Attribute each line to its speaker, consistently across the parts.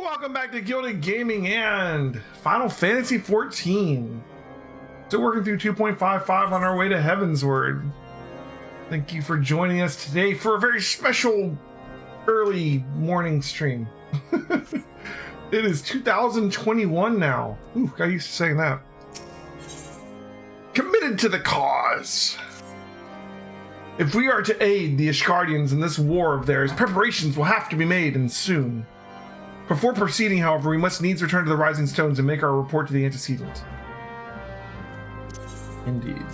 Speaker 1: Welcome back to Gilded Gaming and Final Fantasy XIV. Still working through 2.55 on our way to Heavensward. Thank you for joining us today for a very special early morning stream. It is 2021 now. Ooh, got used to saying that. Committed to the cause. If we are to aid the Ishgardians in this war of theirs, preparations will have to be made, and soon. Before proceeding, however, we must needs return to the Rising Stones and make our report to the antecedent. Indeed.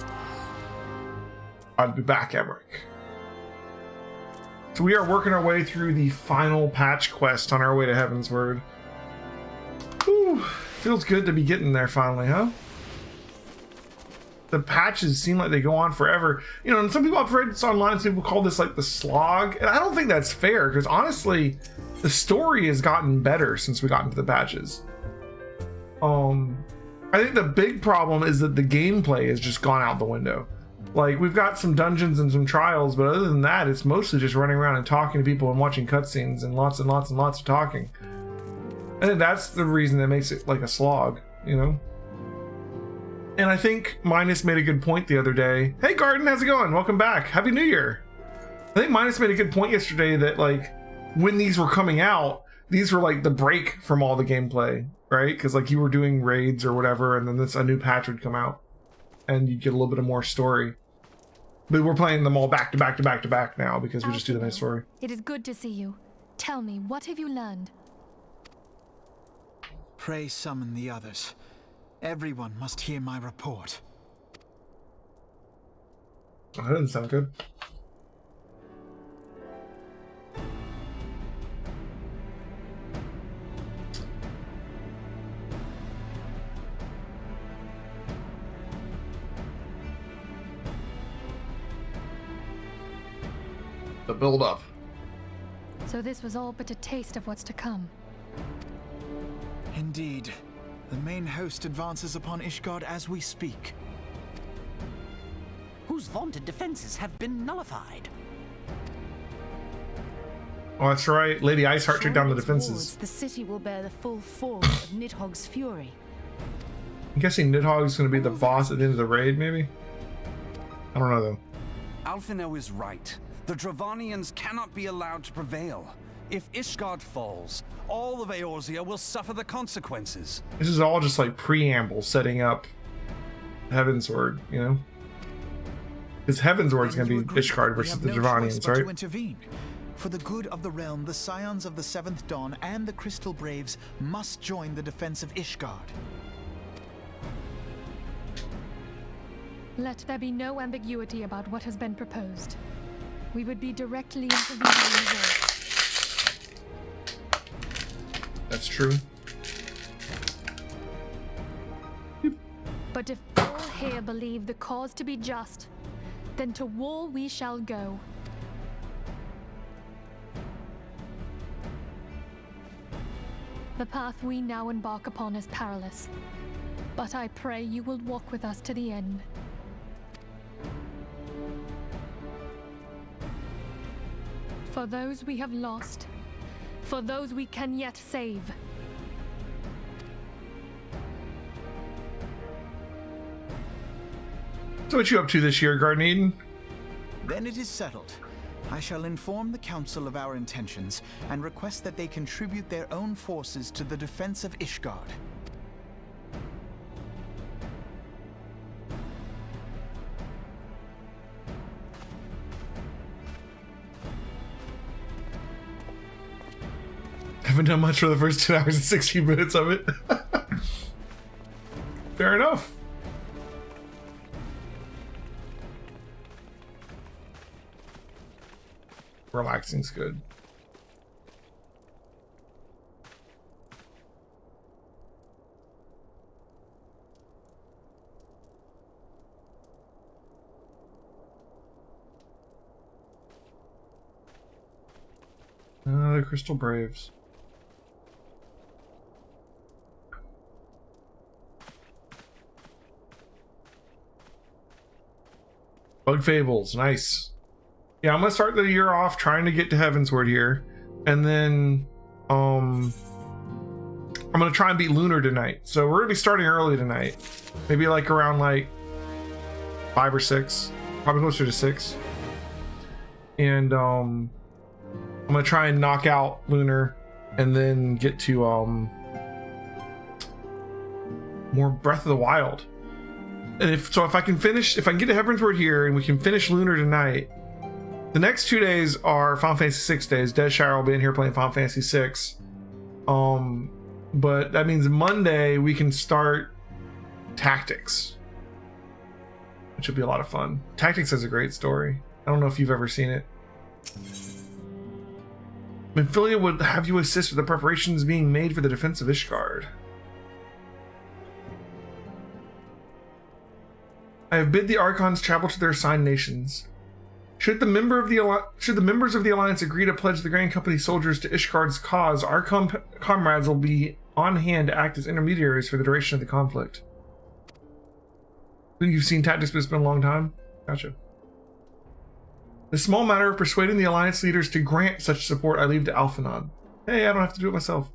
Speaker 1: I'll be back, Emmerich. So we are working our way through the final patch quest on our way to Heavensward. Whew, feels good to be getting there finally, huh? The patches seem like they go on forever. You know, and some people I've read this online, some people call this like the slog, and I don't think that's fair, because honestly, the story has gotten better since we got into the patches. I think the big problem is that the gameplay has just gone out the window. Like, we've got some dungeons and some trials, but other than that, it's mostly just running around and talking to people and watching cutscenes and lots and lots and lots of talking. I think that's the reason that makes it like a slog, you know? And I think Minus made a good point the other day. Hey Garden, how's it going? Welcome back. Happy New Year. I think Minus made a good point yesterday that, like, when these were coming out, these were like the break from all the gameplay, right? Because like you were doing raids or whatever, and then a new patch would come out and you get a little bit of more story. But we're playing them all back to back to back to back now because we just do the main story.
Speaker 2: It is good to see you. Tell me, what have you learned?
Speaker 3: Pray summon the others. Everyone must hear my report.
Speaker 1: Oh, that doesn't sound good. The build up.
Speaker 2: So this was all but a taste of what's to come.
Speaker 3: Indeed. The main host advances upon Ishgard as we speak.
Speaker 4: Whose vaunted defenses have been nullified.
Speaker 1: Oh, that's right. Lady Iceheart took down the defenses.
Speaker 5: The city will bear the full force of Nidhogg's fury.
Speaker 1: I'm guessing Nidhogg's going to be the boss at the end of the raid, maybe? I don't know, though.
Speaker 6: Alphinaud is right. The Dravanians cannot be allowed to prevail. If Ishgard falls, all of Eorzea will suffer the consequences.
Speaker 1: This is all just like preamble setting up Heavensward, you know? Because Heavensward is going to be Ishgard versus the Dravanians, right?
Speaker 3: To intervene. For the good of the realm, the Scions of the Seventh Dawn and the Crystal Braves must join the defense of Ishgard.
Speaker 2: Let there be no ambiguity about what has been proposed. We would be directly intervening in the war.
Speaker 1: That's true.
Speaker 2: But if all here believe the cause to be just, then to war we shall go. The path we now embark upon is perilous, but I pray you will walk with us to the end. For those we have lost, for those we can yet save.
Speaker 1: So what you up to this year, Garden Eden?
Speaker 3: Then it is settled. I shall inform the Council of our intentions and request that they contribute their own forces to the defense of Ishgard.
Speaker 1: Haven't done much for the first 10 hours and 60 minutes of it. Fair enough. Relaxing's good. The Crystal Braves. Bug Fables, nice. Yeah, I'm gonna start the year off trying to get to Heavensward here, and then I'm gonna try and beat Lunar tonight. So we're gonna be starting early tonight. Maybe like around like 5 or 6, probably closer to 6. And I'm gonna try and knock out Lunar and then get to more Breath of the Wild. And if I can get to Heaven's Word here and we can finish Lunar tonight, the next 2 days are Final Fantasy 6 days. Deadshire will be in here playing Final Fantasy 6. But that means Monday we can start Tactics, which will be a lot of fun. Tactics has a great story. I don't know if you've ever seen it. Minfilia would have you assist with the preparations being made for the defense of Ishgard. I have bid the Archons travel to their assigned nations. Should the members of the Alliance agree to pledge the Grand Company soldiers to Ishgard's cause, our comrades will be on hand to act as intermediaries for the duration of the conflict. You've seen Tactics, but it's been a long time? Gotcha. The small matter of persuading the Alliance leaders to grant such support I leave to Alphanod. Hey, I don't have to do it myself.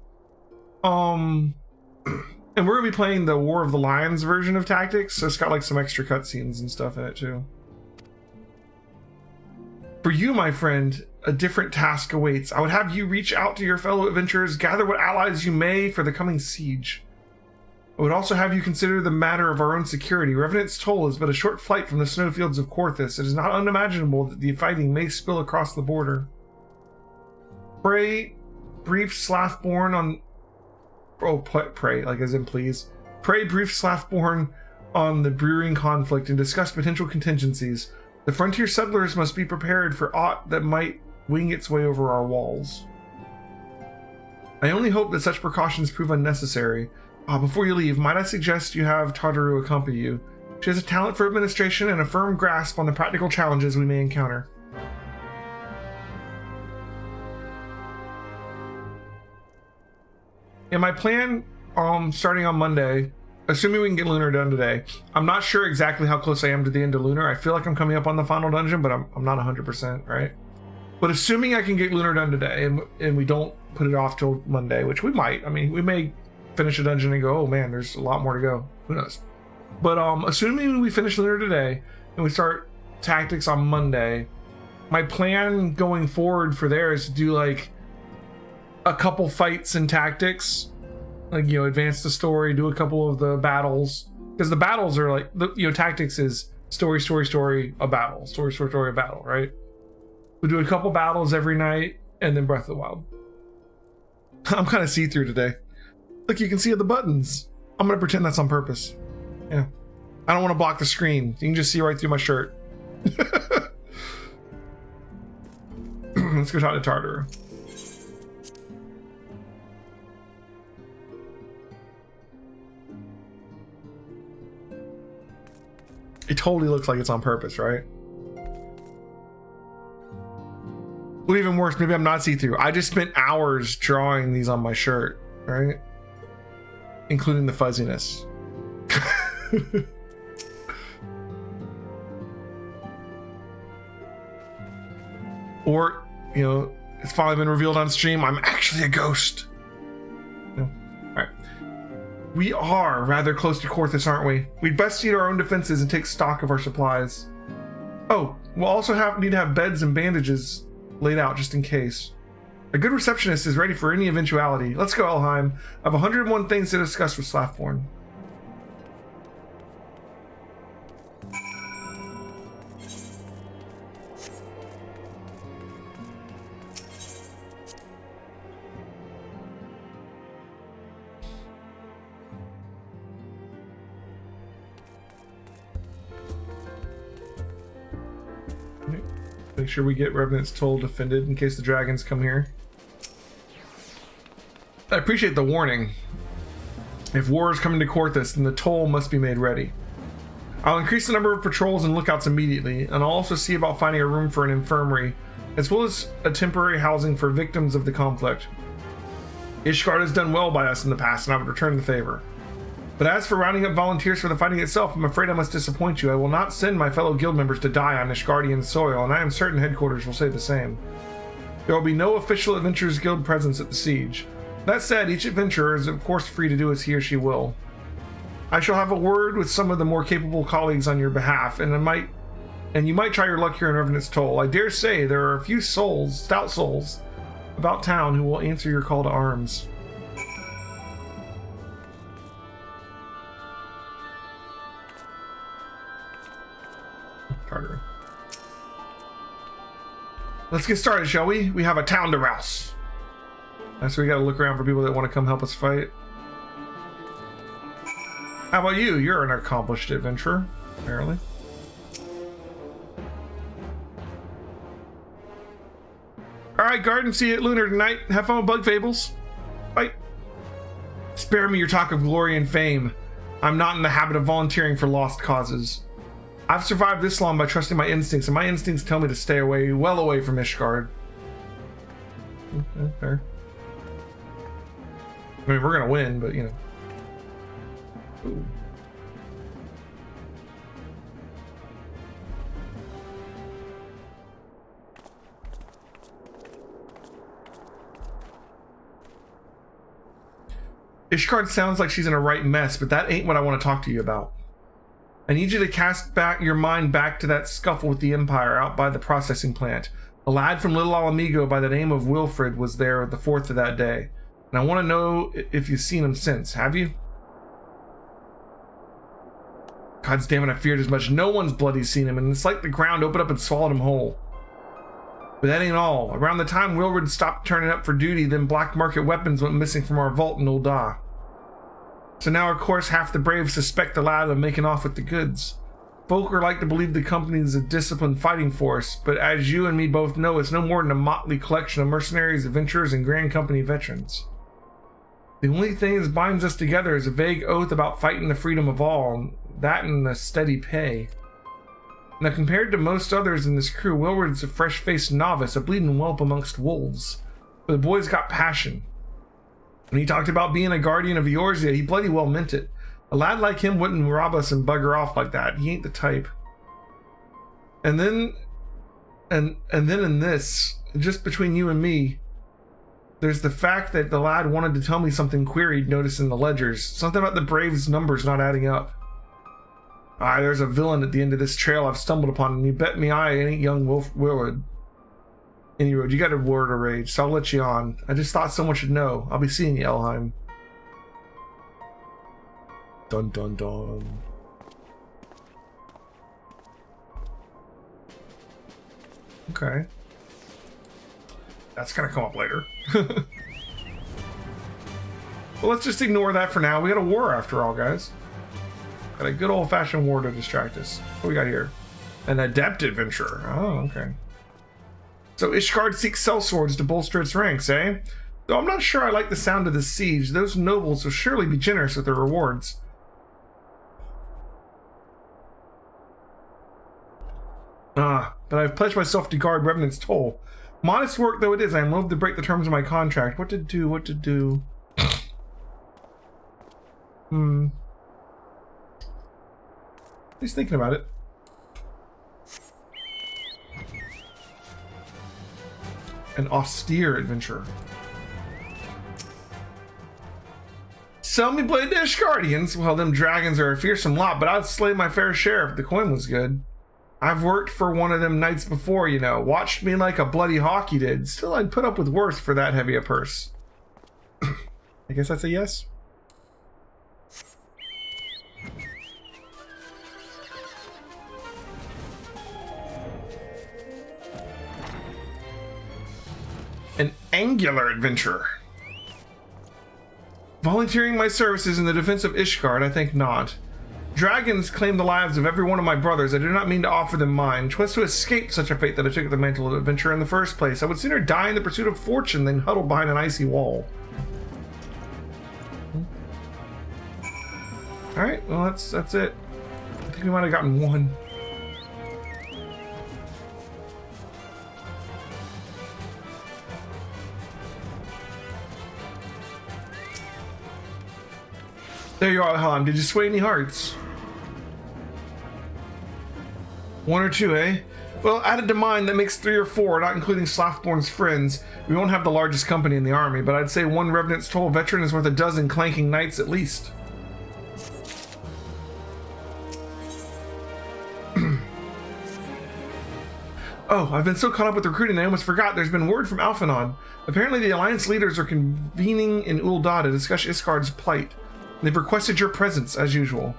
Speaker 1: And we're going to be playing the War of the Lions version of Tactics, so it's got like some extra cutscenes and stuff in it too. For you, my friend, a different task awaits. I would have you reach out to your fellow adventurers, gather what allies you may for the coming siege. I would also have you consider the matter of our own security. Revenant's Toll is but a short flight from the snowfields of Korthus. It is not unimaginable that the fighting may spill across the border. Pray, brief Slathborn on... Oh, pray, like as in please. Pray, brief Slathborn on the brewing conflict and discuss potential contingencies. The frontier settlers must be prepared for aught that might wing its way over our walls. I only hope that such precautions prove unnecessary. Before you leave, might I suggest you have Tartaru accompany you? She has a talent for administration and a firm grasp on the practical challenges we may encounter. And my plan, starting on Monday, assuming we can get Lunar done today, I'm not sure exactly how close I am to the end of Lunar. I feel like I'm coming up on the final dungeon, but I'm not 100%, right? But assuming I can get Lunar done today and we don't put it off till Monday, which we might. I mean, we may finish a dungeon and go, oh man, there's a lot more to go. Who knows? But assuming we finish Lunar today and we start Tactics on Monday, my plan going forward for there is to do like a couple fights in Tactics, like, you know, advance the story, do a couple of the battles, because the battles are like, you know, Tactics is story, a battle, story, a battle, right? We do a couple battles every night and then Breath of the Wild. I'm kind of see-through today. Look, you can see the buttons. I'm gonna pretend that's on purpose. Yeah, I don't want to block the screen. You can just see right through my shirt. Let's go talk to Tartaru. It totally looks like it's on purpose, right? Well, even worse, maybe I'm not see-through. I just spent hours drawing these on my shirt, right? Including the fuzziness. Or, you know, it's finally been revealed on stream, I'm actually a ghost. No. Alright. We are rather close to Korthus, aren't we? We'd best seed our own defenses and take stock of our supplies. Oh, we'll also need to have beds and bandages laid out just in case. A good receptionist is ready for any eventuality. Let's go, Elheim. I have 101 things to discuss with Slathborn. Make sure we get Revenant's Toll defended in case the dragons come here. I appreciate the warning. If war is coming to Korthus, then the toll must be made ready. I'll increase the number of patrols and lookouts immediately, and I'll also see about finding a room for an infirmary, as well as a temporary housing for victims of the conflict. Ishgard has done well by us in the past, and I would return the favor. But as for rounding up volunteers for the fighting itself, I'm afraid I must disappoint you. I will not send my fellow guild members to die on Ishgardian soil, and I am certain headquarters will say the same. There will be no official Adventurers Guild presence at the siege. That said, each adventurer is of course free to do as he or she will. I shall have a word with some of the more capable colleagues on your behalf, and you might try your luck here in Revenant's Toll. I dare say there are a few stout souls, about town who will answer your call to arms. Carter. Let's get started, shall we? We have a town to rouse. So we gotta look around for people that want to come help us fight. How about you? You're an accomplished adventurer, apparently. Alright, Garden, see you at Lunar tonight. Have fun with Bug Fables. Bye. Spare me your talk of glory and fame. I'm not in the habit of volunteering for lost causes. I've survived this long by trusting my instincts, and my instincts tell me to stay away, well away from Ishgard. Okay, fair. I mean, we're gonna win, but you know. Ooh. Ishgard sounds like she's in a right mess, but that ain't what I want to talk to you about. I need you to cast back your mind back to that scuffle with the Empire out by the processing plant. A lad from Little Alamigo by the name of Wilfred was there the 4th of that day, and I want to know if you've seen him since. Have you? God damn it, I feared as much. No one's bloody seen him, and it's like the ground opened up and swallowed him whole. But that ain't all. Around the time Wilfred stopped turning up for duty, then black market weapons went missing from our vault in Ul'dah. So now, of course, half the brave suspect the lad of making off with the goods. Folk are like to believe the company is a disciplined fighting force, but as you and me both know, it's no more than a motley collection of mercenaries, adventurers, and Grand Company veterans. The only thing that binds us together is a vague oath about fighting the freedom of all, that and a steady pay. Now, compared to most others in this crew, Wilfred's a fresh-faced novice, a bleeding whelp amongst wolves. But the boy's got passion. When he talked about being a guardian of Eorzea, he bloody well meant it. A lad like him wouldn't rob us and bugger off like that. He ain't the type. And then in this, just between you and me, there's the fact that the lad wanted to tell me something queer he'd noticed in the ledgers. Something about the Braves' numbers not adding up. There's a villain at the end of this trail I've stumbled upon, and you bet me I ain't young Wilfred. Anyway, you got a word of rage, so I'll let you on. I just thought someone should know. I'll be seeing you, Elheim. Dun dun dun. Okay. That's gonna come up later. Well, let's just ignore that for now. We got a war after all, guys. Got a good old-fashioned war to distract us. What we got here? An adept adventurer. Oh, okay. So Ishgard seeks sellswords to bolster its ranks, eh? Though I'm not sure I like the sound of the siege, those nobles will surely be generous with their rewards. But I've pledged myself to guard Revenant's Toll. Modest work though it is, I am loath to break the terms of my contract. What to do? He's thinking about it. An austere adventurer. Sell me Blade Dash Guardians? Well, them dragons are a fearsome lot, but I'd slay my fair share if the coin was good. I've worked for one of them knights before, you know. Watched me like a bloody hawk you did. Still, I'd put up with worse for that heavy a purse. I guess that's a yes. An angular adventurer. Volunteering my services in the defense of Ishgard, I think not. Dragons claim the lives of every one of my brothers. I do not mean to offer them mine. 'Twas to escape such a fate that I took the mantle of adventure in the first place. I would sooner die in the pursuit of fortune than huddle behind an icy wall. Alright, well that's it. I think we might have gotten one. There you are, Helm. Did you sway any hearts? One or two, eh? Well, added to mine, that makes 3 or 4, not including Slothborn's friends. We won't have the largest company in the army, but I'd say one Revenant's Toll veteran is worth a dozen clanking knights at least. Oh, I've been so caught up with recruiting I almost forgot. There's been word from Alphanon. Apparently the Alliance leaders are convening in Uldad to discuss Iskard's plight. They've requested your presence, as usual.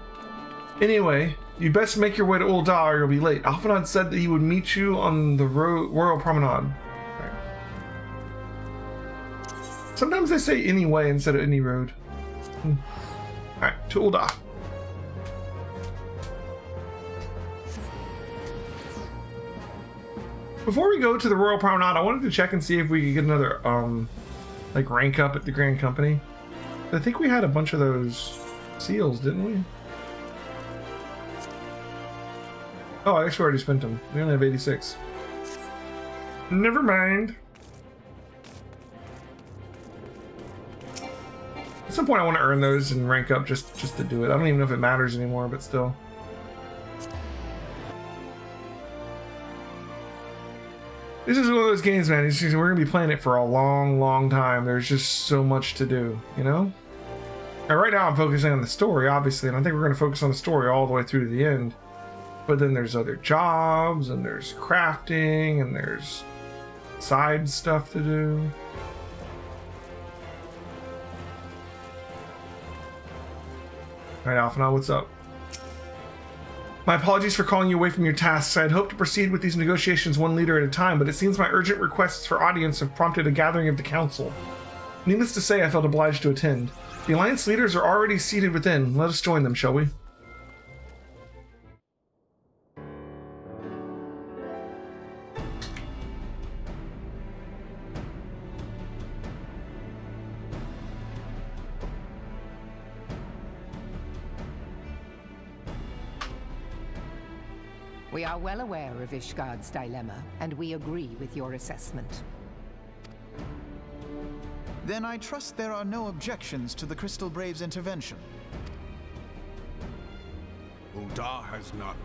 Speaker 1: Anyway, you best make your way to Uldad or you'll be late. Alphanon said that he would meet you on the Royal Promenade. Right. Sometimes they say any way instead of any road. Alright, to Uldad. Before we go to the Royal Promenade, I wanted to check and see if we could get another, like, rank up at the Grand Company. I think we had a bunch of those seals, didn't we? Oh, I guess we already spent them. We only have 86. Never mind. At some point I want to earn those and rank up just to do it. I don't even know if it matters anymore, but still. This is one of those games, man. We're going to be playing it for a long, long time. There's just so much to do, you know? Now, right now I'm focusing on the story, obviously, and I think we're going to focus on the story all the way through to the end. But then there's other jobs, and there's crafting, and there's side stuff to do. Alright, Alphanon, what's up? My apologies for calling you away from your tasks. I had hoped to proceed with these negotiations one leader at a time, but it seems my urgent requests for audience have prompted a gathering of the council. Needless to say, I felt obliged to attend. The Alliance leaders are already seated within. Let us join them, shall we?
Speaker 7: We are well aware of Ishgard's dilemma, and we agree with your assessment.
Speaker 3: Then I trust there are no objections to the Crystal Brave's intervention.
Speaker 8: Uldar has none.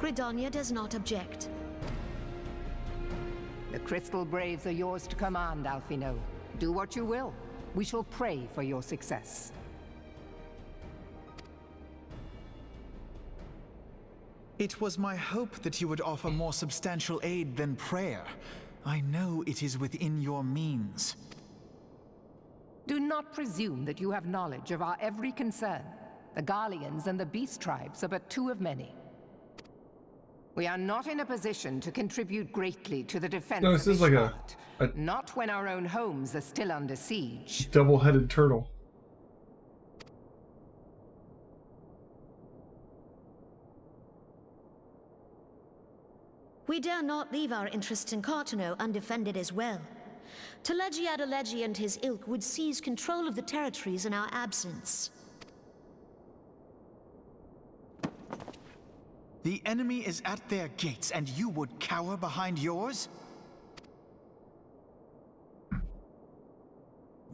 Speaker 9: Gridania does not object.
Speaker 7: The Crystal Braves are yours to command, Alphino. Do what you will. We shall pray for your success.
Speaker 3: It was my hope that you would offer more substantial aid than prayer. I know it is within your means.
Speaker 7: Do not presume that you have knowledge of our every concern. The Garleans and the Beast Tribes are but 2 of many. We are not in a position to contribute greatly to the defense of Ishgard.
Speaker 1: Like a
Speaker 7: not when our own homes are still under siege.
Speaker 1: Double-headed turtle.
Speaker 9: We dare not leave our interests in Cartano undefended as well. Teleji Adeleji and his ilk would seize control of the territories in our absence.
Speaker 3: The enemy is at their gates, and you would cower behind yours?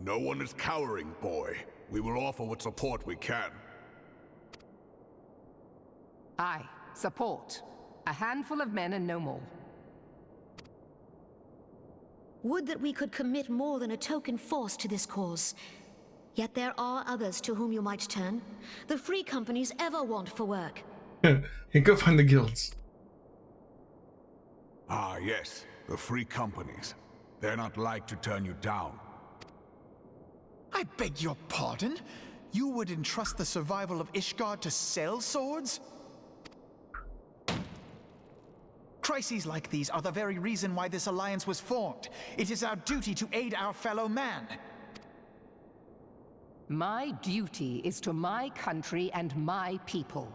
Speaker 8: No one is cowering, boy. We will offer what support we can.
Speaker 7: Aye, support. A handful of men and no more.
Speaker 9: Would that we could commit more than a token force to this cause. Yet there are others to whom you might turn. The free companies ever want for work.
Speaker 1: Hey, go find the guilds.
Speaker 8: Ah, yes. The free companies. They're not like to turn you down.
Speaker 3: I beg your pardon? You would entrust the survival of Ishgard to sell swords? Crises like these are the very reason why this alliance was formed. It is our duty to aid our fellow man.
Speaker 7: My duty is to my country and my people.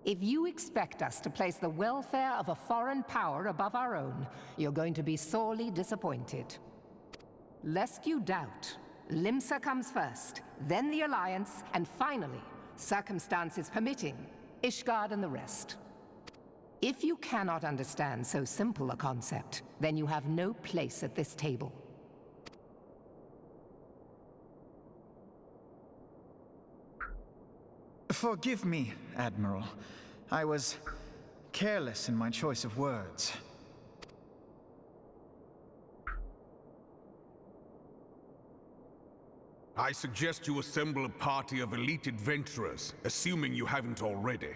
Speaker 7: If you expect us to place the welfare of a foreign power above our own, you're going to be sorely disappointed. Lest you doubt, Limsa comes first, then the Alliance, and finally, circumstances permitting, Ishgard and the rest. If you cannot understand so simple a concept, then you have no place at this table.
Speaker 3: Forgive me, Admiral. I was careless in my choice of words.
Speaker 8: I suggest you assemble a party of elite adventurers, assuming you haven't already.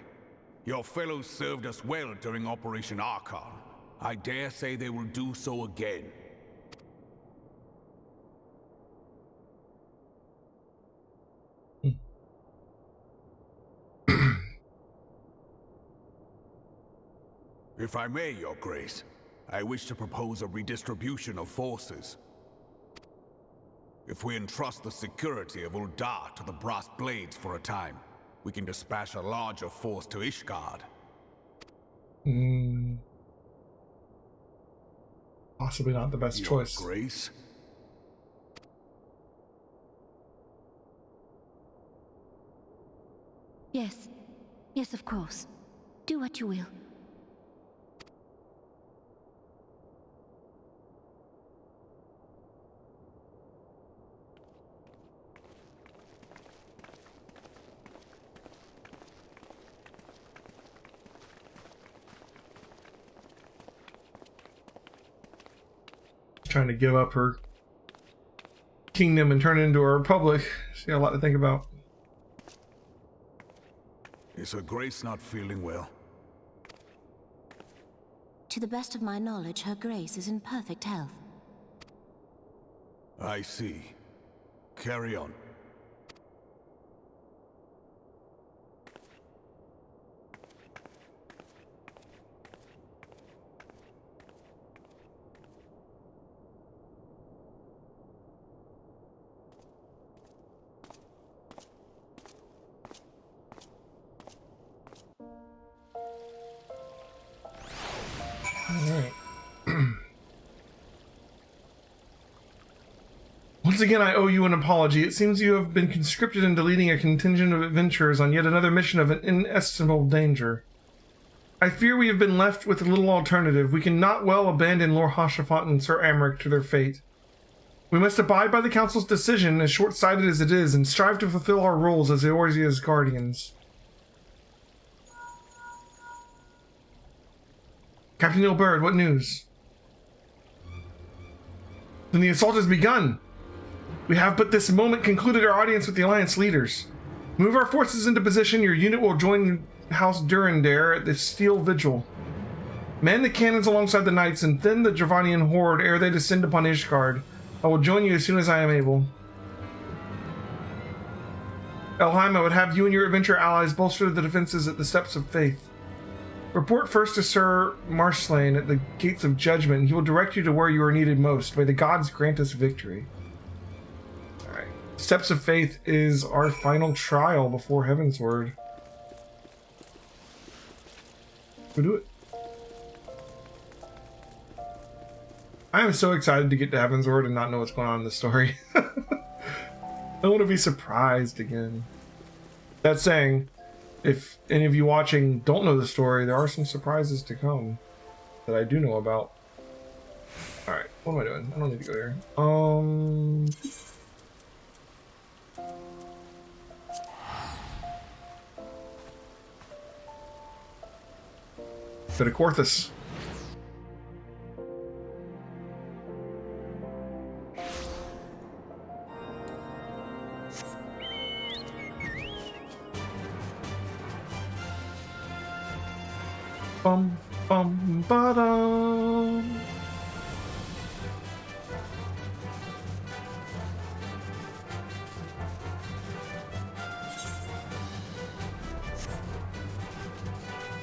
Speaker 8: Your fellows served us well during Operation Archon. I dare say they will do so again. If I may, Your Grace, I wish to propose a redistribution of forces. If we entrust the security of Uldar to the Brass Blades for a time, we can dispatch a larger force to Ishgard.
Speaker 1: Possibly not the best
Speaker 8: Your
Speaker 1: choice.
Speaker 8: Grace?
Speaker 5: Yes. Yes, of course. Do what you will.
Speaker 1: Trying to give up her kingdom and turn it into a republic. She's got a lot to think about.
Speaker 8: Is Her Grace not feeling well?
Speaker 5: To the best of my knowledge, Her Grace is in perfect health.
Speaker 8: I see. Carry on.
Speaker 1: Alright. Once again, I owe you an apology. It seems you have been conscripted into leading a contingent of adventurers on yet another mission of an inestimable danger. I fear we have been left with little alternative. We cannot well abandon Lord Hoshafat and Sir Amric to their fate. We must abide by the Council's decision, as short-sighted as it is, and strive to fulfill our roles as Eorzea's guardians. Captain Neil Bird, what news? Then the assault has begun. We have but this moment concluded our audience with the Alliance leaders. Move our forces into position. Your unit will join House Durandare at the Steel Vigil. Man the cannons alongside the knights and thin the Dravanian horde ere they descend upon Ishgard. I will join you as soon as I am able. Elheim, I would have you and your adventure allies bolster the defenses at the Steps of Faith. Report first to Sir Marslain at the Gates of Judgment, and he will direct you to where you are needed most. May the gods grant us victory. Alright. Steps of Faith is our final trial before Heavensward. We'll do it. I am so excited to get to Heavensward and not know what's going on in the story. I want to be surprised again. That saying, if any of you watching don't know the story, there are some surprises to come that I do know about. Alright, what am I doing? I don't need to go here. Bit of Corthus. Bum bum ba-dum.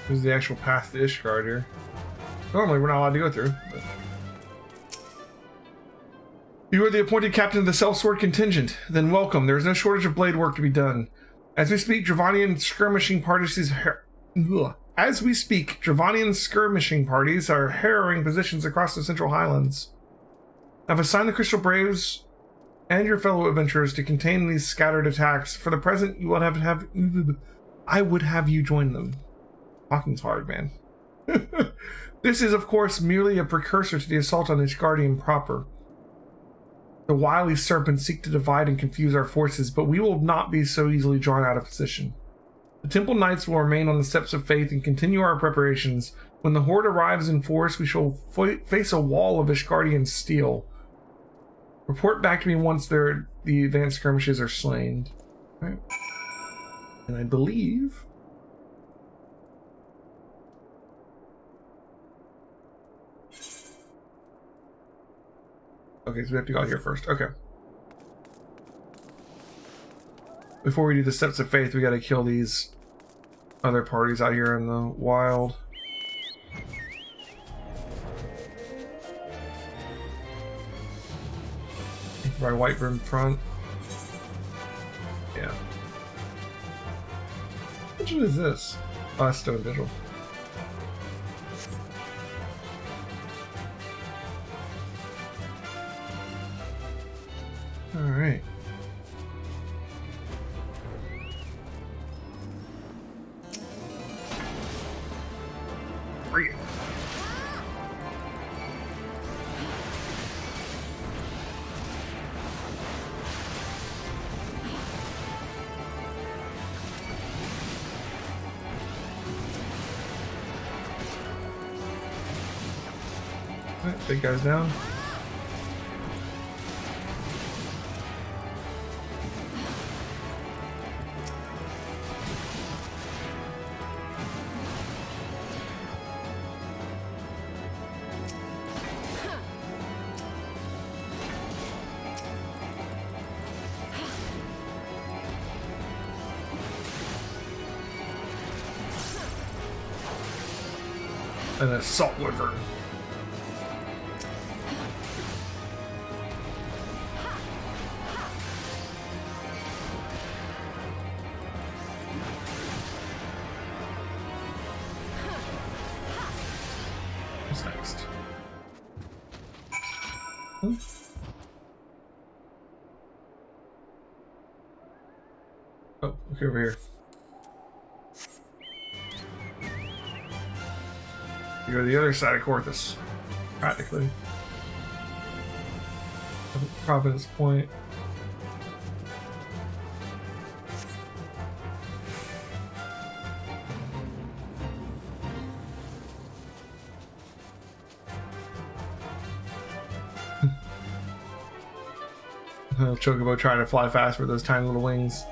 Speaker 1: This is the actual path to Ishgard here. Normally we're not allowed to go through. But... You are the appointed captain of the Sellsword contingent. Then welcome. There is no shortage of blade work to be done. As we speak, Dravanian skirmishing parties are harrowing positions across the Central Highlands. I've assigned the Crystal Braves and your fellow adventurers to contain these scattered attacks. For the present, you will have I would have you join them. Talking's hard, man. This is, of course, merely a precursor to the assault on Ishgardian proper. The wily serpents seek to divide and confuse our forces, but we will not be so easily drawn out of position. The Temple Knights will remain on the steps of faith and continue our preparations. When the Horde arrives in force, we shall face a wall of Ishgardian steel. Report back to me once the advanced skirmishes are slain. Right. And I believe... Okay, so we have to go out here first. Okay. Before we do the steps of faith, we gotta kill these other parties out here in the wild. Right, white room front. Yeah. Which one is this? Oh, that's still individual. Alright. Bring it. Alright, big guy's down. An assault wyvern. What's next? Hmm? Oh, look over here. You go to the other side of Corthus, practically. Providence Point. Chocobo trying to fly fast with those tiny little wings.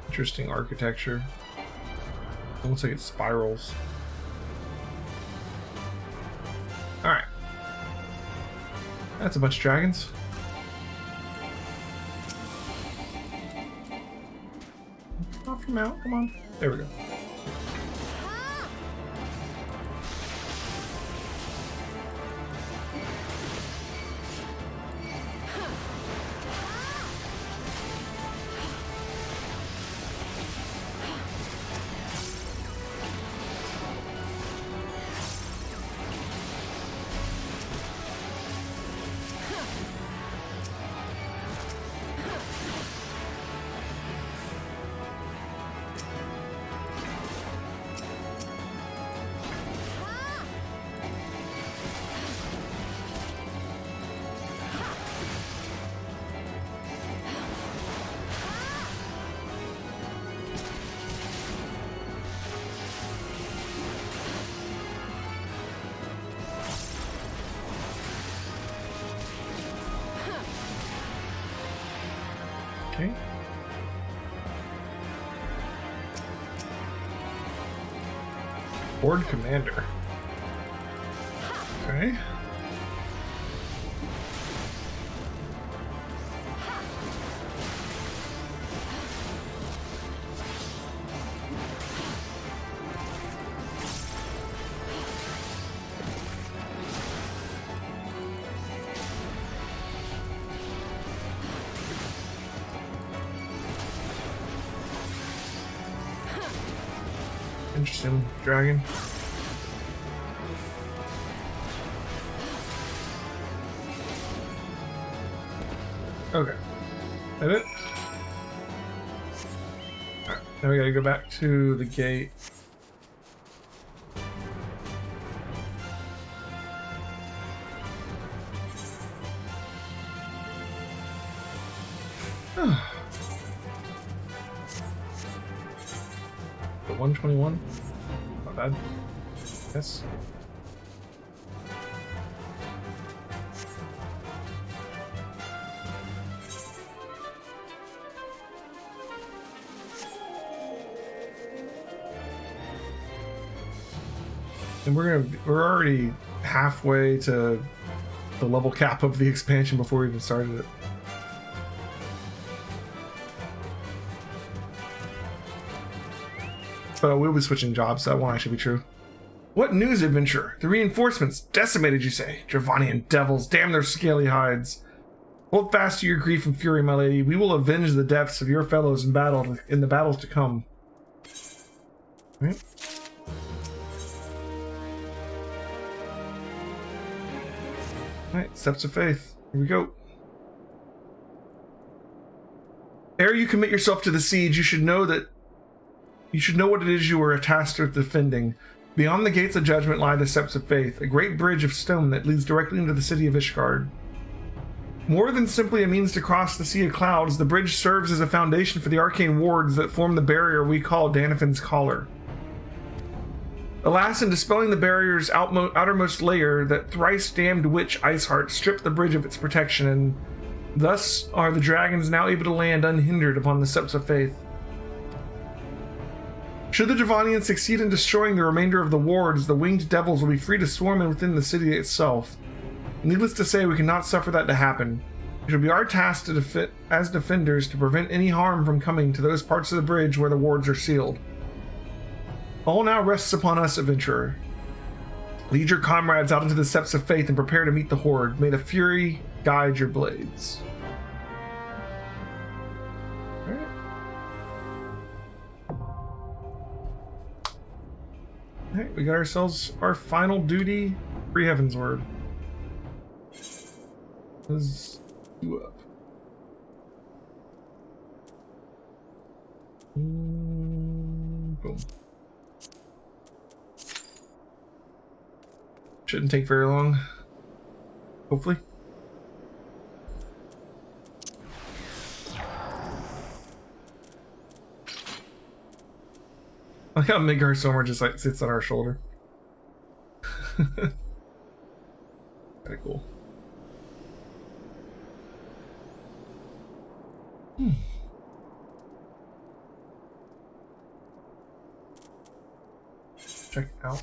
Speaker 1: Interesting architecture. It looks like it spirals. Alright. That's a bunch of dragons. Knock them out, come on. There we go. Okay. Board commander. Okay. Interesting dragon. Okay. That it? Alright, now we gotta go back to the gate. The 121? Not bad. Yes. And we're already halfway to the level cap of the expansion before we even started it. But we'll be switching jobs, so that won't actually be true. What news, adventurer? The reinforcements decimated, you say? Dravanian devils, damn their scaly hides. Hold fast to your grief and fury, my lady. We will avenge the deaths of your fellows in the battles to come. All right. Alright, steps of faith. Here we go. Ere you commit yourself to the siege, you should know what it is you were tasked with defending. Beyond the gates of judgment lie the steps of faith, a great bridge of stone that leads directly into the city of Ishgard. More than simply a means to cross the sea of clouds, the bridge serves as a foundation for the arcane wards that form the barrier we call Danafin's Collar. Alas, in dispelling the barrier's outermost layer, that thrice-damned witch Iceheart stripped the bridge of its protection, and thus are the dragons now able to land unhindered upon the steps of faith. Should the Dravanians succeed in destroying the remainder of the wards, the winged devils will be free to swarm in within the city itself. Needless to say, we cannot suffer that to happen. It shall be our task as defenders to prevent any harm from coming to those parts of the bridge where the wards are sealed. All now rests upon us, adventurer. Lead your comrades out into the steps of faith and prepare to meet the horde. May the fury guide your blades. Alright. Alright, we got ourselves our final duty, Free Heaven's Word. Let's do up. Boom. Shouldn't take very long, hopefully. I like how Midgar Sommer just like sits on our shoulder. Very cool. Check out.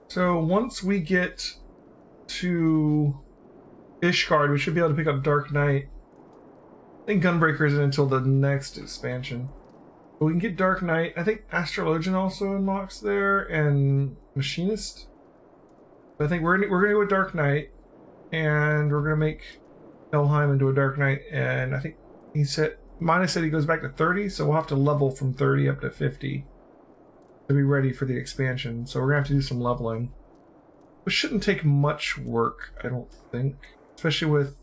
Speaker 1: So once we get to Ishgard, we should be able to pick up Dark Knight. I think Gunbreaker isn't until the next expansion. But we can get Dark Knight. I think Astrologian also unlocks there, and Machinist. But I think we're gonna go with Dark Knight, and we're gonna make Helheim into a Dark Knight. And I think he said Minus said he goes back to 30, so we'll have to level from 30 up to 50. To be ready for the expansion, so we're gonna have to do some leveling, which shouldn't take much work, I don't think, especially with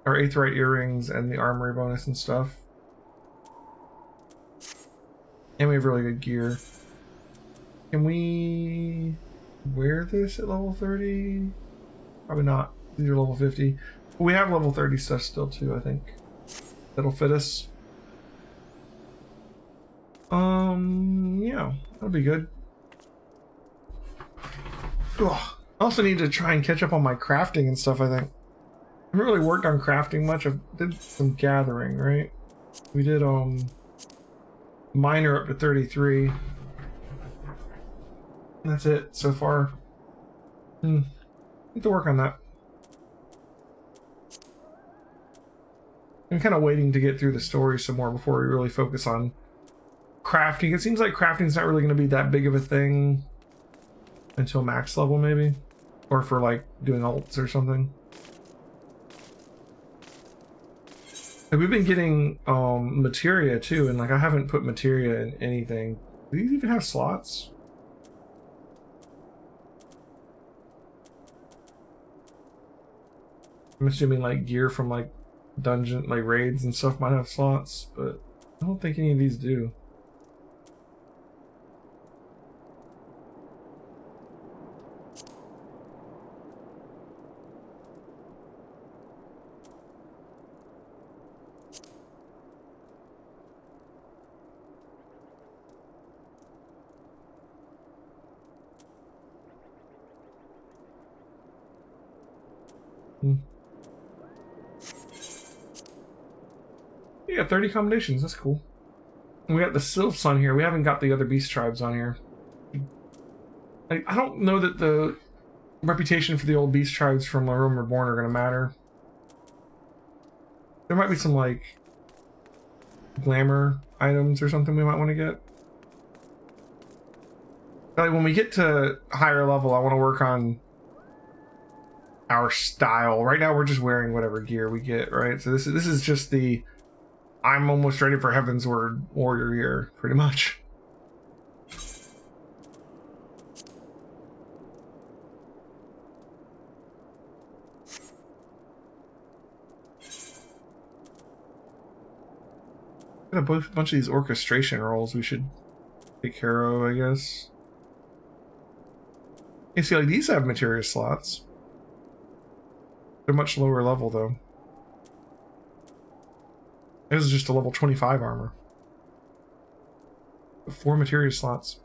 Speaker 1: our Aetheryte earrings and the armory bonus and stuff. And we have really good gear. Can we wear this at level 30? Probably not. These are level 50. But we have level 30 stuff still too, I think. That'll fit us. Yeah, that'll be good. Ugh. I also need to try and catch up on my crafting and stuff, I think. I haven't really worked on crafting much. I did some gathering, right? We did, miner up to 33. And that's it so far. Need to work on that. I'm kind of waiting to get through the story some more before we really focus on crafting. It seems like crafting's not really going to be that big of a thing until max level, maybe, or for like doing alts or something. Like we've been getting materia too, and like I haven't put materia in anything. Do these even have slots? I'm assuming like gear from like dungeon, like raids and stuff might have slots, but I don't think any of these do. Yeah, 30 combinations, that's cool. And we got the Sylphs on here. We haven't got the other beast tribes on here. I don't know that the reputation for the old beast tribes from Reborn are going to matter. There might be some, like, glamour items or something we might want to get. Like, when we get to higher level, I want to work on our style. Right now, we're just wearing whatever gear we get, right? So this is just the I'm almost ready for Heaven's Word warrior gear, pretty much. Got a bunch of these orchestration roles we should take care of, I guess. You see, like these have materia slots. They're much lower level though. This is just a level 25 armor. 4 materia slots.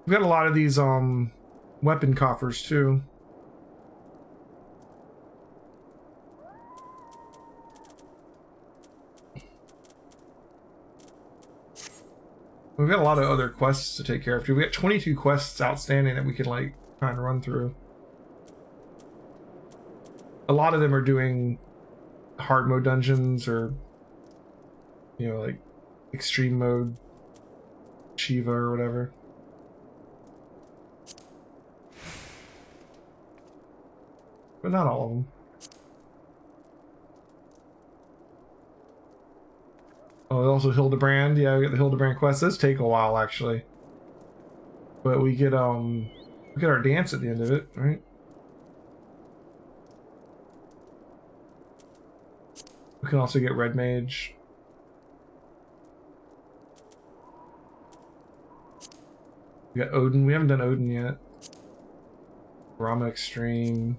Speaker 1: We've got a lot of these weapon coffers too. We've got a lot of other quests to take care of too. We got 22 quests outstanding that we can like kind of run through. A lot of them are doing hard mode dungeons or, you know, like extreme mode Shiva or whatever. But not all of them. Oh, also Hildebrand. Yeah, we get the Hildebrand quest. Those take a while actually. But we get our dance at the end of it, right? We can also get Red Mage. We got Odin. We haven't done Odin yet. Rama Extreme.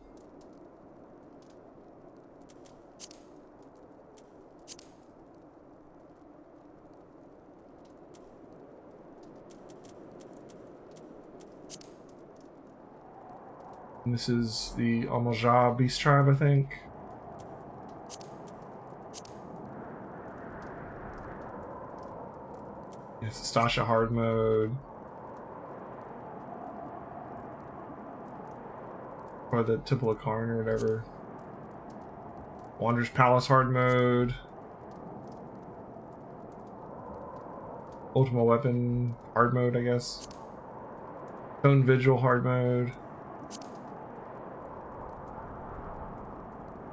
Speaker 1: And this is the Almaja Beast Tribe, I think. Yes, Stasha hard mode. Or the Temple of Karn or whatever. Wanderer's Palace hard mode. Ultima Weapon hard mode, I guess. Stone Vigil hard mode.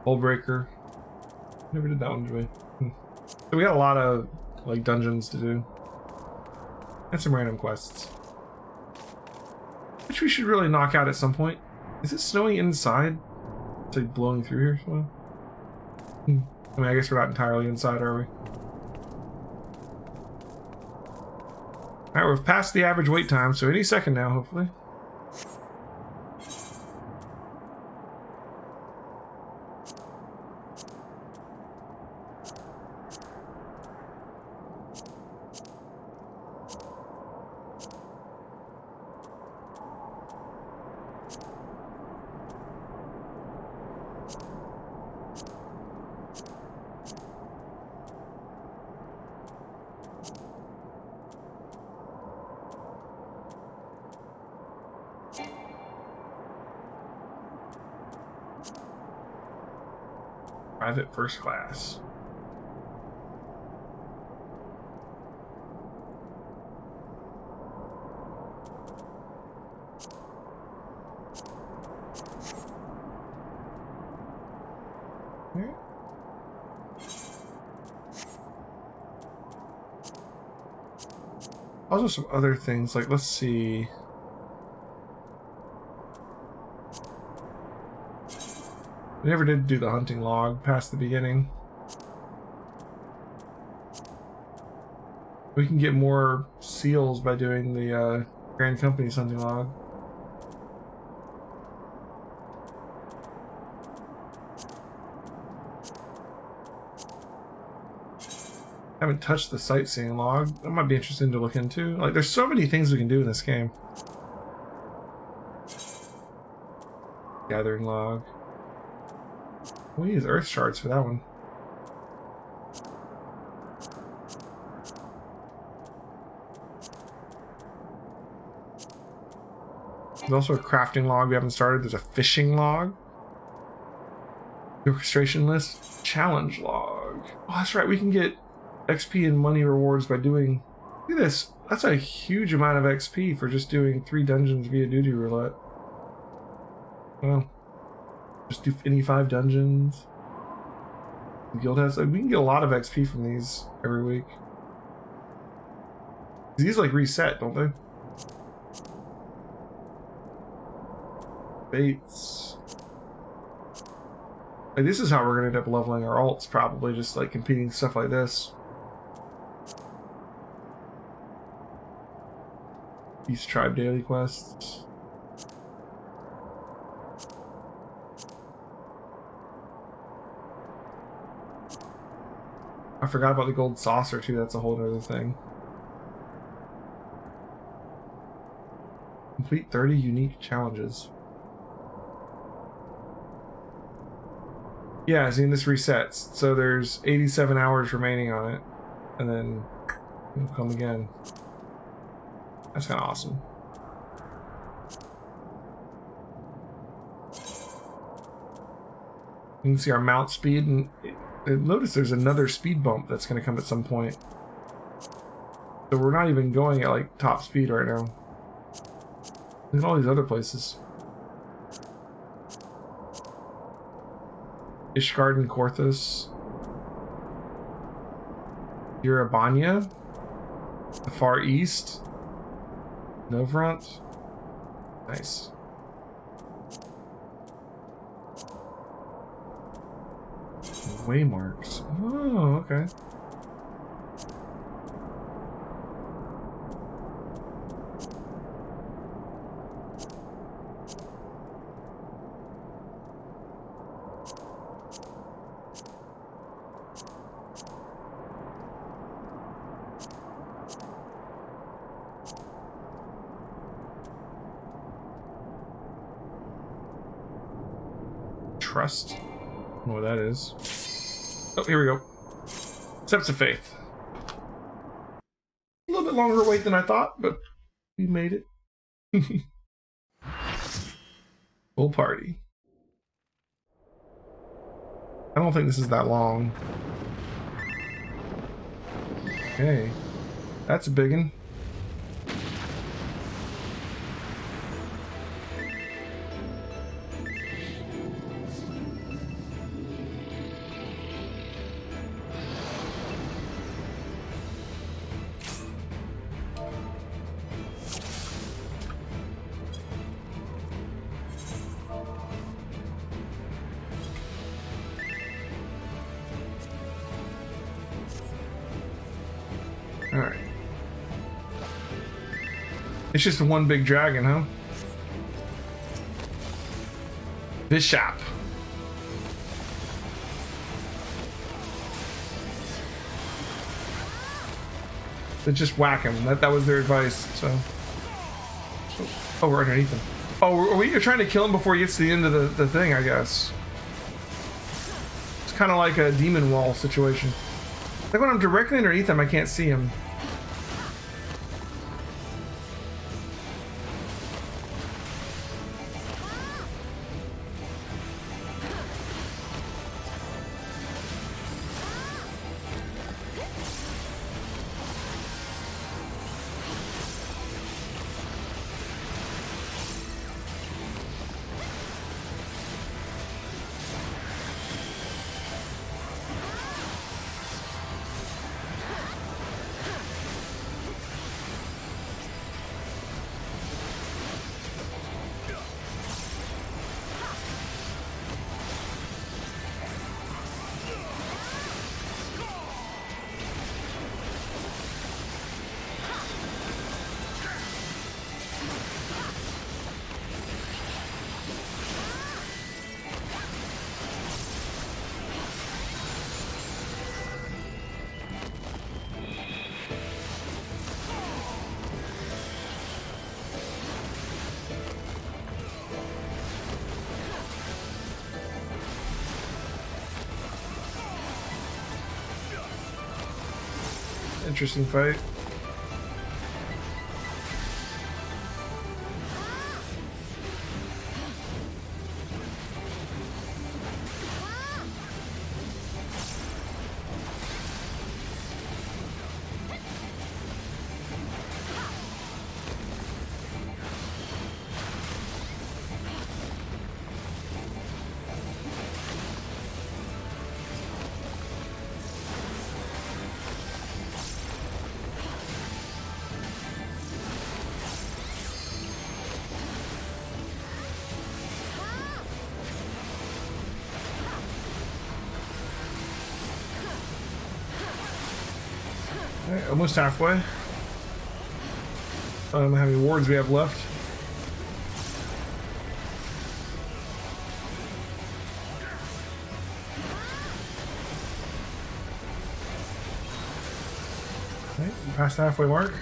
Speaker 1: Hullbreaker. Never did that one, did we? So we got a lot of like dungeons to do. And some random quests. Which we should really knock out at some point. Is it snowing inside? It's like blowing through here somewhere? I mean, I guess we're not entirely inside, are we? Alright, we've passed the average wait time, so any second now, hopefully. Private first class. Also some other things, like, let's see. We never did do the hunting log past the beginning. We can get more seals by doing the Grand Company's hunting log. Haven't touched the sightseeing log. That might be interesting to look into. Like, there's so many things we can do in this game. Gathering log. We use earth shards for that one. There's also a crafting log we haven't started. There's a fishing log. The orchestration list. Challenge log. Oh, that's right. We can get XP and money rewards by doing... Look at this. That's a huge amount of XP for just doing 3 dungeons via duty roulette. Well, just do any 5 dungeons. The guild has... Like, we can get a lot of XP from these every week. These like reset, don't they? Baits. Like, this is how we're gonna end up leveling our alts, probably, just like competing stuff like this. East Tribe daily quests. I forgot about the gold saucer too, that's a whole other thing. Complete 30 unique challenges. Yeah, see, this resets. So there's 87 hours remaining on it. And then it'll come again. That's kind of awesome. You can see our mount speed, and notice there's another speed bump that's going to come at some point. So we're not even going at like top speed right now. Look at all these other places. Ishgard and Korthos. Urabanya. The Far East. Novrant. Nice. Waymarks. Oh, okay. Trust. I don't know what that is. Oh, here we go. Steps of Faith. A little bit longer wait than I thought, but we made it. Full party. I don't think this is that long. Okay. That's a big one. Alright. It's just one big dragon, huh? Bishop. They just whack him. That was their advice, so. Oh, we're underneath him. Oh, are we trying to kill him before he gets to the end of the thing, I guess. It's kind of like a demon wall situation. Like when I'm directly underneath him, I can't see him. interesting fight. Alright, almost halfway. I don't know how many wards we have left. Okay, past the halfway mark.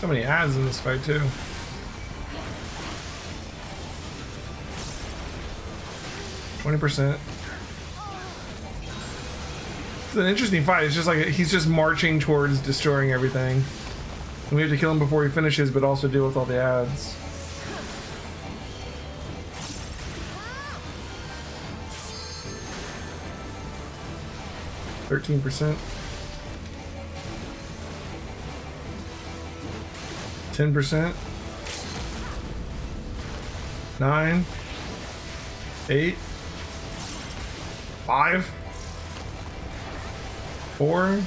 Speaker 1: So many ads in this fight too. %. It's an interesting fight. It's just like he's just marching towards destroying everything. And we have to kill him before he finishes, but also deal with all the ads. %. 10%. 9. 8. 5. 4.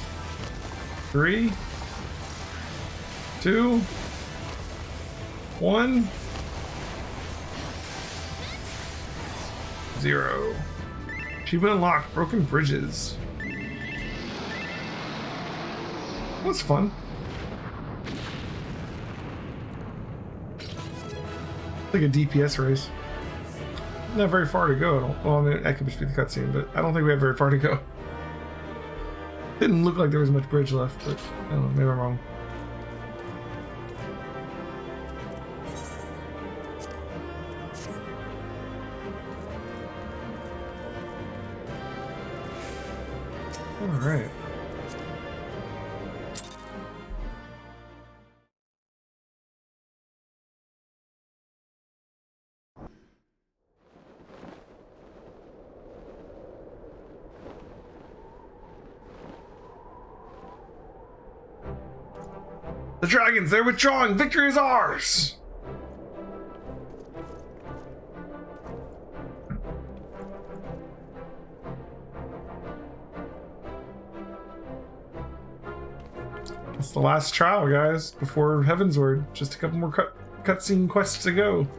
Speaker 1: 3. 2. 1. 0. Achievement unlocked. Broken bridges. That's fun. Like a DPS race. Not very far to go. Well, I mean, that could just be the cutscene, but I don't think we have very far to go. Didn't look like there was much bridge left, but I don't know, maybe I'm wrong. All right. The dragons, they're withdrawing! Victory is ours! It's the last trial, guys, before Heavensward. Just a couple more cutscene quests to go.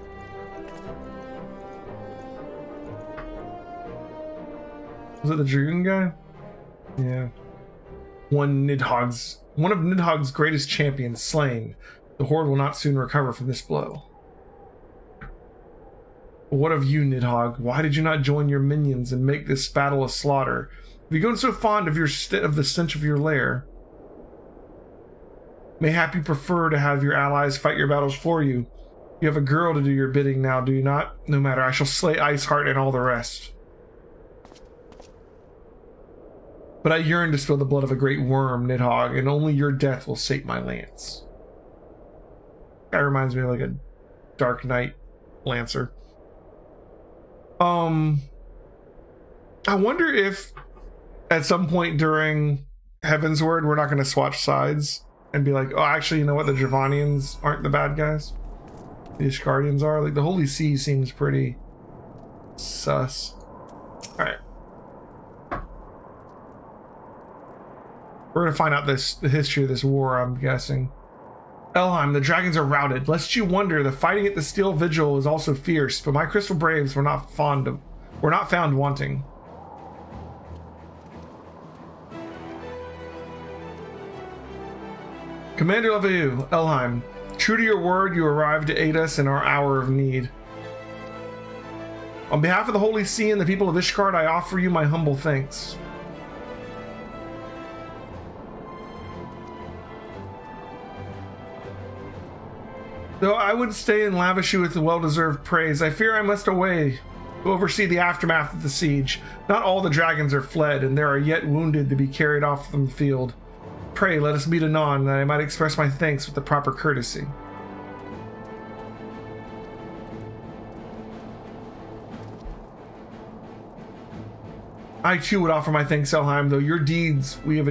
Speaker 1: Was it the Dragoon guy? Yeah. One of Nidhogg's greatest champions slain. The Horde will not soon recover from this blow. But what of you, Nidhogg? Why did you not join your minions and make this battle a slaughter? Have you grown so fond of the stench of your lair? Mayhap you prefer to have your allies fight your battles for you. You have a girl to do your bidding now, do you not? No matter, I shall slay Iceheart and all the rest. But I yearn to spill the blood of a great worm, Nidhogg, and only your death will sate my lance. That reminds me of like a Dark Knight Lancer. I wonder if at some point during Heaven's Word we're not going to swatch sides and be like, oh, actually, you know what? The Dravanians aren't the bad guys. The Ishgardians are. Like, the Holy See seems pretty sus. Alright. We're going to find out the history of this war, I'm guessing. Elheim, the dragons are routed. Lest you wonder, the fighting at the Steel Vigil is also fierce, but my Crystal Braves were not found wanting. Commander Leveille, Elheim, true to your word, you arrived to aid us in our hour of need. On behalf of the Holy See and the people of Ishgard, I offer you my humble thanks. Though I would stay and lavish you with the well-deserved praise, I fear I must away to oversee the aftermath of the siege. Not all the dragons are fled, and there are yet wounded to be carried off from the field. Pray, let us meet anon, that I might express my thanks with the proper courtesy. I too would offer my thanks, Elheim, though through your deeds we have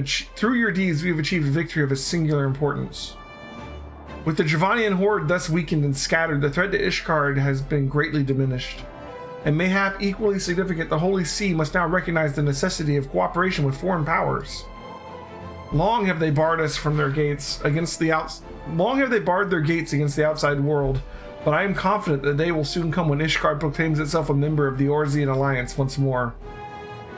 Speaker 1: achieved victory of a singular importance. With the Dravanian horde thus weakened and scattered, the threat to Ishgard has been greatly diminished. And mayhap equally significant, the Holy See must now recognize the necessity of cooperation with foreign powers. Long have they barred us from their gates against the outside world, but I am confident that they will soon come when Ishgard proclaims itself a member of the Orzian Alliance once more.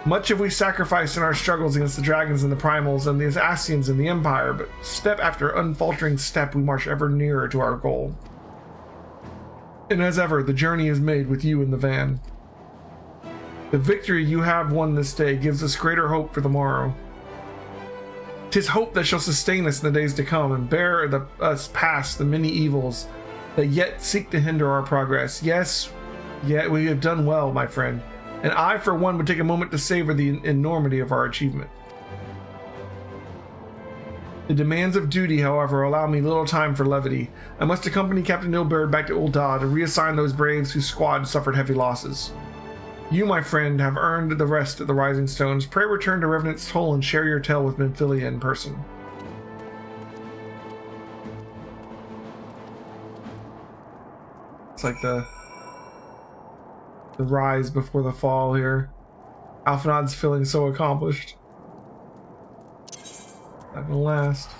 Speaker 1: Much have we sacrificed in our struggles against the dragons and the primals and the Ascians and the Empire, but step after unfaltering step we march ever nearer to our goal. And as ever, the journey is made with you in the van. The victory you have won this day gives us greater hope for the morrow. 'Tis hope that shall sustain us in the days to come and bear us past the many evils that yet seek to hinder our progress. Yes, yet we have done well, my friend. And I, for one, would take a moment to savor the enormity of our achievement. The demands of duty, however, allow me little time for levity. I must accompany Captain Nilbert back to Ul'dah to reassign those braves whose squad suffered heavy losses. You, my friend, have earned the rest at the Rising Stones. Pray return to Revenant's Toll and share your tale with Minfilia in person. It's like the rise before the fall here. Alphinaud's feeling so accomplished. Not gonna last.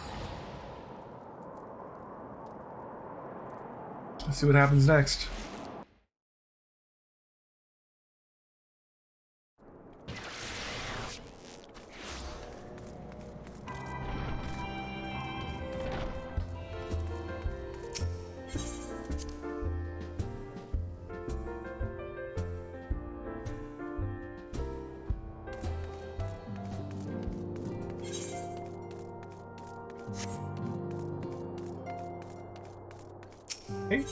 Speaker 1: Let's see what happens next. Okay.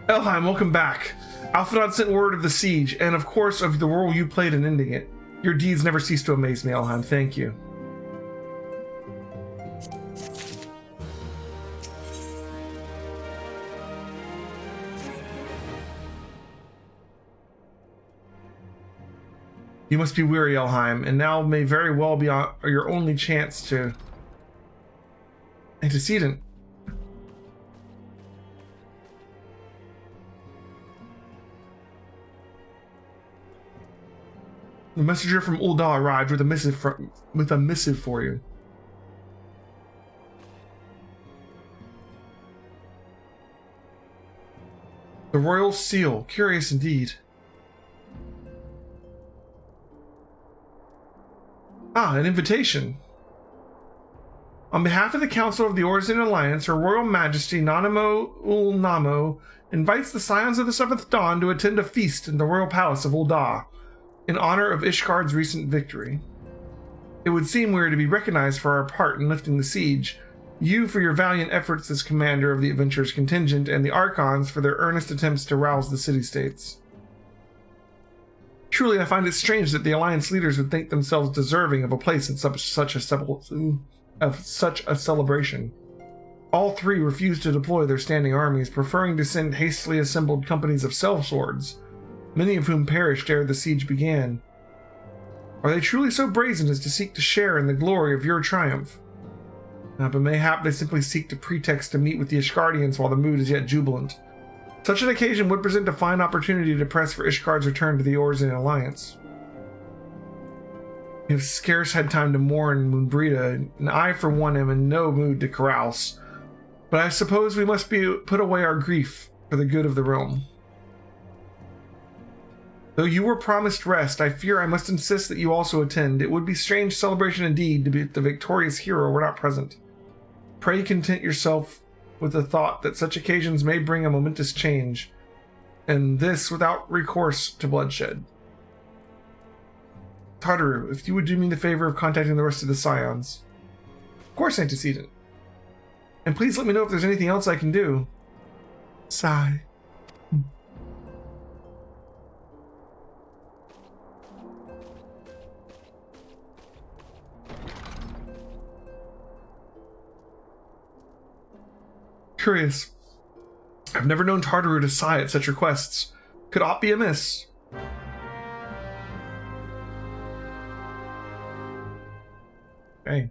Speaker 1: Elheim, welcome back. Alphinaud sent word of the siege, and of course of the role you played in ending it. Your deeds never cease to amaze me, Elheim. Thank you. You must be weary, Elheim, and now may very well be your only chance to antecedent. The messenger from Ul'dah arrived with a missive for you. The royal seal, curious indeed. Ah, an invitation. On behalf of the Council of the Orzian Alliance, Her Royal Majesty Nanamo Ul'Namo invites the Scions of the Seventh Dawn to attend a feast in the Royal Palace of Ul'dah. in honor of Ishgard's recent victory. It would seem we are to be recognized for our part in lifting the siege, you for your valiant efforts as commander of the adventurers contingent, and the Archons for their earnest attempts to rouse the city-states. Truly, I find it strange that the Alliance leaders would think themselves deserving of a place in such a celebration. All three refused to deploy their standing armies, preferring to send hastily assembled companies of sellswords, many of whom perished ere the siege began. Are they truly so brazen as to seek to share in the glory of your triumph? But mayhap they simply seek to pretext to meet with the Ishgardians while the mood is yet jubilant. Such an occasion would present a fine opportunity to press for Ishgard's return to the Orsian Alliance. We have scarce had time to mourn Moonbrita, and I for one am in no mood to carouse, but I suppose we must put away our grief for the good of the realm. Though you were promised rest, I fear I must insist that you also attend. It would be strange celebration indeed to be the victorious hero were not present. Pray content yourself with the thought that such occasions may bring a momentous change, and this without recourse to bloodshed. Tartaru, if you would do me the favor of contacting the rest of the Scions. Of course, Antecedent. And please let me know if there's anything else I can do. Sigh. Curious. I've never known Tartaru to sigh at such requests. Could aught be amiss? Okay.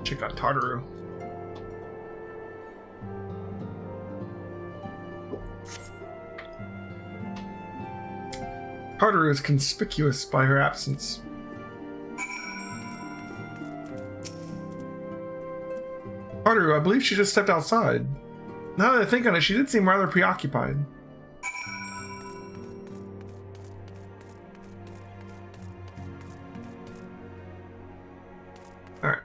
Speaker 1: Check out Tartaru. Tartaru is conspicuous by her absence. Tartaru, I believe she just stepped outside. Now that I think on it, she did seem rather preoccupied. Alright.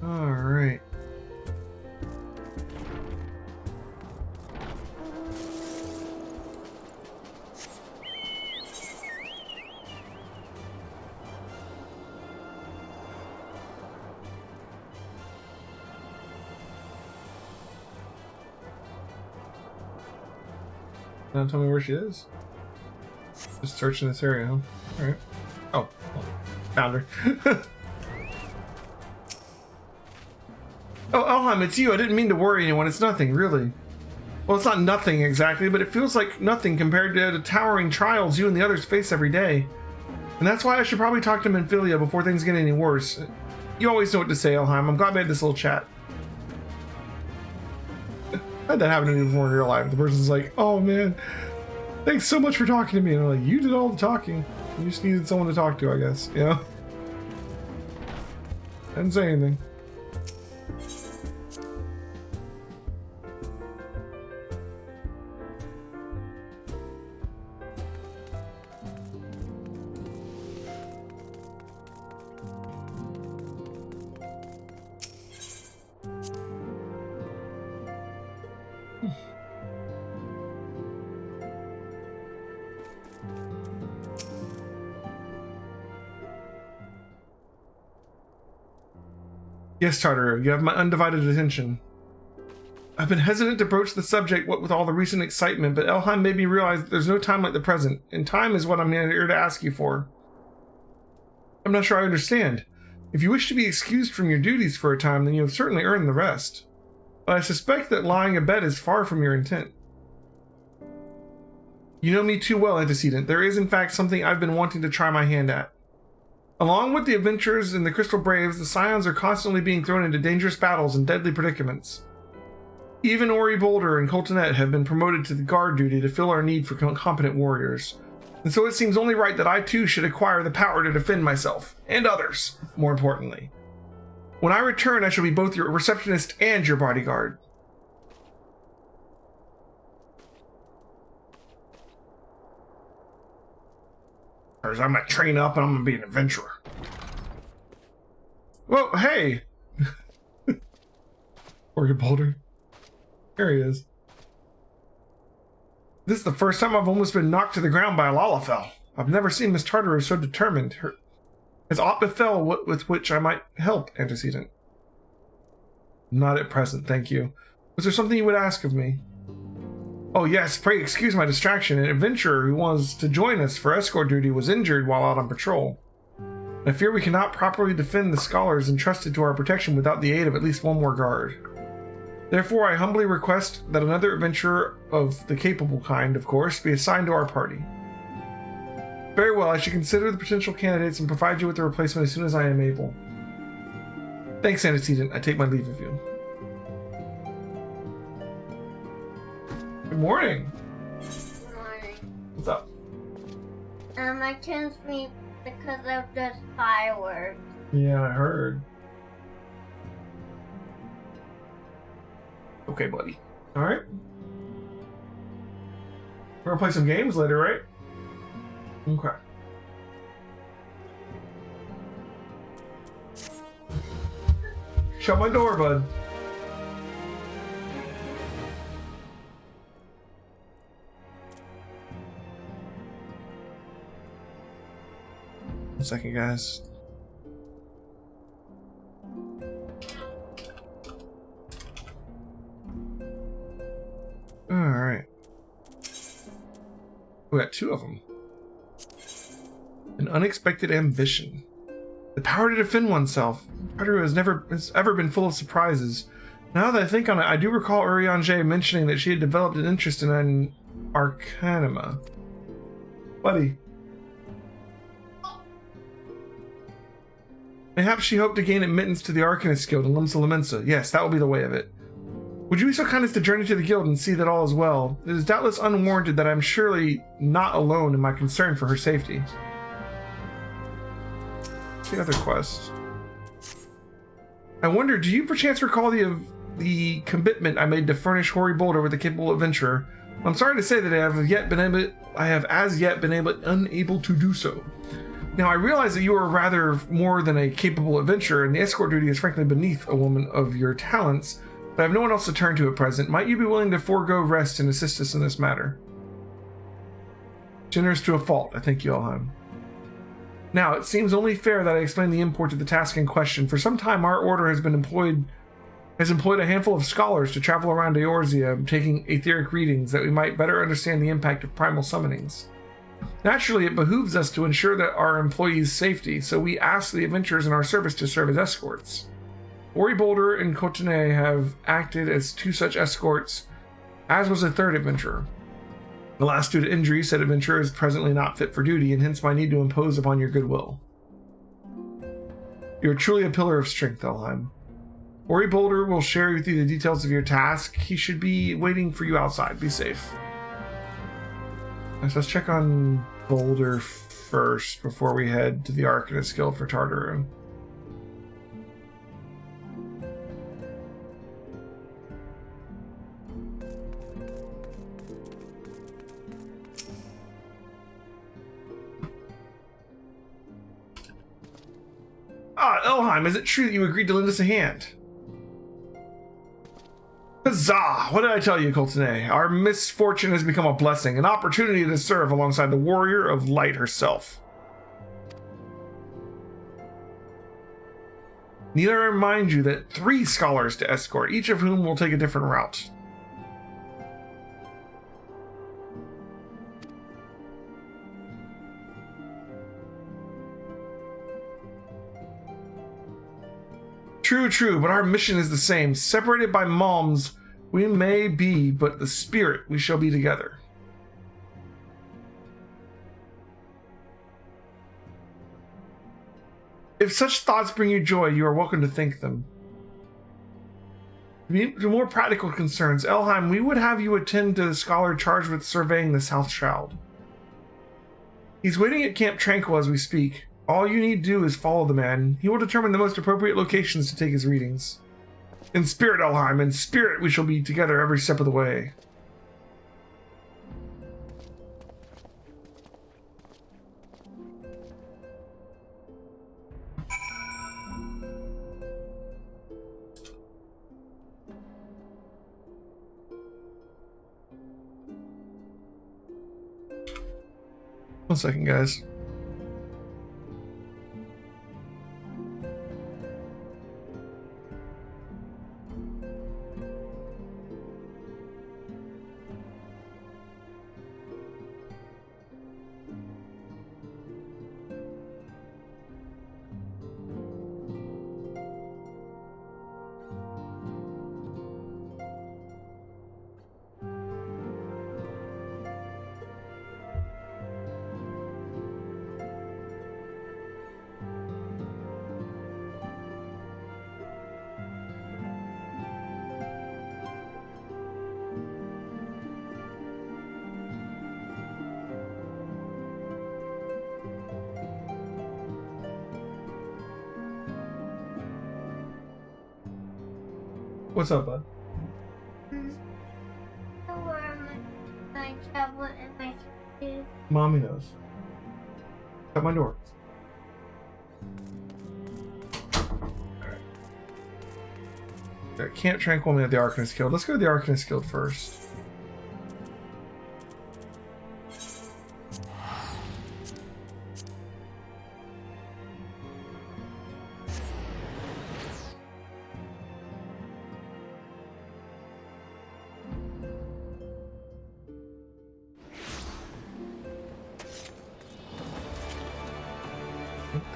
Speaker 1: Alright. Don't tell me where she is. Just searching this area, huh? Alright. Oh, well, found her. Oh, Elheim, it's you. I didn't mean to worry anyone. It's nothing, really. Well, it's not nothing exactly, but it feels like nothing compared to the towering trials you and the others face every day. And that's why I should probably talk to Menphilia before things get any worse. You always know what to say, Elheim. I'm glad we had this little chat. I had that happen to me before in real life. The person's like, oh man, thanks so much for talking to me. And I'm like, you did all the talking. You just needed someone to talk to, I guess. You know? Didn't say anything. Yes, Tartaru, you have my undivided attention. I've been hesitant to broach the subject what with all the recent excitement, but Elheim made me realize that there's no time like the present, and time is what I'm here to ask you for. I'm not sure I understand. If you wish to be excused from your duties for a time, then you have certainly earned the rest. But I suspect that lying abed is far from your intent. You know me too well, Antecedent. There is in fact something I've been wanting to try my hand at. Along with the adventurers and the Crystal Braves, the Scions are constantly being thrown into dangerous battles and deadly predicaments. Even Ori Boulder and Coltonet have been promoted to the guard duty to fill our need for competent warriors. And so it seems only right that I too should acquire the power to defend myself, and others, more importantly. When I return, I shall be both your receptionist and your bodyguard. I'm gonna train up and I'm gonna be an adventurer. Whoa, hey! Ori Boulder. There he is. This is the first time I've almost been knocked to the ground by a Lalafell. I've never seen Miss Tartarus so determined. Has aught befell with which I might help, Antecedent? Not at present, thank you. Was there something you would ask of me? Oh yes, pray excuse my distraction. An adventurer who was to join us for escort duty was injured while out on patrol. I fear we cannot properly defend the scholars entrusted to our protection without the aid of at least one more guard. Therefore, I humbly request that another adventurer of the capable kind, of course, be assigned to our party. Very well, I should consider the potential candidates and provide you with a replacement as soon as I am able. Thanks, Antecedent. I take my leave of you. Good morning.
Speaker 10: Good morning.
Speaker 1: What's up?
Speaker 10: I can't sleep because of the fireworks.
Speaker 1: Yeah, I heard. Okay, buddy. Alright. We're gonna play some games later, right? Okay. Shut my door, bud. One second, guys. Alright. We got two of them. An unexpected ambition. The power to defend oneself. Tartaru has ever been full of surprises. Now that I think on it, I do recall Urianger mentioning that she had developed an interest in an arcanima. Buddy. Perhaps she hoped to gain admittance to the Arcanist Guild in Limsa Lominsa. Yes, that will be the way of it. Would you be so kind as to journey to the guild and see that all is well? It is doubtless unwarranted that I am surely not alone in my concern for her safety. What's the other quest? I wonder, do you perchance recall the commitment I made to furnish Ori Boulder with a capable adventurer? I'm sorry to say that I have as yet been unable to do so. Now, I realize that you are rather more than a capable adventurer, and the escort duty is frankly beneath a woman of your talents, but I have no one else to turn to at present. Might you be willing to forego rest and assist us in this matter? Generous to a fault, I thank you, Elheim. Now, it seems only fair that I explain the import of the task in question. For some time, our order has employed a handful of scholars to travel around Eorzea, taking etheric readings that we might better understand the impact of primal summonings. Naturally, it behooves us to ensure that our employees' safety, so we ask the adventurers in our service to serve as escorts. Ori Boulder and Cotonet have acted as two such escorts, as was a third adventurer. The last, due to injury, said adventurer is presently not fit for duty, and hence my need to impose upon your goodwill. You are truly a pillar of strength, Elheim. Ori Boulder will share with you the details of your task. He should be waiting for you outside. Be safe. So let's check on Boulder first before we head to the Arcanist Guild for Tartaru. Ah, Elheim, is it true that you agreed to lend us a hand? Huzzah! What did I tell you, Coltonet? Our misfortune has become a blessing, an opportunity to serve alongside the warrior of light herself. Need I remind you that 3 scholars to escort, each of whom will take a different route. True, but our mission is the same. Separated by malms, we may be, but the spirit we shall be together. If such thoughts bring you joy, you are welcome to think them. To more practical concerns, Elheim, we would have you attend to the scholar charged with surveying the South Shroud. He's waiting at Camp Tranquil as we speak. All you need to do is follow the man. He will determine the most appropriate locations to take his readings. In spirit, Elheim, in spirit we shall be together every step of the way. One second, guys. What's up, bud?
Speaker 10: Where are my tablet and my keys?
Speaker 1: Mommy knows. Shut my door. Alright. Camp Tranquil me at the Arcanist Guild. Let's go to the Arcanist Guild first.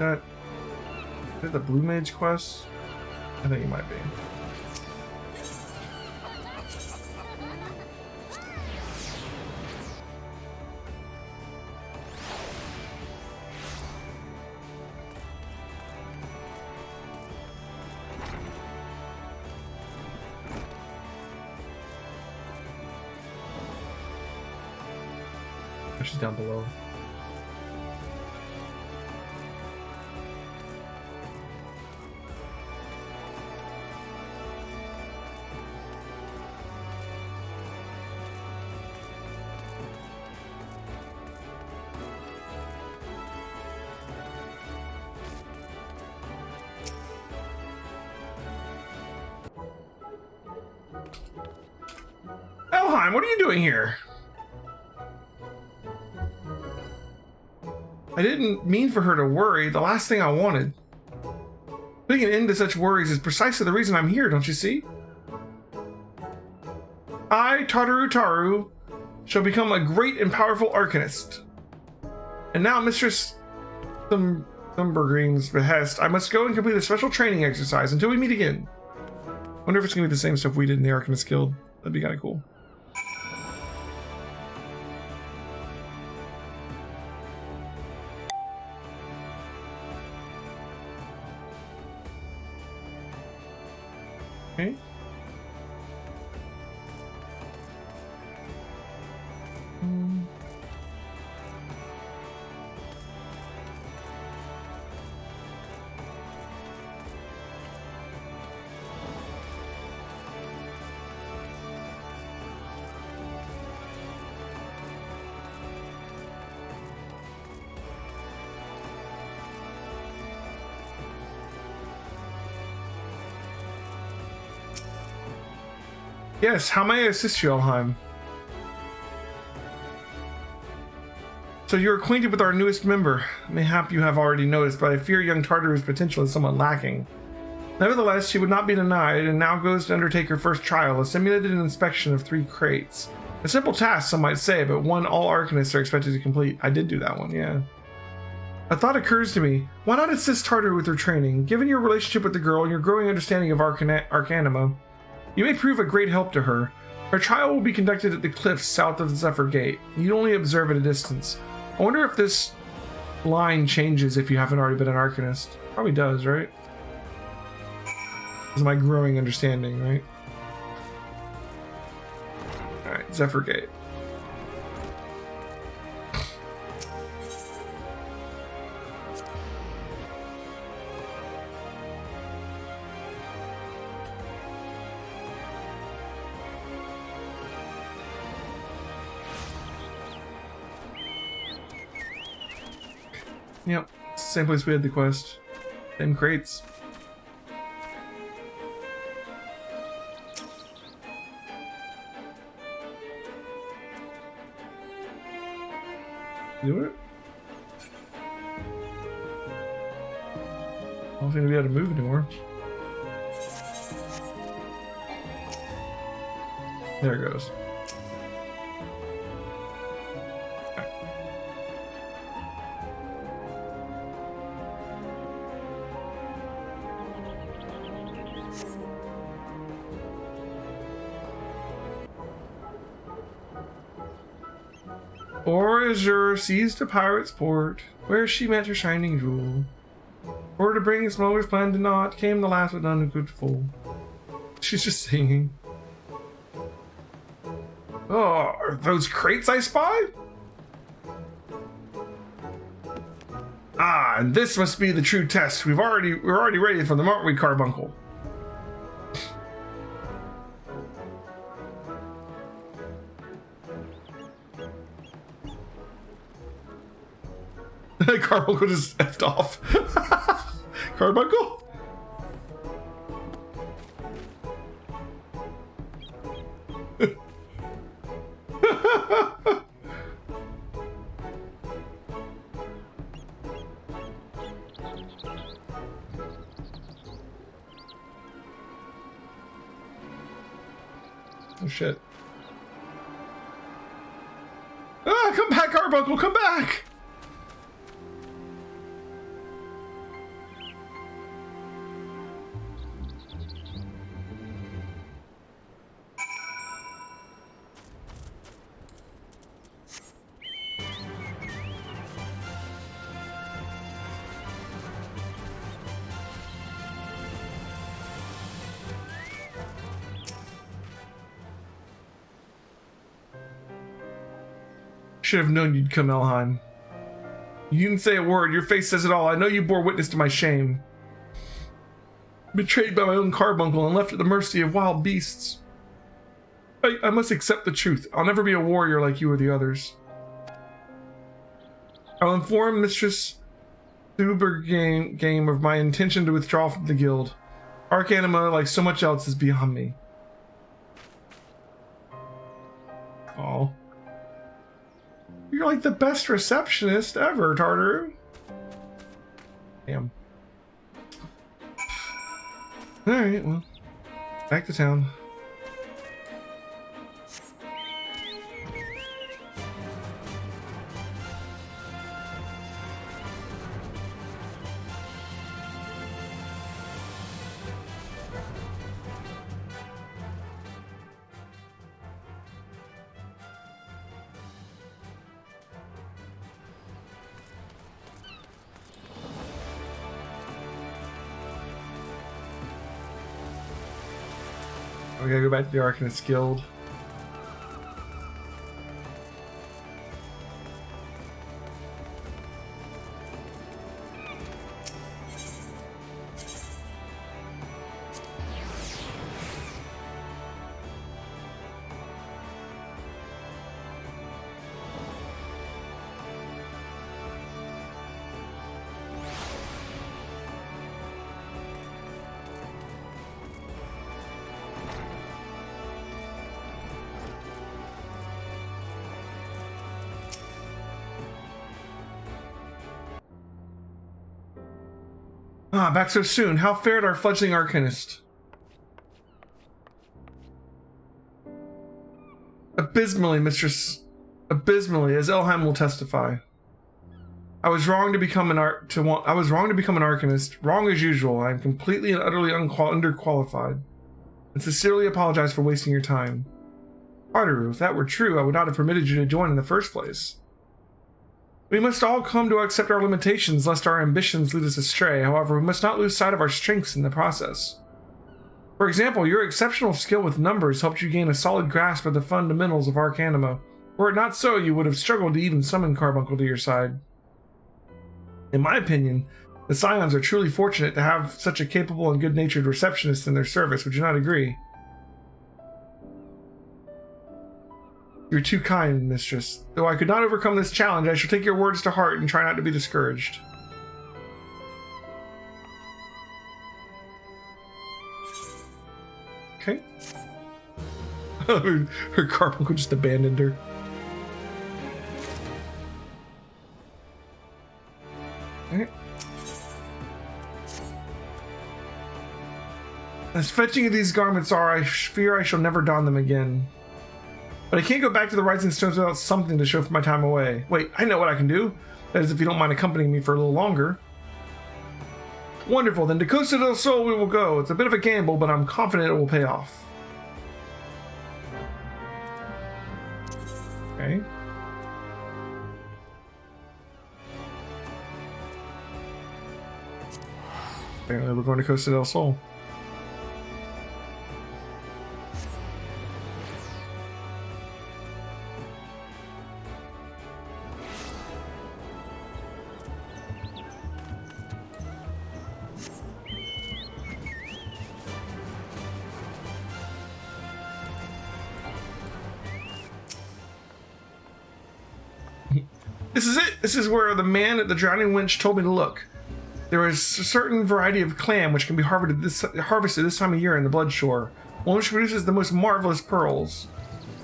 Speaker 1: Is it the Blue Mage quest? I think it might be. Oh, she's down below. Elheim, what are you doing here? I didn't mean for her to worry. The last thing I wanted. Putting an end to such worries is precisely the reason I'm here, don't you see? I, Taru, shall become a great and powerful Arcanist. And now, Mistress Thumbergreen's behest, I must go and complete a special training exercise until we meet again. Wonder if it's gonna be the same stuff we did in the Arcanist Guild. That'd be kind of cool. Okay. Yes, how may I assist you, Elheim? So you're acquainted with our newest member. Mayhap you have already noticed, but I fear young Tartaru's potential is somewhat lacking. Nevertheless, she would not be denied, and now goes to undertake her first trial, a simulated inspection of 3 crates. A simple task, some might say, but one all Arcanists are expected to complete. I did do that one, yeah. A thought occurs to me. Why not assist Tartaru with her training? Given your relationship with the girl and your growing understanding of Arcanima, you may prove a great help to her. Her trial will be conducted at the cliffs south of the Zephyr Gate. You only observe at a distance. I wonder if this line changes if you haven't already been an Arcanist. Probably does, right? This is my growing understanding, right? Alright, Zephyr Gate. Yep, same place we had the quest. Same crates. Do it? I don't think we had to move anymore. There it goes. Or Azure seized a pirate's port, where she met her shining jewel. For to bring Smoker's plan to naught, came the last but none who could fool. She's just singing. Oh, are those crates I spy? Ah, and this must be the true test. We're already ready for them, aren't we, Carbuncle? Carbuncle just effed off. Carbuncle? Oh shit. Ah, come back, Carbuncle, come back! Should have known you'd come, Elheim. You didn't say a word. Your face says it all. I know you bore witness to my shame. Betrayed by my own carbuncle and left at the mercy of wild beasts. I must accept the truth. I'll never be a warrior like you or the others. I'll inform Mistress Game of my intention to withdraw from the guild. Arcanima, like so much else, is beyond me. Oh. You're like the best receptionist ever, Tartaru. Damn. Alright, well. Back to town. We gotta go back to the Arcanist Guild. Ah, back so soon. How fared our fledgling Arcanist? Abysmally, Mistress. Abysmally, as Elheim will testify. I was wrong to become an Arcanist. Wrong as usual. I am completely and utterly underqualified. And sincerely apologize for wasting your time. Tartaru, if that were true, I would not have permitted you to join in the first place. We must all come to accept our limitations, lest our ambitions lead us astray. However, we must not lose sight of our strengths in the process. For example, your exceptional skill with numbers helped you gain a solid grasp of the fundamentals of Arcanima. Were it not so, you would have struggled to even summon Carbuncle to your side. In my opinion, the Scions are truly fortunate to have such a capable and good-natured receptionist in their service. Would you not agree? You're too kind, mistress. Though I could not overcome this challenge, I shall take your words to heart and try not to be discouraged. Okay. Her Carbuncle just abandoned her. Okay. As fetching as these garments are, I fear I shall never don them again. But I can't go back to the Rising Stones without something to show for my time away. Wait, I know what I can do. That is, if you don't mind accompanying me for a little longer. Wonderful, then to Costa del Sol we will go. It's a bit of a gamble, but I'm confident it will pay off. Okay. Apparently we're going to Costa del Sol. This is it! This is where the man at the Drowning Winch told me to look. There is a certain variety of clam which can be harvested this time of year in the Bloodshore, one which produces the most marvelous pearls.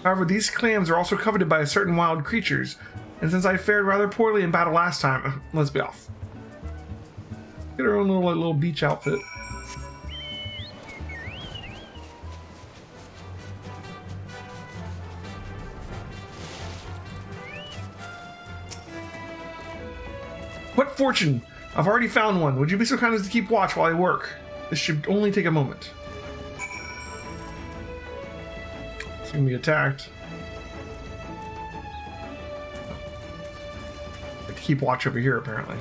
Speaker 1: However, these clams are also coveted by certain wild creatures, and since I fared rather poorly in battle last time, let's be off. Get our own little beach outfit. What fortune! I've already found one. Would you be so kind as to keep watch while I work? This should only take a moment. It's gonna be attacked. I have to keep watch over here, apparently.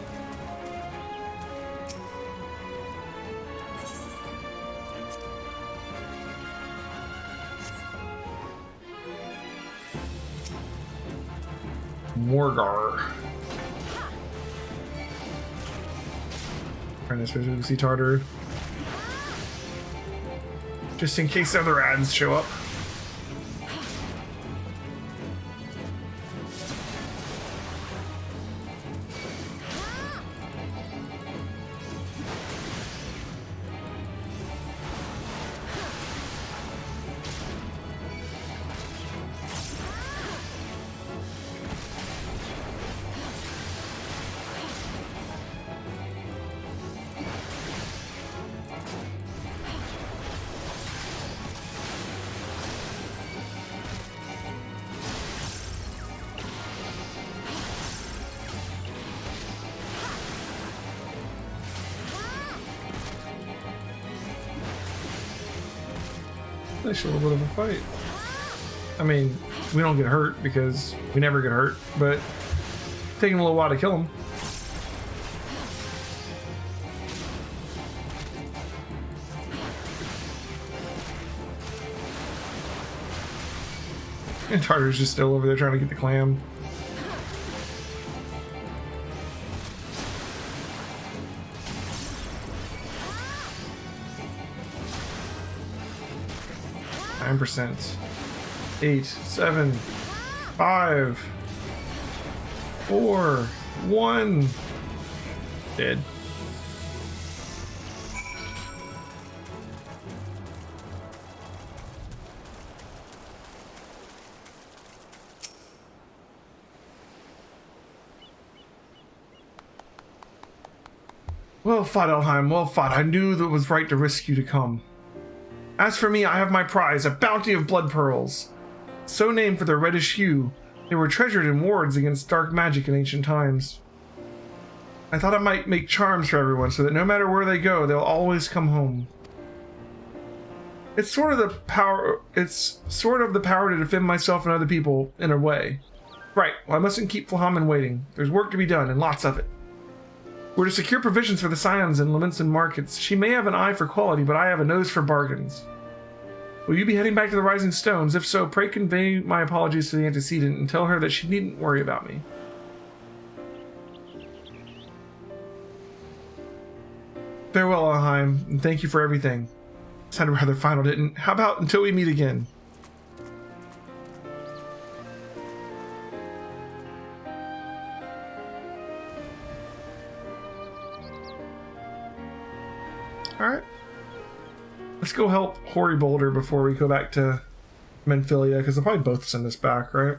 Speaker 1: Morgar. Trying to switch to Sea Tartar. Just in case other ads show up. Nice little bit of a fight. I mean, we don't get hurt because we never get hurt, but taking a little while to kill him. And Tartar's just still over there trying to get the clam. %. 8, 7, 5, 4, 1. Dead. Well fought, Elheim, well fought. I knew that it was right to risk you to come. As for me, I have my prize, a bounty of blood pearls. So named for their reddish hue, they were treasured in wards against dark magic in ancient times. I thought I might make charms for everyone so that no matter where they go, they'll always come home. It's sort of the power to defend myself and other people in a way. Right, well, I mustn't keep Flahaman waiting. There's work to be done, and lots of it. We're to secure provisions for the scions in Leminson markets. She may have an eye for quality, but I have a nose for bargains. Will you be heading back to the Rising Stones? If so, pray convey my apologies to the antecedent and tell her that she needn't worry about me. Farewell, Alheim, and thank you for everything. Sounded rather final, didn't? How about until we meet again? Alright. Let's go help Hoary Boulder before we go back to Menphilia, because they'll probably both send us back, right?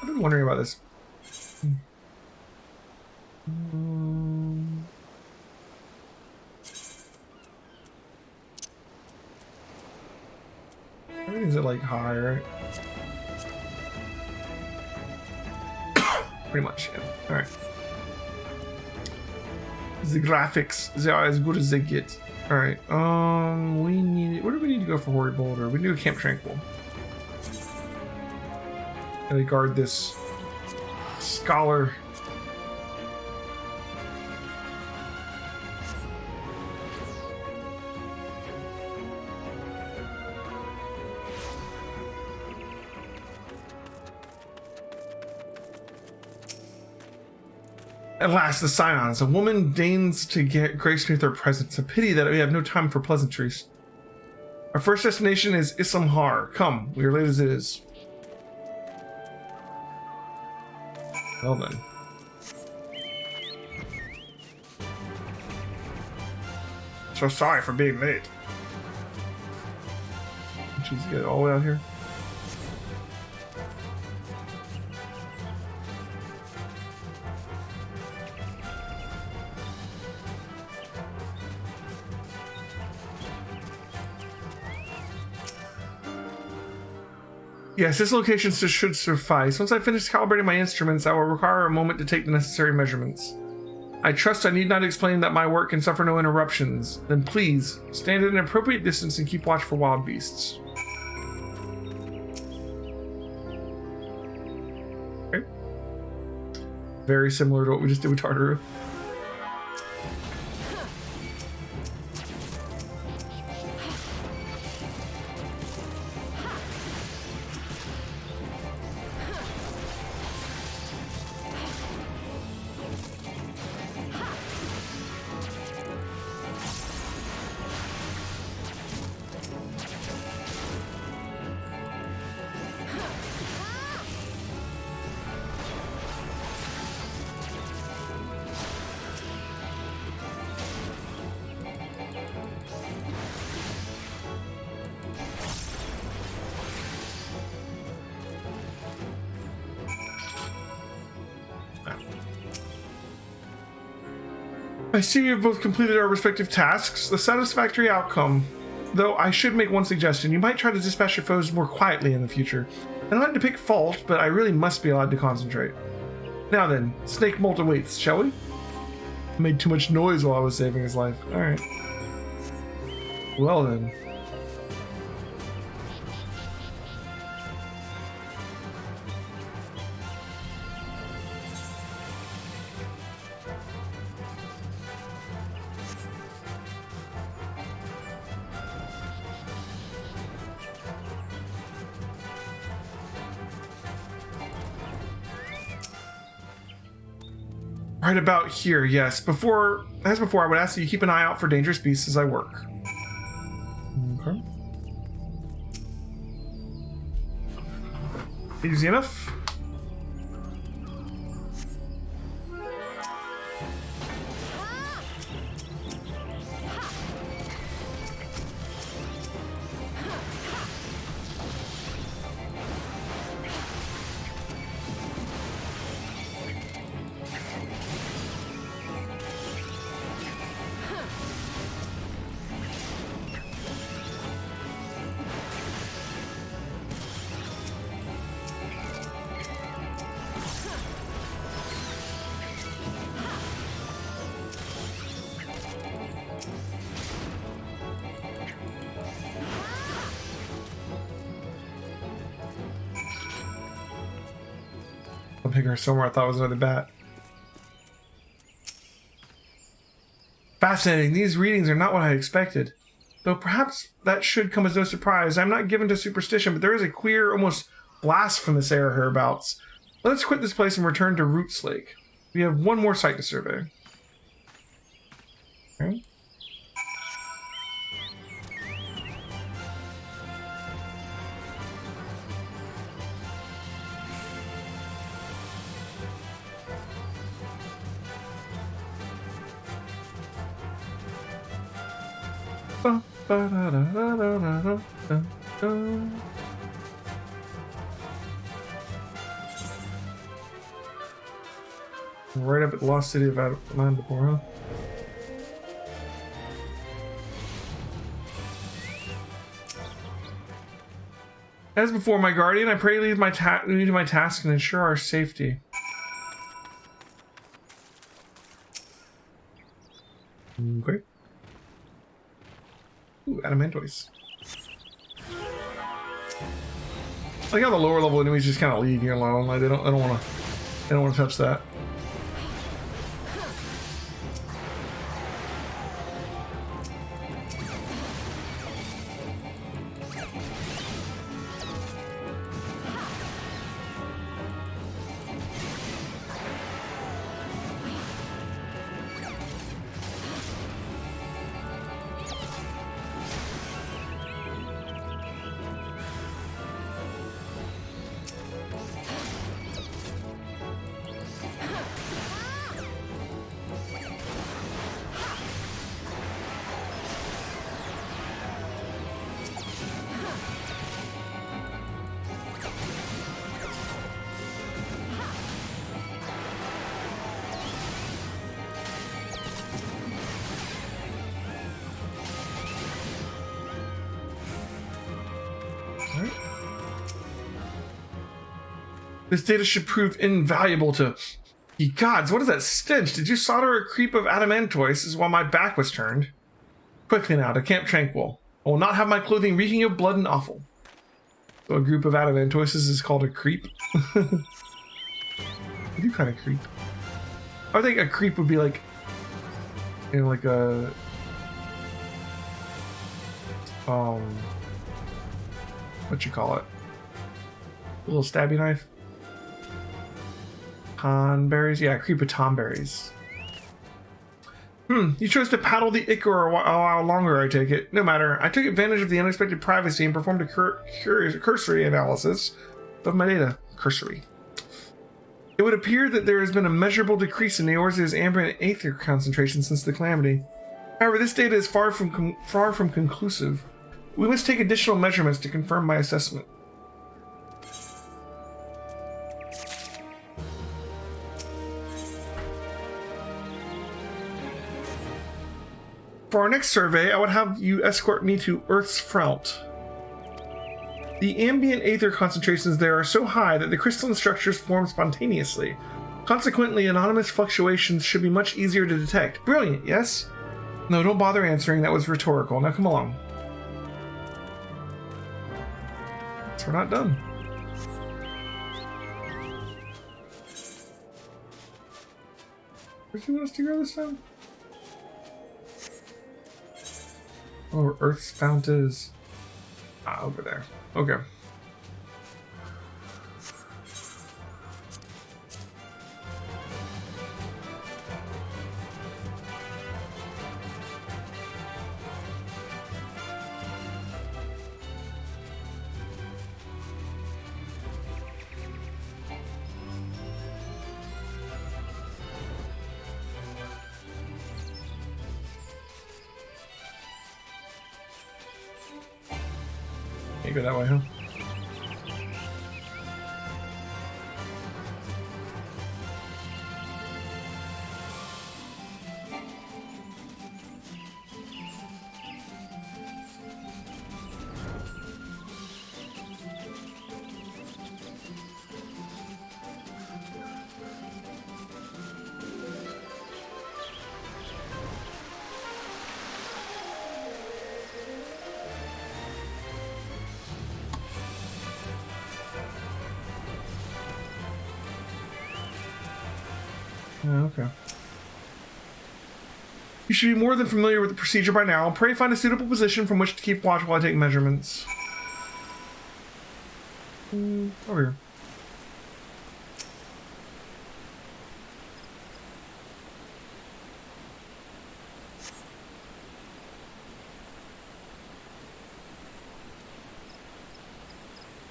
Speaker 1: I've been wondering about this. Everything's at like high, right? Pretty much, yeah. Alright. The graphics, they are as good as they get. Alright, we need... Where do we need to go for Hoary Boulder? We need to go Camp Tranquil. And they guard this scholar. At last, the Scions. A woman deigns to grace me with her presence. A pity that we have no time for pleasantries. Our first destination is Islamhar. Come, we are late as it is. Well then. So sorry for being late. Jeez, get it all the way out here. Yes, this location should suffice. Once I finish calibrating my instruments, I will require a moment to take the necessary measurements. I trust I need not explain that my work can suffer no interruptions. Then please, stand at an appropriate distance and keep watch for wild beasts. Okay. Very similar to what we just did with Tartaru. I see we have both completed our respective tasks. The satisfactory outcome. Though I should make one suggestion. You might try to dispatch your foes more quietly in the future. I don't like to pick fault, but I really must be allowed to concentrate. Now then, Snake Molt awaits, shall we? I made too much noise while I was saving his life. Alright. Well then. Right about here, yes. As before, I would ask that you keep an eye out for dangerous beasts as I work. Okay. Easy enough. bigger somewhere. I thought it was another bat. Fascinating. These readings are not what I expected. Though perhaps that should come as no surprise. I'm not given to superstition, but there is a queer, almost blasphemous air hereabouts. Let's quit this place and return to Roots Lake. We have one more site to survey. Okay. Right up at the lost city of Mandapur, huh? As before, my guardian, I pray you lead me to my task and ensure our safety. Okay. Ooh, adamantoise. I like how the lower level enemies just kind of leave you alone. Like they don't want to touch that. This data should prove invaluable to... Ye gods, what is that stench? Did you solder a creep of adamantoise while my back was turned? Quickly now, to Camp Tranquil. I will not have my clothing reeking of blood and offal. So a group of adamantoises is called a creep? They do kind of creep. I think a creep would be like... You know, like a... What you call it? A little stabby knife? Tonberries? Yeah, creep of tonberries. You chose to paddle the ichor a while longer, I take it. No matter. I took advantage of the unexpected privacy and performed a cursory analysis of my data. Cursory. It would appear that there has been a measurable decrease in Eorzea's ambient aether concentration since the calamity. However, this data is far from conclusive. We must take additional measurements to confirm my assessment. For our next survey, I would have you escort me to Earth's Front. The ambient aether concentrations there are so high that the crystalline structures form spontaneously. Consequently, anonymous fluctuations should be much easier to detect. Brilliant, yes? No, don't bother answering. That was rhetorical. Now come along. So we're not done. Where's he want us to go this time? Oh, where Earth's Fount is. Ah, over there. Okay. Can't go that way, huh? Okay. You should be more than familiar with the procedure by now. Pray find a suitable position from which to keep watch while I take measurements. Over here.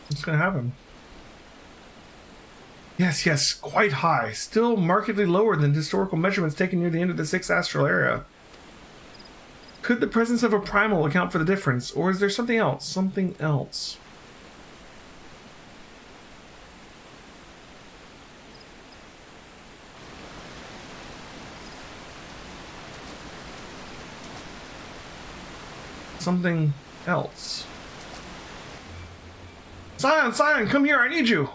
Speaker 1: What's gonna happen? Yes, yes, quite high. Still markedly lower than historical measurements taken near the end of the 6th astral era. Could the presence of a primal account for the difference, or is there something else? Something else. Something else. Scion, Scion, come here, I need you!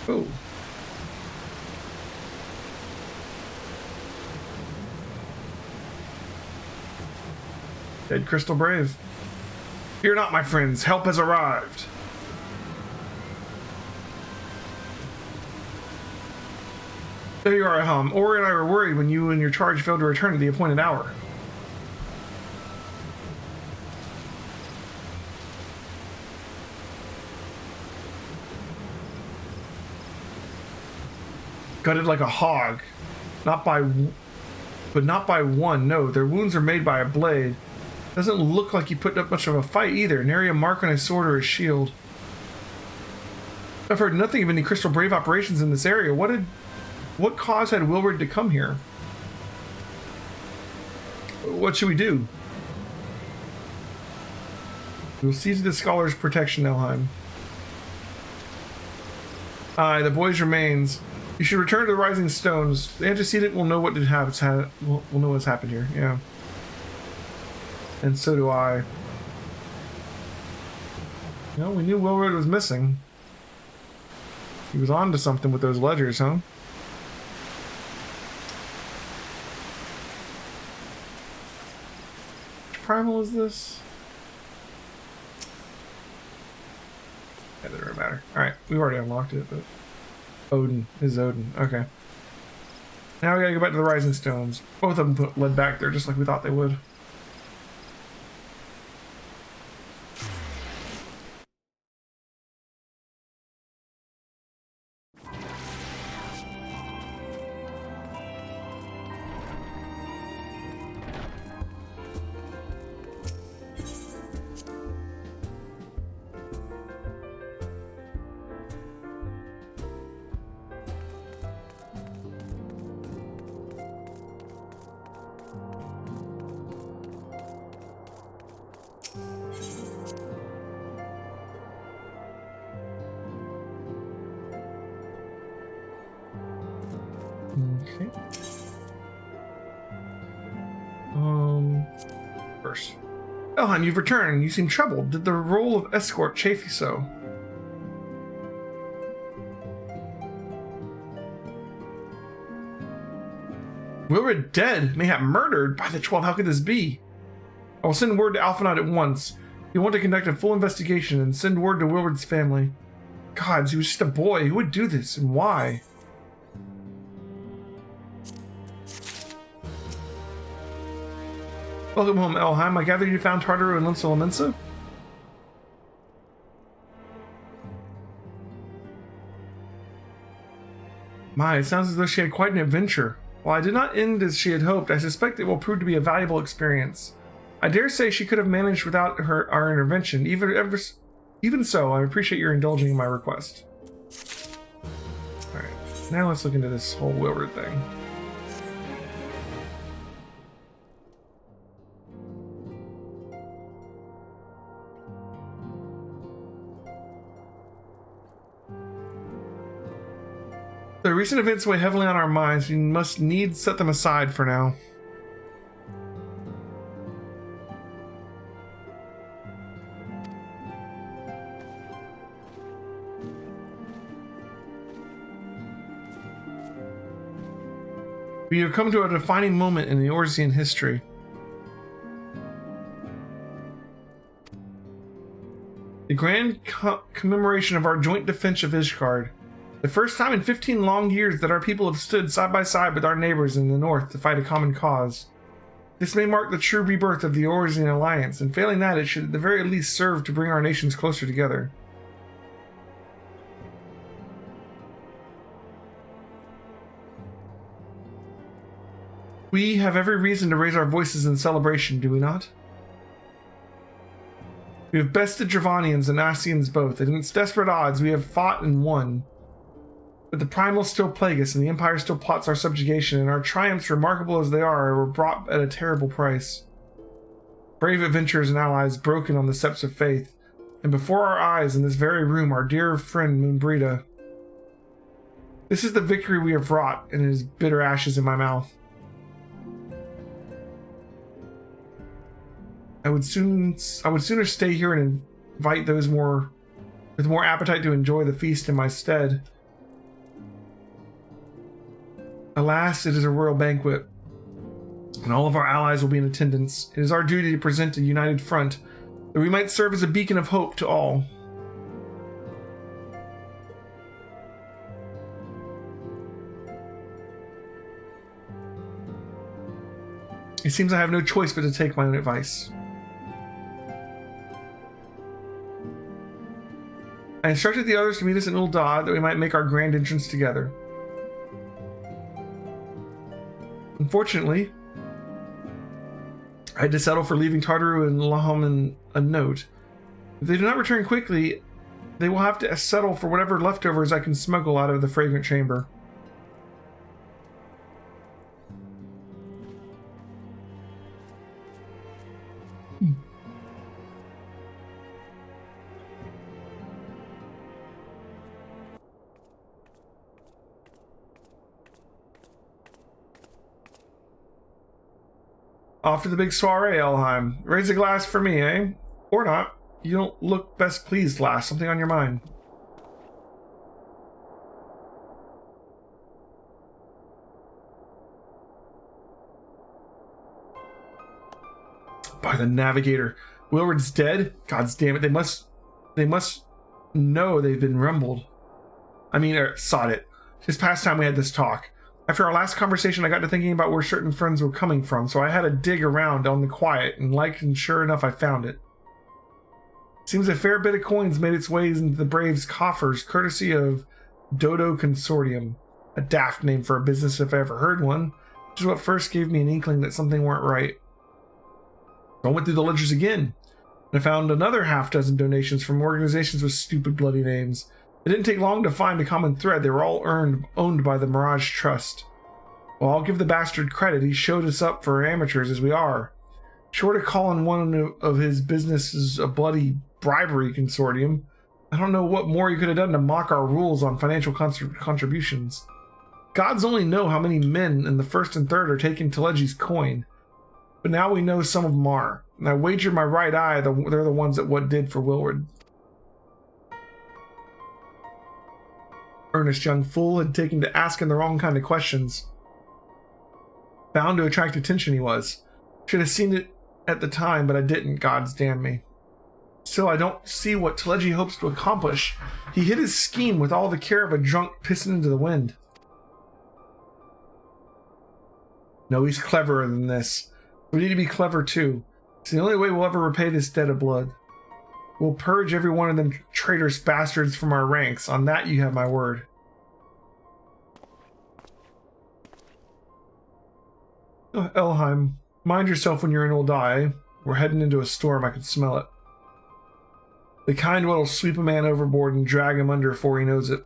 Speaker 1: Oh. Dead Crystal Brave. Fear not, my friends, help has arrived. There you are, Helm. Ori and I were worried when you and your charge failed to return at the appointed hour. Gutted like a hog. Not by one, no. Their wounds are made by a blade. Doesn't look like he put up much of a fight either. Nary a mark on his sword or his shield. I've heard nothing of any Crystal Brave operations in this area. What cause had Wilward to come here? What should we do? We'll see to the scholar's protection, Elheim. Aye, the boy's remains. You should return to the Rising Stones. The antecedent will know what did happen. Will know what's happened here. Yeah. And so do I. Well, we knew Wilward was missing. He was on to something with those ledgers, huh? Which primal is this? Yeah, that doesn't matter. Alright, we've already unlocked it, but... Odin is Odin. Okay. Now we gotta go back to the Rising Stones. Both of them led back there just like we thought they would. Okay. First. Elheim, you've returned. You seem troubled. Did the role of escort chafe you so? Wilward dead, mayhap murdered. By the 12, how could this be? I will send word to Alphanot at once. You want to conduct a full investigation and send word to Wilward's family. Gods, he was just a boy. Who would do this and why? Welcome home, Elheim. I gather you found Tartaru and Limsa Lominsa? My, it sounds as though she had quite an adventure. While I did not end as she had hoped, I suspect it will prove to be a valuable experience. I dare say she could have managed without our intervention. Even so, I appreciate your indulging in my request. Alright, now let's look into this whole Wilward thing. The recent events weigh heavily on our minds. We must needs set them aside for now. We have come to a defining moment in the Eorzean history. The grand commemoration of our joint defense of Ishgard. The first time in 15 long years that our people have stood side by side with our neighbors in the north to fight a common cause. This may mark the true rebirth of the Eorzean Alliance, and failing that, it should at the very least serve to bring our nations closer together. We have every reason to raise our voices in celebration, do we not? We have bested Dravanians and Ascians both, and against desperate odds we have fought and won. But the Primals still plague us, and the Empire still plots our subjugation, and our triumphs, remarkable as they are, were brought at a terrible price. Brave adventurers and allies broken on the steps of faith, and before our eyes in this very room, our dear friend Moonbrita. This is the victory we have wrought, and it is bitter ashes in my mouth. I would sooner stay here and invite those with more appetite to enjoy the feast in my stead. Alas, it is a royal banquet, and all of our allies will be in attendance. It is our duty to present a united front, that we might serve as a beacon of hope to all. It seems I have no choice but to take my own advice. I instructed the others to meet us in Gilded that we might make our grand entrance together. Unfortunately, I had to settle for leaving Tartaru and Lahom a note. If they do not return quickly, they will have to settle for whatever leftovers I can smuggle out of the fragrant chamber. Off to the big soiree, Elheim. Raise a glass for me, eh? Or not. You don't look best pleased, lass. Something on your mind. By the Navigator. Wilward's dead? God's damn it. They must know they've been rumbled. I mean, sod it. It's past time we had this talk. After our last conversation, I got to thinking about where certain friends were coming from, so I had to dig around on the quiet, and sure enough, I found it. Seems a fair bit of coins made its way into the Braves' coffers, courtesy of Dodo Consortium. A daft name for a business if I ever heard one, which is what first gave me an inkling that something weren't right. So I went through the ledgers again, and I found another half-dozen donations from organizations with stupid bloody names. It didn't take long to find a common thread. They were all owned by the Mirage Trust. Well, I'll give the bastard credit. He showed us up for amateurs as we are. Short of calling one of his businesses a bloody bribery consortium, I don't know what more he could have done to mock our rules on financial contributions. Gods only know how many men in the first and third are taking Telegi's coin. But now we know some of them are. And I wager my right eye they're the ones that what did for Wilward. Earnest young fool had taken to asking the wrong kind of questions. Bound to attract attention he was. Should have seen it at the time, but I didn't, gods damn me. Still, I don't see what Telegi hopes to accomplish. He hid his scheme with all the care of a drunk pissing into the wind. No, he's cleverer than this. We need to be clever too. It's the only way we'll ever repay this debt of blood. We'll purge every one of them traitorous bastards from our ranks. On that you have my word. Oh, Elheim, mind yourself when you're in Gilded. We're heading into a storm. I can smell it. The kind what'll sweep a man overboard and drag him under before he knows it.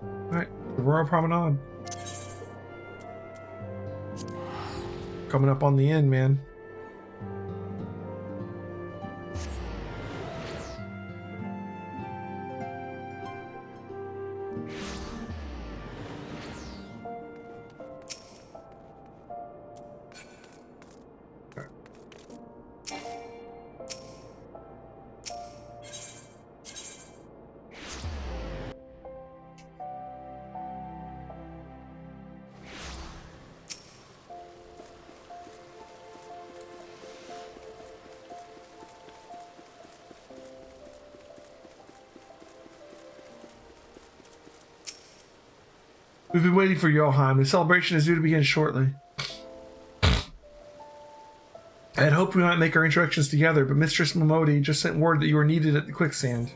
Speaker 1: Alright, the Royal Promenade. Coming up on the end, man. We've been waiting for you, Elheim. The celebration is due to begin shortly. I had hoped we might make our introductions together, but Mistress Momodi just sent word that you were needed at the quicksand.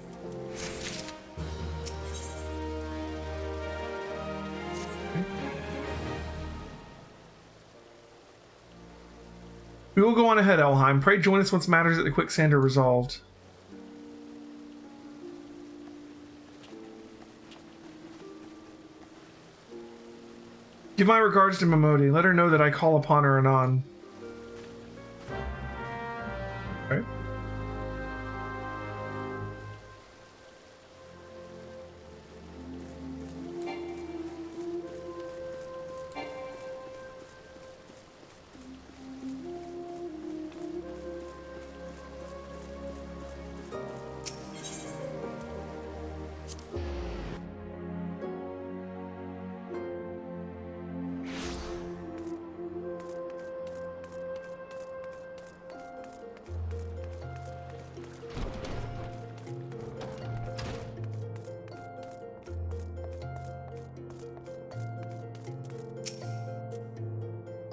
Speaker 1: We will go on ahead, Elheim. Pray join us once matters at the quicksand are resolved. Give my regards to Momodi. Let her know that I call upon her anon. Okay.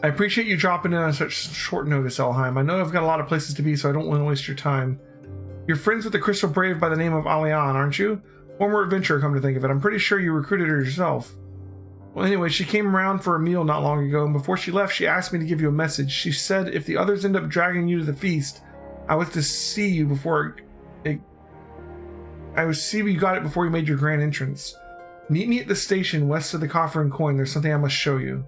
Speaker 1: I appreciate you dropping in on such short notice, Elheim. I know I've got a lot of places to be, so I don't want to waste your time. You're friends with the Crystal Brave by the name of Alian, aren't you? Former adventurer, come to think of it. I'm pretty sure you recruited her yourself. Well, anyway, she came around for a meal not long ago, and before she left, she asked me to give you a message. She said if the others end up dragging you to the feast, I was to see you before I was to see you got it before you made your grand entrance. Meet me at the station west of the Coffer and Coin. There's something I must show you.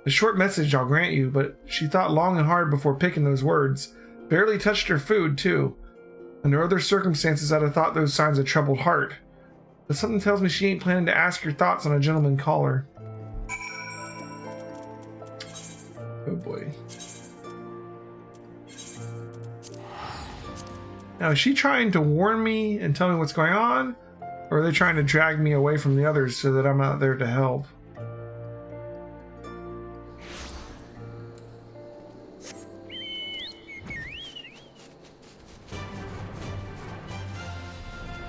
Speaker 1: A short message, I'll grant you, but she thought long and hard before picking those words. Barely touched her food, too. Under other circumstances, I'd have thought those signs of troubled heart. But something tells me she ain't planning to ask your thoughts on a gentleman caller. Oh boy. Now, is she trying to warn me and tell me what's going on? Or are they trying to drag me away from the others so that I'm not there to help?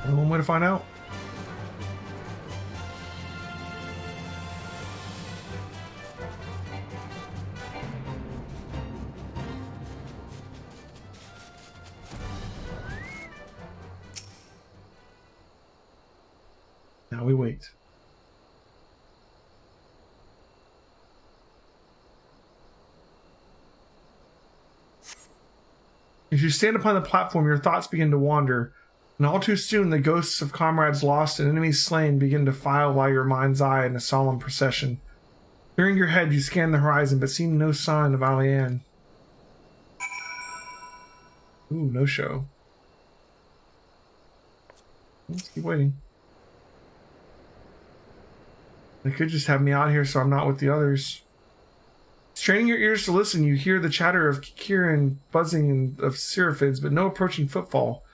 Speaker 1: Only one way to find out. Now we wait. As you stand upon the platform, your thoughts begin to wander. And all too soon, the ghosts of comrades lost and enemies slain begin to file by your mind's eye in a solemn procession. Clearing your head, you scan the horizon, but see no sign of Alian. Ooh, no show. Let's keep waiting. They could just have me out here so I'm not with the others. Straining your ears to listen, you hear the chatter of Kirin, buzzing of Seraphids, but no approaching footfall.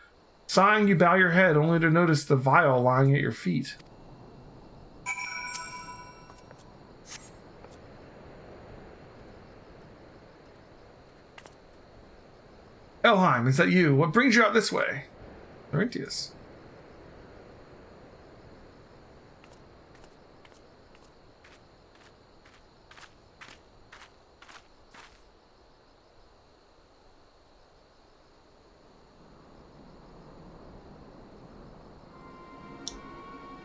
Speaker 1: Sighing, you bow your head, only to notice the vial lying at your feet. Elheim, is that you? What brings you out this way? Laurentius.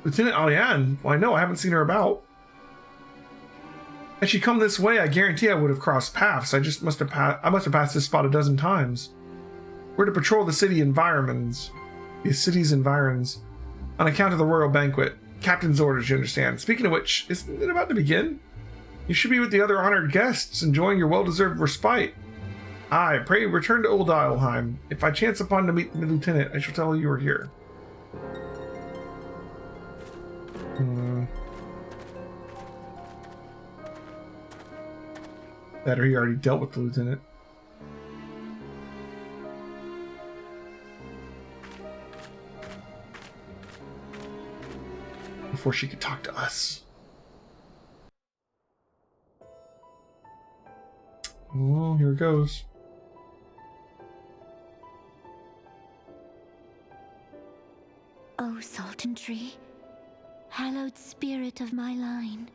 Speaker 1: Lieutenant Alian? Well, I know, I haven't seen her about. Had she come this way, I guarantee I would have crossed paths. I must have passed this spot a dozen times. We're to patrol the city's environs, on account of the royal banquet. Captain's orders, you understand. Speaking of which, isn't it about to begin? You should be with the other honored guests, enjoying your well-deserved respite. Aye, pray return to Old Isleheim. If I chance upon to meet the lieutenant, I shall tell you are here. Better he already dealt with the lieutenant. Before she could talk to us. Well, here it goes.
Speaker 11: O Sultan Tree, hallowed spirit of my line,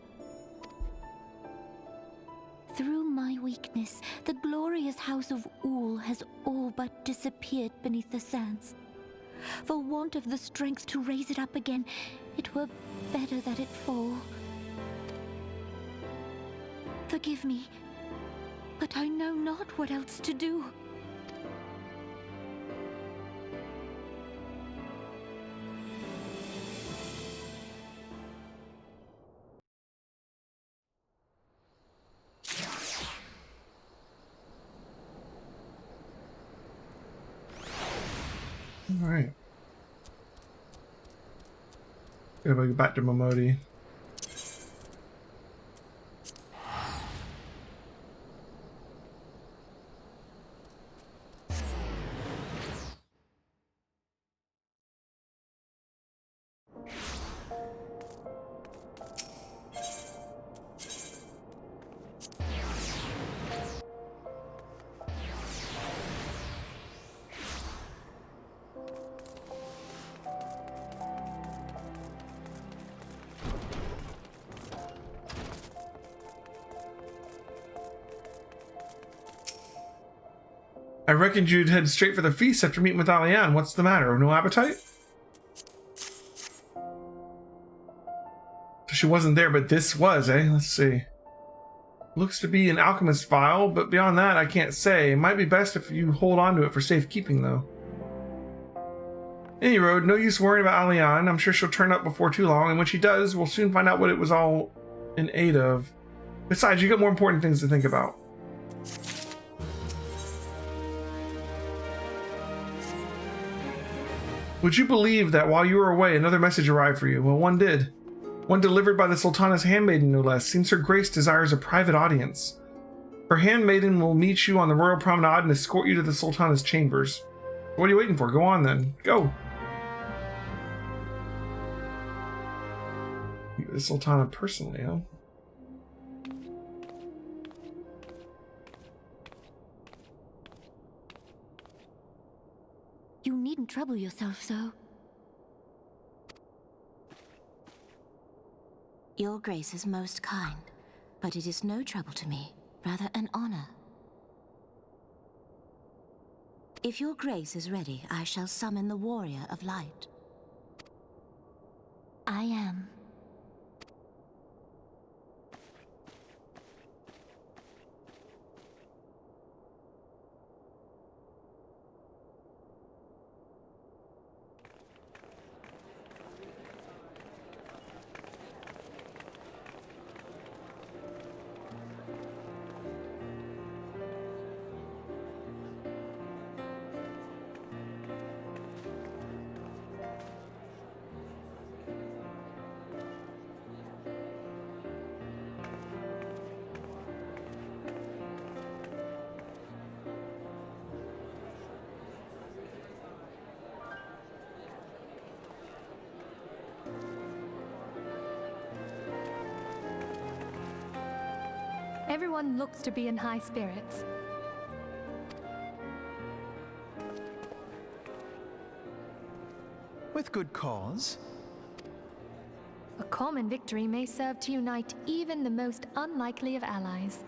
Speaker 11: Through my weakness, the glorious house of Ul has all but disappeared beneath the sands. For want of the strength to raise it up again, it were better that it fall. Forgive me, but I know not what else to do.
Speaker 1: All right. Gotta go back to Momodi. I reckoned you'd head straight for the feast after meeting with Alian. What's the matter? No appetite? So she wasn't there, but this was, eh? Let's see. Looks to be an alchemist file, but beyond that, I can't say. It might be best if you hold on to it for safekeeping, though. Any road, no use worrying about Alian. I'm sure she'll turn up before too long, and when she does, we'll soon find out what it was all in aid of. Besides, you got more important things to think about. Would you believe that while you were away, another message arrived for you? Well, one did. One delivered by the Sultana's handmaiden, no less. Seems her grace desires a private audience. Her handmaiden will meet you on the royal promenade and escort you to the Sultana's chambers. What are you waiting for? Go on then. Go. Meet the Sultana personally, huh?
Speaker 11: You needn't trouble yourself so. Your Grace is most kind, but it is no trouble to me, rather an honor. If your Grace is ready, I shall summon the Warrior of Light. I am.
Speaker 2: Everyone looks to be in high spirits.
Speaker 3: With good cause.
Speaker 2: A common victory may serve to unite even the most unlikely of allies.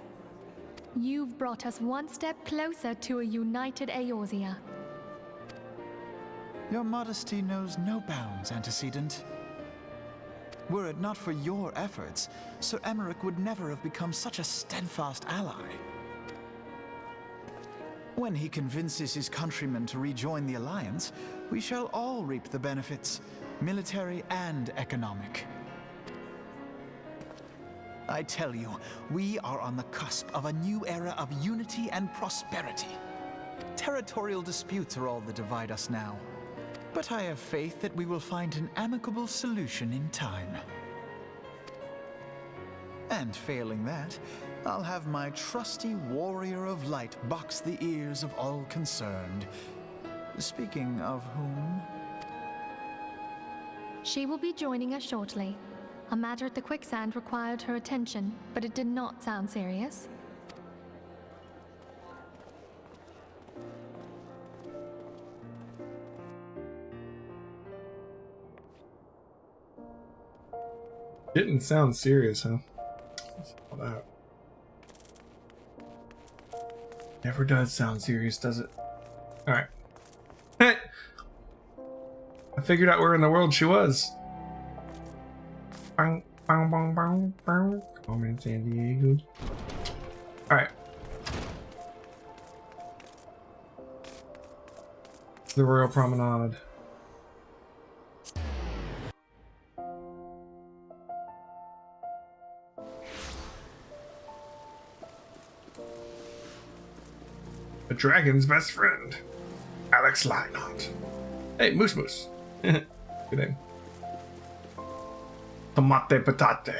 Speaker 2: You've brought us one step closer to a united Eorzea.
Speaker 3: Your modesty knows no bounds, Antecedent. Were it not for your efforts, Sir Emmerich would never have become such a steadfast ally. When he convinces his countrymen to rejoin the Alliance, we shall all reap the benefits, military and economic. I tell you, we are on the cusp of a new era of unity and prosperity. Territorial disputes are all that divide us now. But I have faith that we will find an amicable solution in time. And failing that, I'll have my trusty Warrior of Light box the ears of all concerned. Speaking of whom...
Speaker 2: She will be joining us shortly. A matter at the quicksand required her attention, but it did not sound serious.
Speaker 1: Didn't sound serious, huh? All that. Never does sound serious, does it? Alright. I figured out where in the world she was. Bang, bang, bang, bang, bang. I'm in San Diego. Alright. The Royal Promenade. A dragon's best friend, Alex Lynott. Hey, Moose Moose. Good name. Tomate Patate.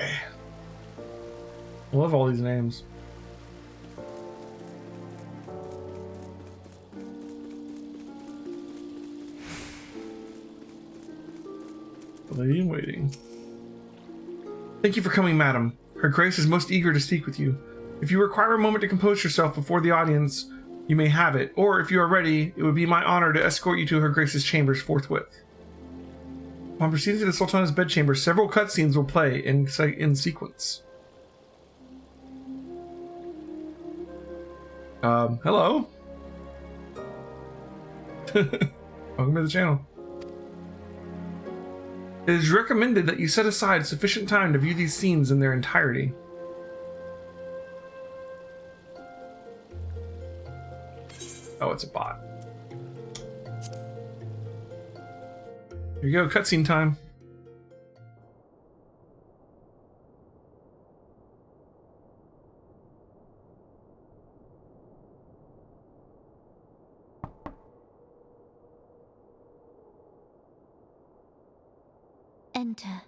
Speaker 1: I love all these names. Lady in waiting. Thank you for coming, madam. Her Grace is most eager to speak with you. If you require a moment to compose yourself before the audience, you may have it, or if you are ready, it would be my honor to escort you to Her Grace's chambers forthwith. Upon proceeding to the Sultana's bedchamber, several cutscenes will play in sequence. Hello? Welcome to the channel. It is recommended that you set aside sufficient time to view these scenes in their entirety. Oh, it's a bot. Here you go, cutscene time.
Speaker 11: Enter.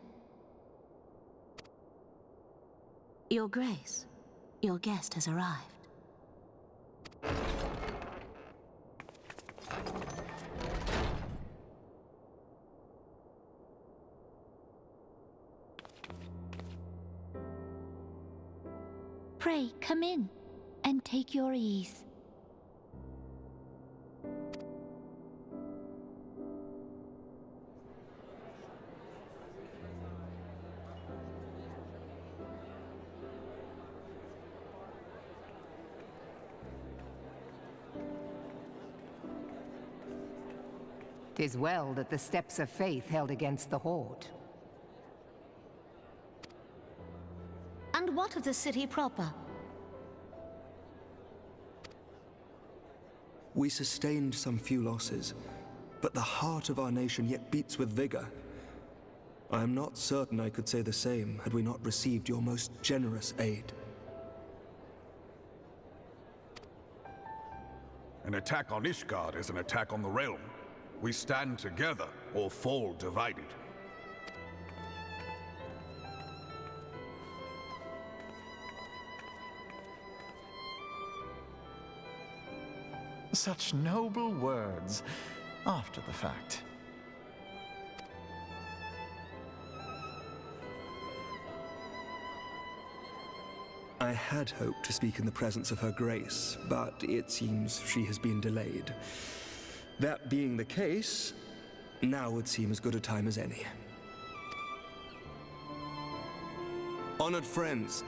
Speaker 11: Your Grace, your guest has arrived. Pray, come in and take your ease.
Speaker 7: "'Tis well that the steps of faith held against the Horde."
Speaker 9: And what of the city proper?
Speaker 12: We sustained some few losses, but the heart of our nation yet beats with vigor. I am not certain I could say the same had we not received your most generous aid.
Speaker 8: An attack on Ishgard is an attack on the realm. We stand together or fall divided.
Speaker 3: Such noble words after the fact.
Speaker 12: I had hoped to speak in the presence of Her Grace, but it seems she has been delayed. That being the case, now would seem as good a time as any. Honored friends,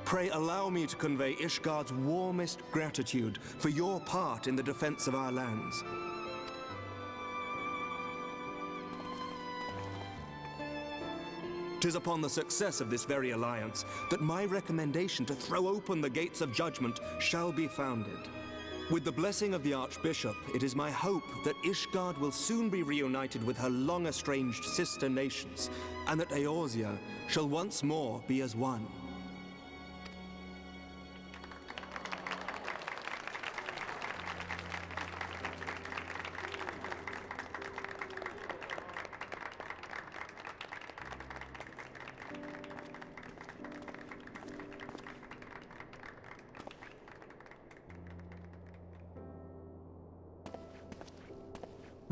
Speaker 12: pray allow me to convey Ishgard's warmest gratitude for your part in the defense of our lands. "'Tis upon the success of this very alliance that my recommendation to throw open the gates of judgment shall be founded. With the blessing of the Archbishop, it is my hope that Ishgard will soon be reunited with her long-estranged sister nations, and that Eorzea shall once more be as one."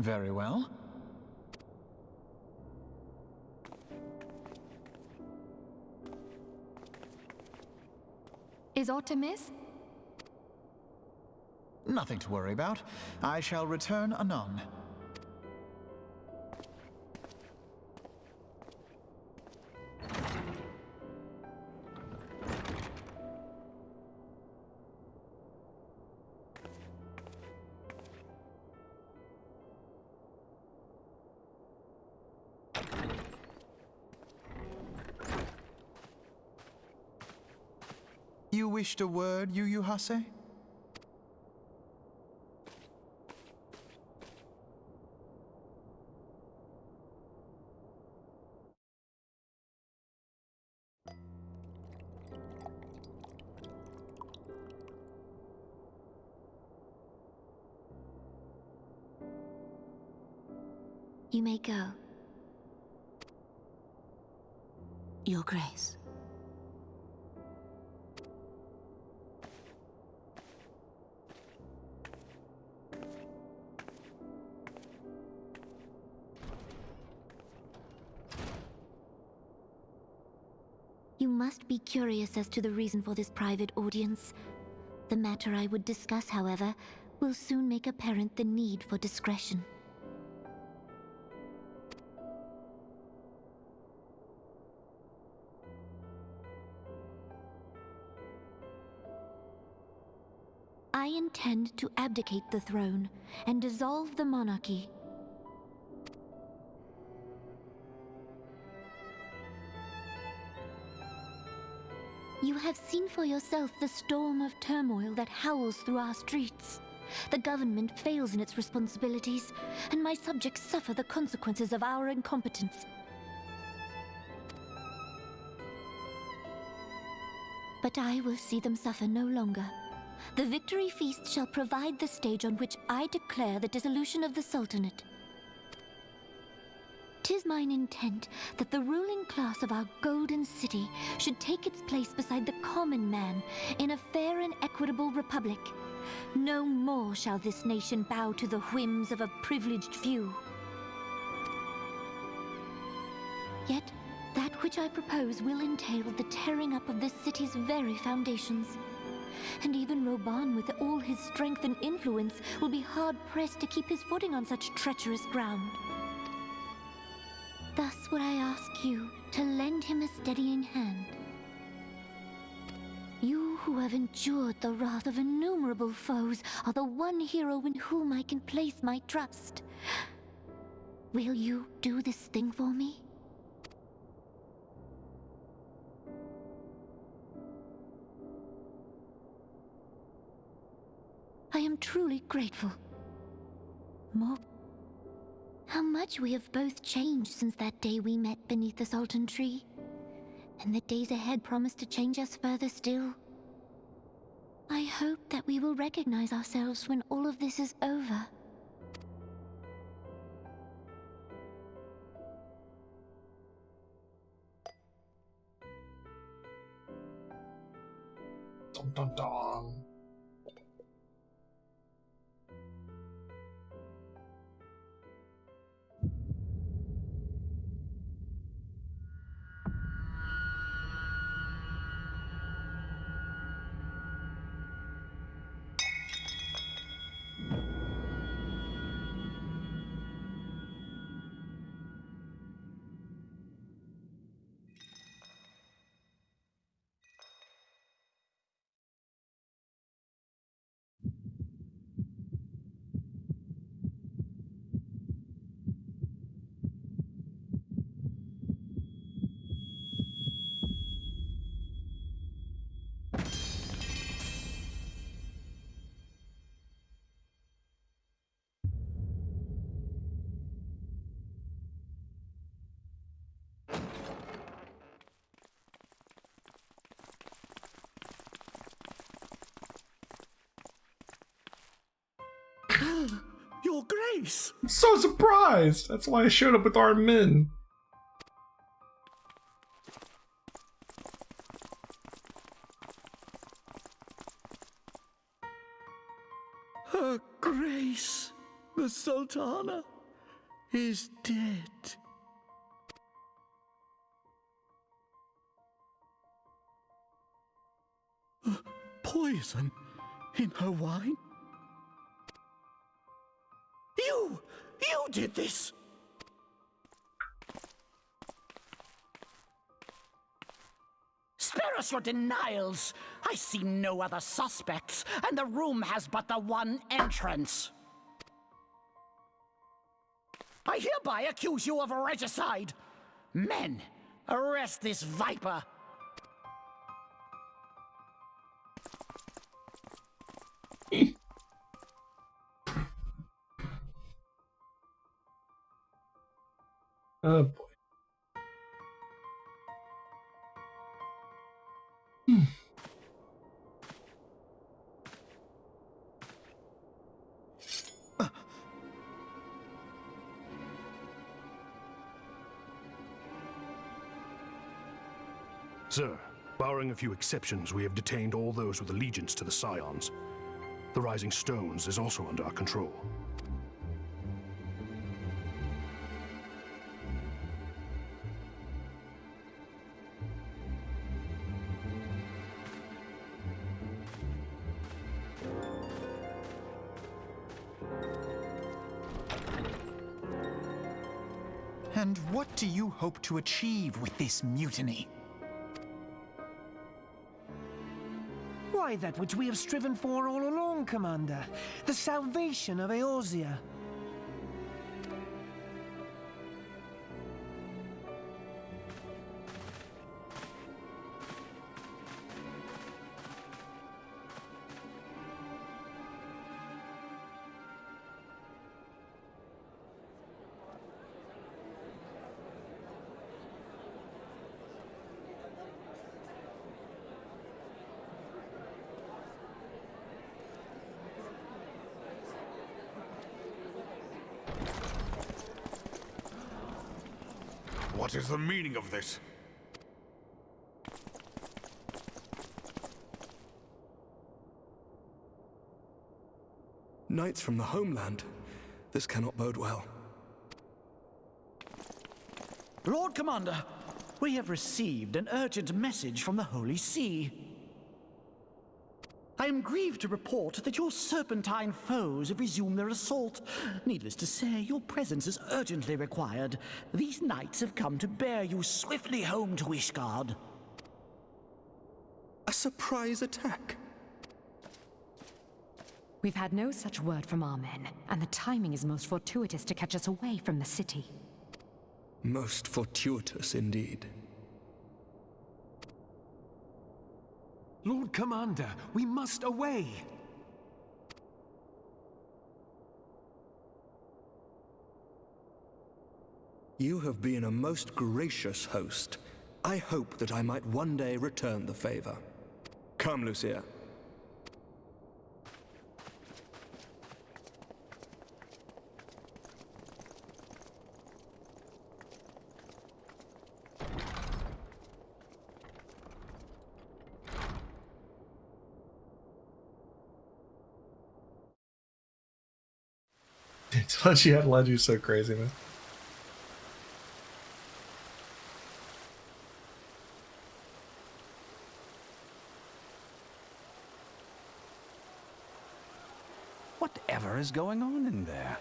Speaker 3: Very well.
Speaker 2: Is aught amiss?
Speaker 3: Nothing to worry about. I shall return anon. You wished a word, Yu Hase?
Speaker 11: You may go. Your Grace. You must be curious as to the reason for this private audience. The matter I would discuss, however, will soon make apparent the need for discretion. I intend to abdicate the throne and dissolve the monarchy. You have seen for yourself the storm of turmoil that howls through our streets. The government fails in its responsibilities, and my subjects suffer the consequences of our incompetence. But I will see them suffer no longer. The victory feast shall provide the stage on which I declare the dissolution of the Sultanate. 'Tis mine intent that the ruling class of our golden city should take its place beside the common man in a fair and equitable republic. No more shall this nation bow to the whims of a privileged few. Yet, that which I propose will entail the tearing up of this city's very foundations. And even Reborn, with all his strength and influence, will be hard-pressed to keep his footing on such treacherous ground. Thus would I ask you to lend him a steadying hand. You who have endured the wrath of innumerable foes are the one hero in whom I can place my trust. Will you do this thing for me? I am truly grateful. More. How much we have both changed since that day we met beneath the Sultan tree. And the days ahead promise to change us further still. I hope that we will recognize ourselves when all of this is over.
Speaker 1: Dun dun dun.
Speaker 12: Your Grace!
Speaker 1: I'm so surprised! That's why I showed up with armed men.
Speaker 12: Her Grace, the Sultana, is dead. Poison in her wine? You did this!
Speaker 4: Spare us your denials! I see no other suspects, and the room has but the one entrance. I hereby accuse you of regicide. Men, arrest this viper.
Speaker 1: Oh boy.
Speaker 13: Sir, barring a few exceptions, we have detained all those with allegiance to the Scions. The Rising Stones is also under our control.
Speaker 3: And what do you hope to achieve with this mutiny?
Speaker 14: Why, that which we have striven for all along, Commander. The salvation of Eorzea.
Speaker 8: What is the meaning of this?
Speaker 12: Knights from the homeland. This cannot bode well.
Speaker 4: Lord Commander, we have received an urgent message from the Holy See. I am grieved to report that your serpentine foes have resumed their assault. Needless to say, your presence is urgently required. These knights have come to bear you swiftly home to Ishgard.
Speaker 12: A surprise attack?
Speaker 5: We've had no such word from our men, and the timing is most fortuitous to catch us away from the city.
Speaker 12: Most fortuitous indeed.
Speaker 14: Lord Commander, we must away!
Speaker 12: You have been a most gracious host. I hope that I might one day return the favor. Come, Lucia.
Speaker 1: She had led you so crazy, man.
Speaker 6: Whatever is going on in there?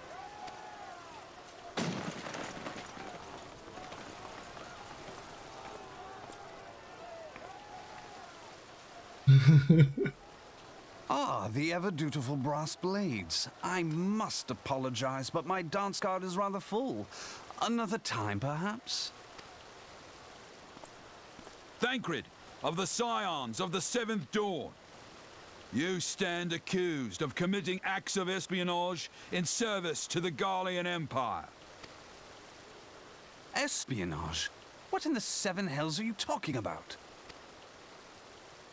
Speaker 6: Ah, the ever-dutiful brass blades. I must apologize, but my dance card is rather full. Another time, perhaps?
Speaker 15: Thancred, of the Scions of the Seventh Dawn. You stand accused of committing acts of espionage in service to the Garlean Empire.
Speaker 6: Espionage? What in the seven hells are you talking about?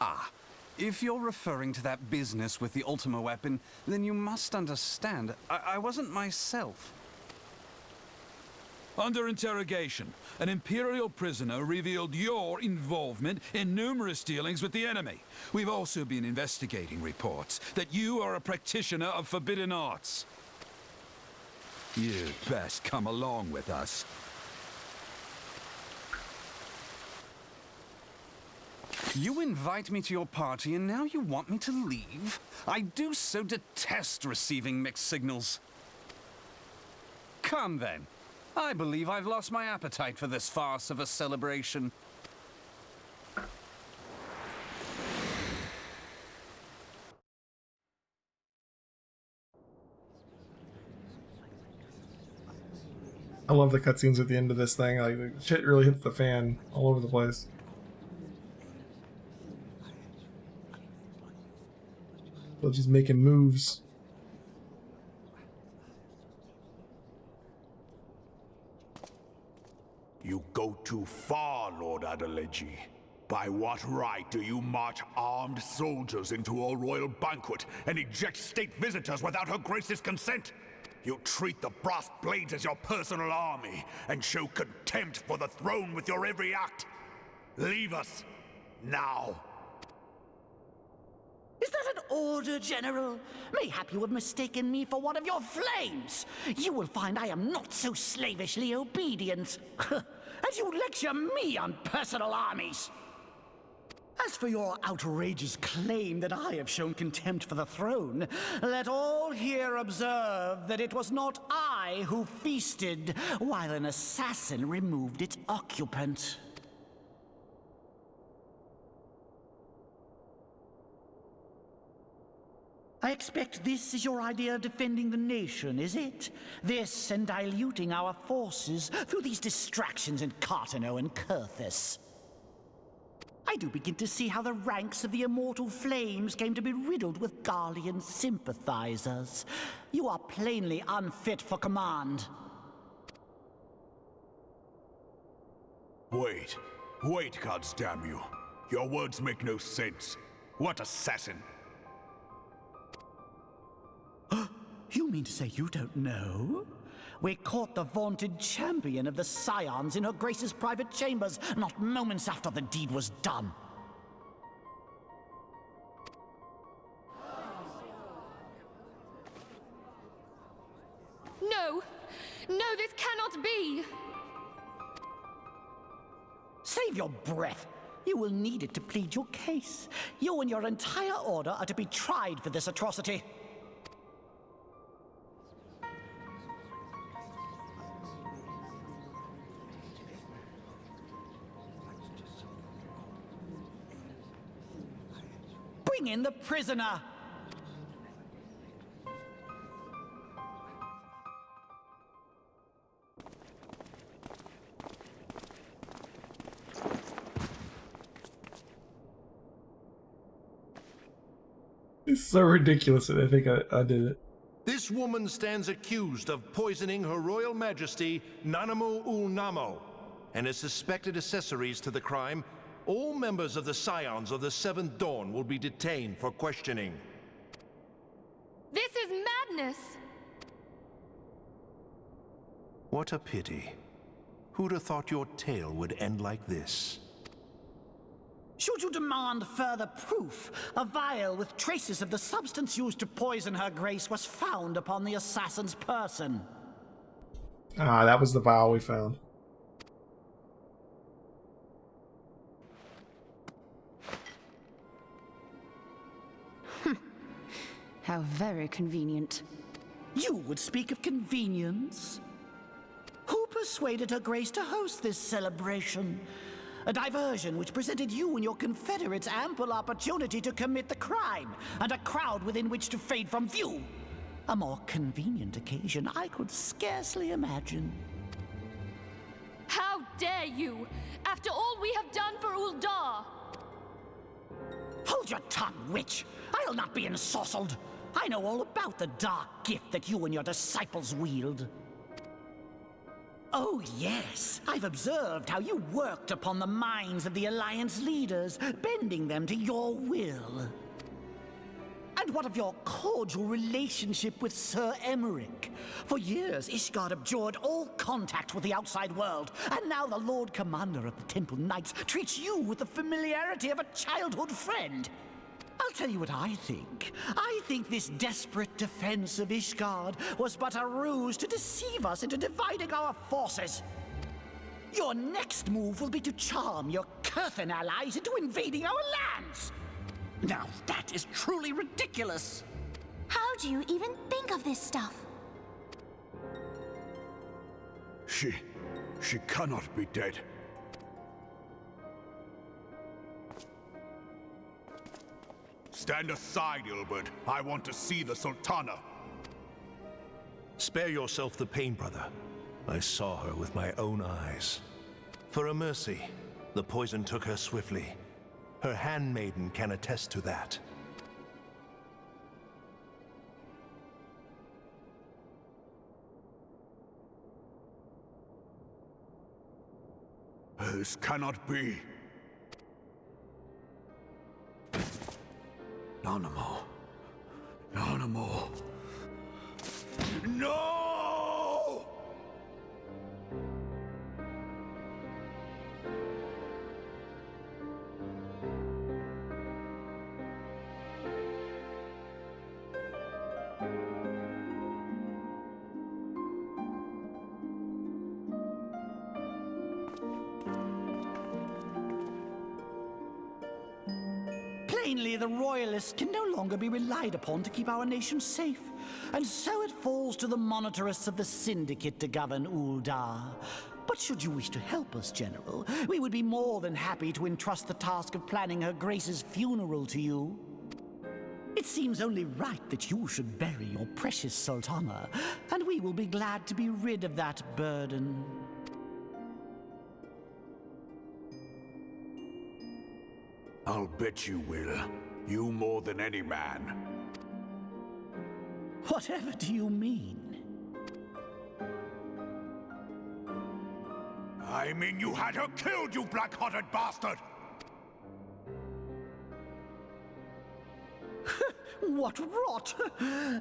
Speaker 6: Ah. If you're referring to that business with the Ultima weapon, then you must understand, I wasn't myself.
Speaker 15: Under interrogation, an Imperial prisoner revealed your involvement in numerous dealings with the enemy. We've also been investigating reports that you are a practitioner of forbidden arts. You'd best come along with us.
Speaker 6: You invite me to your party and now you want me to leave? I do so detest receiving mixed signals. Come then. I believe I've lost my appetite for this farce of a celebration.
Speaker 1: I love the cutscenes at the end of this thing. Like, shit really hits the fan all over the place. So just making moves.
Speaker 8: You go too far, Lord Adeleji. By what right do you march armed soldiers into a royal banquet and eject state visitors without her grace's consent? You treat the brass blades as your personal army and show contempt for the throne with your every act. Leave us, now.
Speaker 4: Is that an order, General? Mayhap you have mistaken me for one of your flames. You will find I am not so slavishly obedient. As you lecture me on personal armies. As for your outrageous claim that I have shown contempt for the throne, let all here observe that it was not I who feasted while an assassin removed its occupant. I expect this is your idea of defending the nation, is it? This and diluting our forces through these distractions in Cartano and Kurthus. I do begin to see how the ranks of the Immortal Flames came to be riddled with Garlean sympathizers. You are plainly unfit for command.
Speaker 8: Wait, goddamn you. Your words make no sense. What assassin?
Speaker 4: You mean to say you don't know? We caught the vaunted champion of the Scions in her Grace's private chambers, not moments after the deed was done.
Speaker 2: No! No, this cannot be!
Speaker 4: Save your breath. You will need it to plead your case. You and your entire order are to be tried for this atrocity. Bring in the prisoner!
Speaker 1: It's so ridiculous that I think I did it.
Speaker 13: This woman stands accused of poisoning Her Royal Majesty Nanamu ul Namo and is suspected accessories to the crime. All members of the Scions of the Seventh Dawn will be detained for questioning.
Speaker 2: This is madness!
Speaker 13: What a pity. Who'd have thought your tale would end like this?
Speaker 4: Should you demand further proof, a vial with traces of the substance used to poison her grace was found upon the assassin's person.
Speaker 1: Ah, that was the vial we found.
Speaker 5: How very convenient.
Speaker 4: You would speak of convenience? Who persuaded her grace to host this celebration? A diversion which presented you and your confederates ample opportunity to commit the crime, and a crowd within which to fade from view. A more convenient occasion I could scarcely imagine.
Speaker 2: How dare you! After all we have done for Uldar!
Speaker 4: Hold your tongue, witch! I'll not be ensorcelled! I know all about the dark gift that you and your disciples wield. Oh yes, I've observed how you worked upon the minds of the Alliance leaders, bending them to your will. And what of your cordial relationship with Sir Emmerich? For years, Ishgard abjured all contact with the outside world, and now the Lord Commander of the Temple Knights treats you with the familiarity of a childhood friend. I'll tell you what I think. I think this desperate defense of Ishgard was but a ruse to deceive us into dividing our forces. Your next move will be to charm your Kurthan allies into invading our lands. Now that is truly ridiculous.
Speaker 11: How do you even think of this stuff?
Speaker 8: She cannot be dead. Stand aside, Ilbert. I want to see the Sultana.
Speaker 13: Spare yourself the pain, brother. I saw her with my own eyes. For a mercy, the poison took her swiftly. Her handmaiden can attest to that.
Speaker 8: This cannot be.
Speaker 12: Nanamo. Nanamo.
Speaker 8: No!
Speaker 4: Plainly, the Royalists can no longer be relied upon to keep our nation safe. And so it falls to the monitorists of the Syndicate to govern Uldar. But should you wish to help us, General, we would be more than happy to entrust the task of planning Her Grace's funeral to you. It seems only right that you should bury your precious Sultana, and we will be glad to be rid of that burden.
Speaker 8: I'll bet you will. You more than any man.
Speaker 4: Whatever do you mean?
Speaker 8: I mean you had her killed, you black-hearted bastard!
Speaker 4: What rot!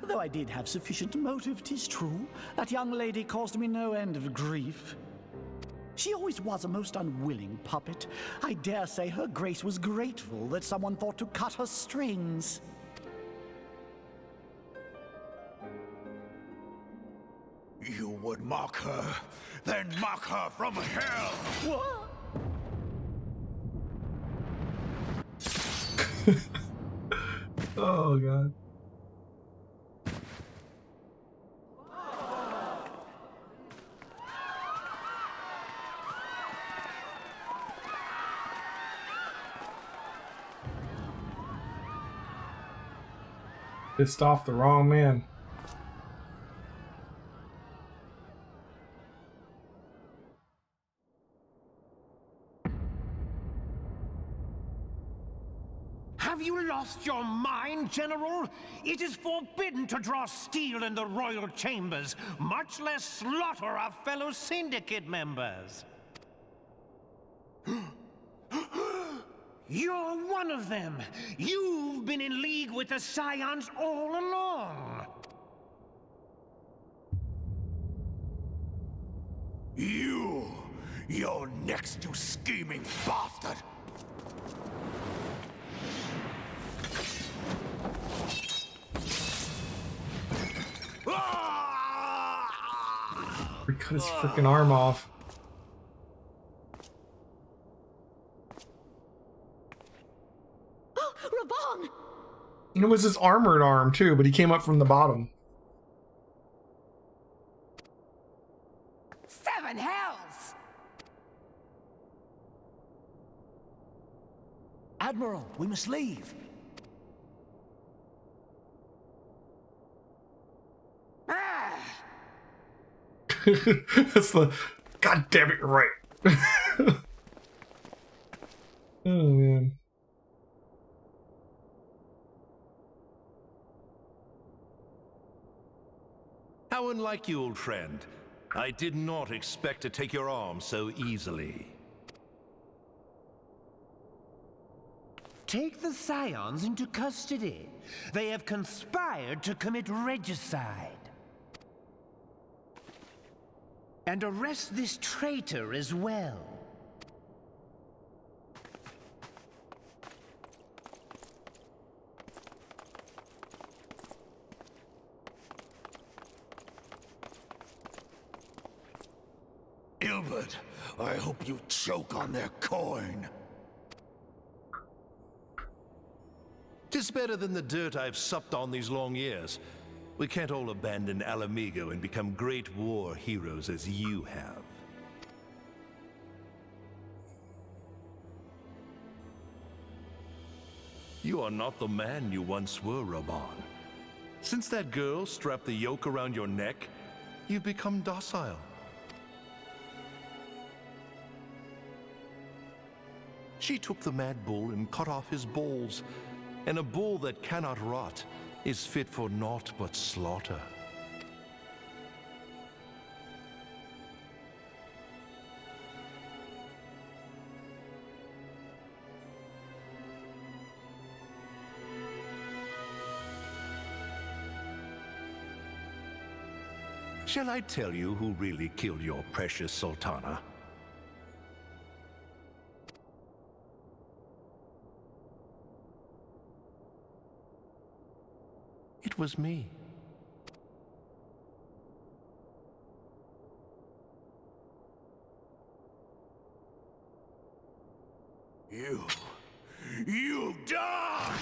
Speaker 4: Though I did have sufficient motive, 'tis true. That young lady caused me no end of grief. She always was a most unwilling puppet. I dare say Her Grace was grateful that someone thought to cut her strings.
Speaker 8: You would mock her, then mock her from hell!
Speaker 4: What?
Speaker 1: Oh, God. Pissed off the wrong man.
Speaker 14: Have you lost your mind, General? It is forbidden to draw steel in the royal chambers, much less slaughter our fellow Syndicate members. You're one of them. You've been in league with the Scions all along.
Speaker 8: You're next, you scheming bastard!
Speaker 1: He cut his freaking arm off.
Speaker 9: Oh, Reborn!
Speaker 1: And it was his armored arm too, but he came up from the bottom.
Speaker 7: 7 hells!
Speaker 4: Admiral, we must leave.
Speaker 1: That's the... God damn it, you're right. Oh, man.
Speaker 13: How unlike you, old friend. I did not expect to take your arm so easily.
Speaker 14: Take the Scions into custody. They have conspired to commit regicide. And arrest this traitor as well.
Speaker 8: Gilded, I hope you choke on their coin.
Speaker 13: 'Tis better than the dirt I've supped on these long years. We can't all abandon Alamigo and become great war heroes as you have. You are not the man you once were, Reborn. Since that girl strapped the yoke around your neck, you've become docile. She took the mad bull and cut off his balls, and a bull that cannot rot is fit for naught but slaughter. Shall I tell you who really killed your precious Sultana? It was me. You die!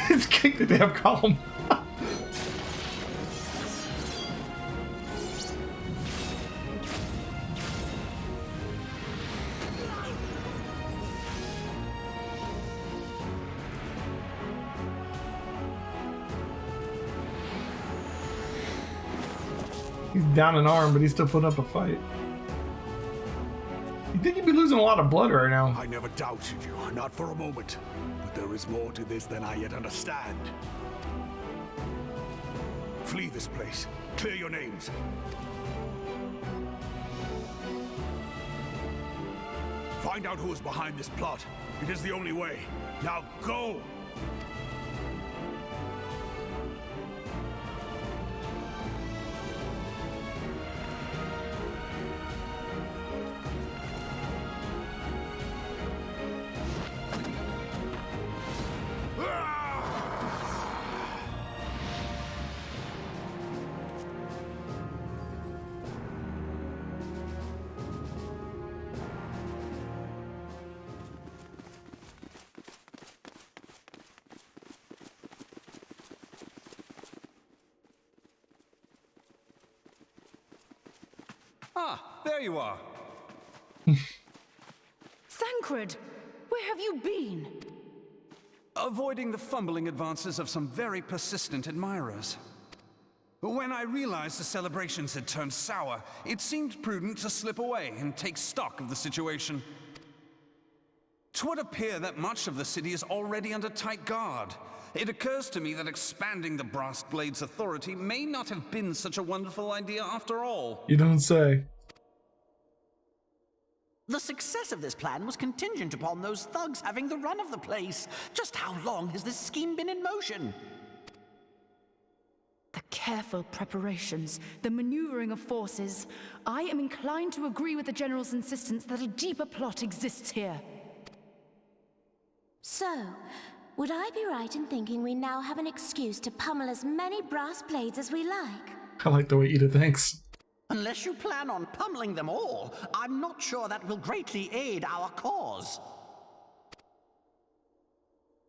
Speaker 1: It's kicked the damn column. He's down an arm, but he's still putting up a fight. You think you'd be losing a lot of blood right now?
Speaker 8: I never doubted you, not for a moment. But there is more to this than I yet understand. Flee this place. Clear your names. Find out who is behind this plot. It is the only way. Now go!
Speaker 6: Ah, there you are.
Speaker 5: Thancred, where have you been?
Speaker 6: Avoiding the fumbling advances of some very persistent admirers. When I realized the celebrations had turned sour, it seemed prudent to slip away and take stock of the situation. 'Twould appear that much of the city is already under tight guard. It occurs to me that expanding the Brass Blade's authority may not have been such a wonderful idea after all.
Speaker 1: You don't say.
Speaker 4: The success of this plan was contingent upon those thugs having the run of the place. Just how long has this scheme been in motion?
Speaker 5: The careful preparations, the maneuvering of forces. I am inclined to agree with the General's insistence that a deeper plot exists here.
Speaker 11: So, would I be right in thinking we now have an excuse to pummel as many brass blades as we like?
Speaker 1: I like the way Ida thinks.
Speaker 4: Unless you plan on pummeling them all, I'm not sure that will greatly aid our cause.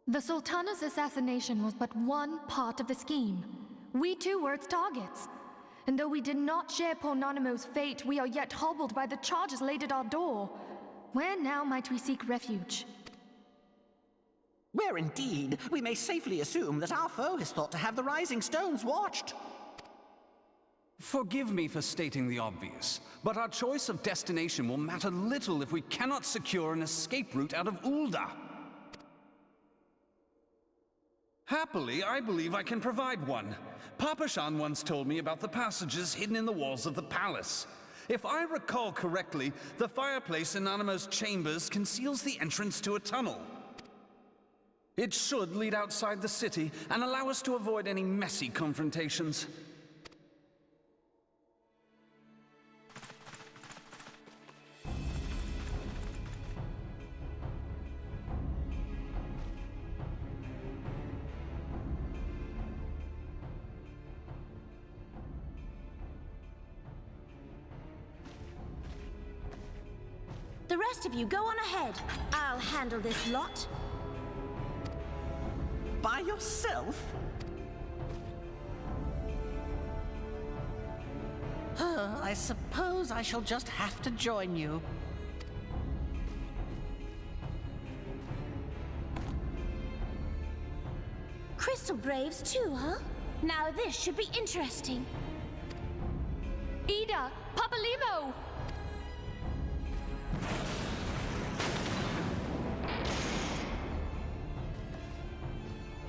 Speaker 2: The Sultana's assassination was but one part of the scheme. We too were its targets. And though we did not share Ponanimo's fate, we are yet hobbled by the charges laid at our door. Where now might we seek refuge?
Speaker 4: Where indeed, we may safely assume that our foe is thought to have the Rising Stones watched.
Speaker 6: Forgive me for stating the obvious, but our choice of destination will matter little if we cannot secure an escape route out of Ulda. Happily, I believe I can provide one. Papashan once told me about the passages hidden in the walls of the palace. If I recall correctly, the fireplace in Animo's chambers conceals the entrance to a tunnel. It should lead outside the city and allow us to avoid any messy confrontations.
Speaker 11: The rest of you go on ahead. I'll handle this lot.
Speaker 4: By yourself? I suppose I shall just have to join you.
Speaker 11: Crystal Braves too, huh? Now this should be interesting.
Speaker 2: Ida! Papalimo!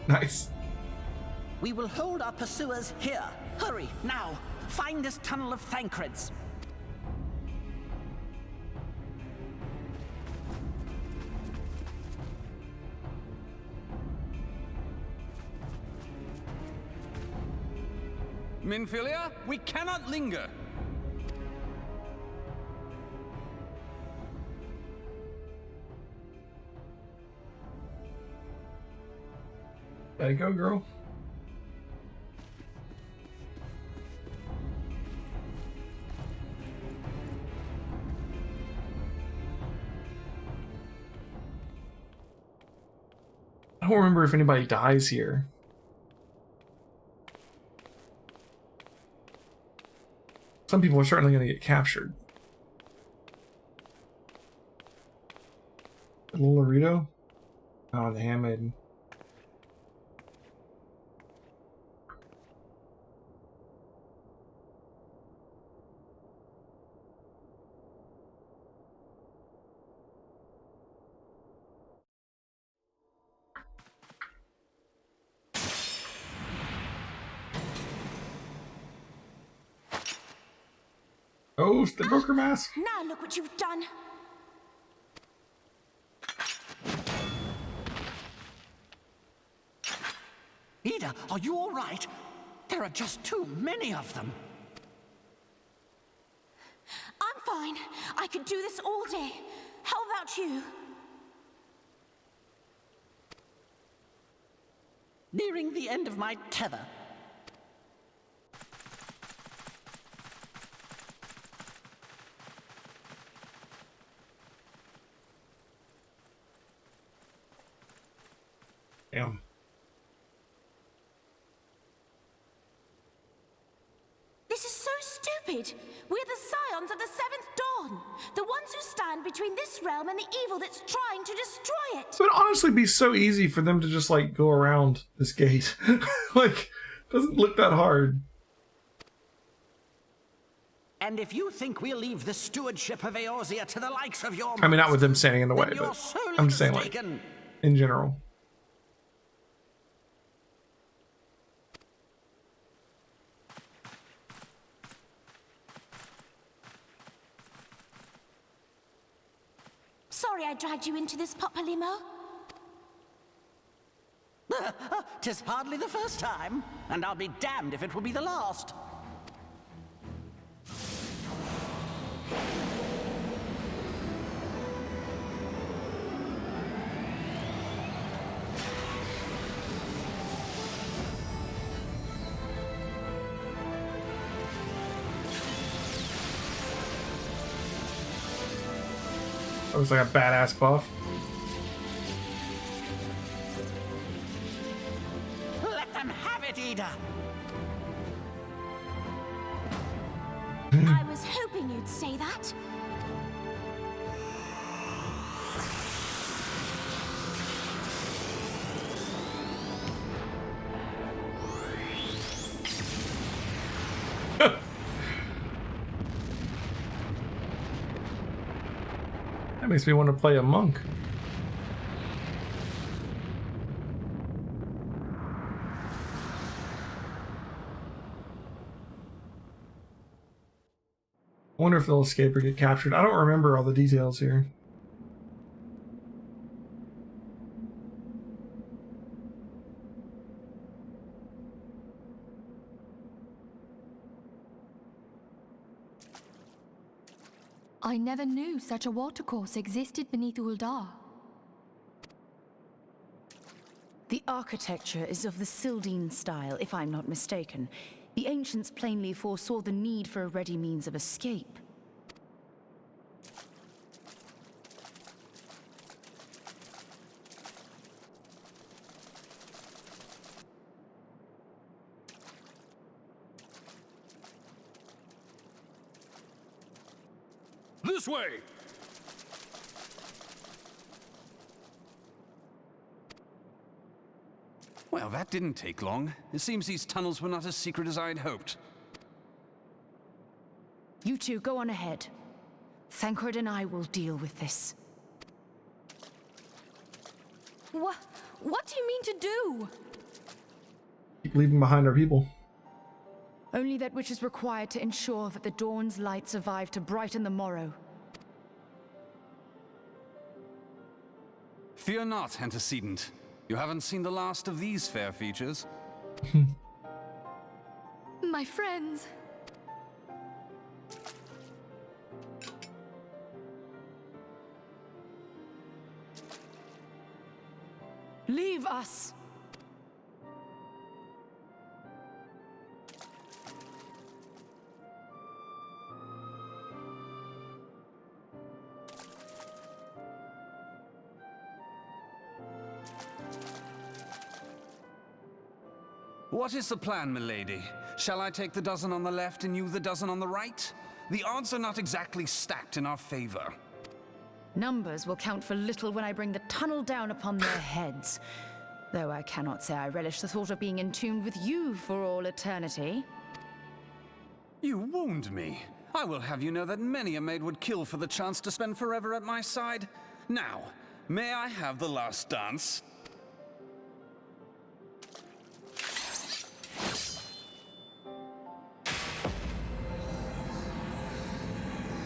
Speaker 1: Nice.
Speaker 4: We will hold our pursuers here. Hurry, now! Find this tunnel of Thancred's.
Speaker 6: Minfilia, we cannot linger.
Speaker 1: Gotta go, girl. I don't remember if anybody dies here. Some people are certainly going to get captured. Little Laredo? Oh, the Handmaiden. Oh, the broker mask.
Speaker 11: Now look what you've done.
Speaker 4: Ida, are you all right? There are just too many of them.
Speaker 11: I'm fine. I could do this all day. How about you?
Speaker 4: Nearing the end of my tether.
Speaker 1: Damn.
Speaker 11: This is so stupid. We're the scions of the Seventh Dawn. The ones who stand between this realm and the evil that's trying to destroy it.
Speaker 1: It would honestly be so easy for them to just, like, go around this gate. Like, doesn't look that hard.
Speaker 4: And if you think we'll leave the stewardship of Eorzea to the likes of your...
Speaker 1: I mean, not with them standing in the way, but I'm just saying, like, in general.
Speaker 11: Sorry I dragged you into this, Papalymo.
Speaker 4: 'Tis hardly the first time, and I'll be damned if it will be the last.
Speaker 1: That was like a badass buff.
Speaker 4: Let them have it, Ida!
Speaker 11: I was hoping you'd say that.
Speaker 1: That makes me want to play a monk. I wonder if they'll escape or get captured. I don't remember all the details here.
Speaker 2: I never knew such a watercourse existed beneath Uldar.
Speaker 5: The architecture is of the Sildine style, if I'm not mistaken. The ancients plainly foresaw the need for a ready means of escape.
Speaker 15: This way!
Speaker 6: Well, that didn't take long. It seems these tunnels were not as secret as I'd hoped.
Speaker 5: You two go on ahead. Thancred and I will deal with this.
Speaker 2: What do you mean to do?
Speaker 1: Keep leaving behind our people.
Speaker 5: Only that which is required to ensure that the dawn's light survive to brighten the morrow.
Speaker 6: Fear not, antecedent. You haven't seen the last of these fair features.
Speaker 2: My friends.
Speaker 5: Leave us!
Speaker 6: What is the plan, milady? Shall I take the dozen on the left and you the dozen on the right? The odds are not exactly stacked in our favor.
Speaker 5: Numbers will count for little when I bring the tunnel down upon their heads. Though I cannot say I relish the thought of being entombed with you for all eternity.
Speaker 6: You wound me. I will have you know that many a maid would kill for the chance to spend forever at my side. Now, may I have the last dance?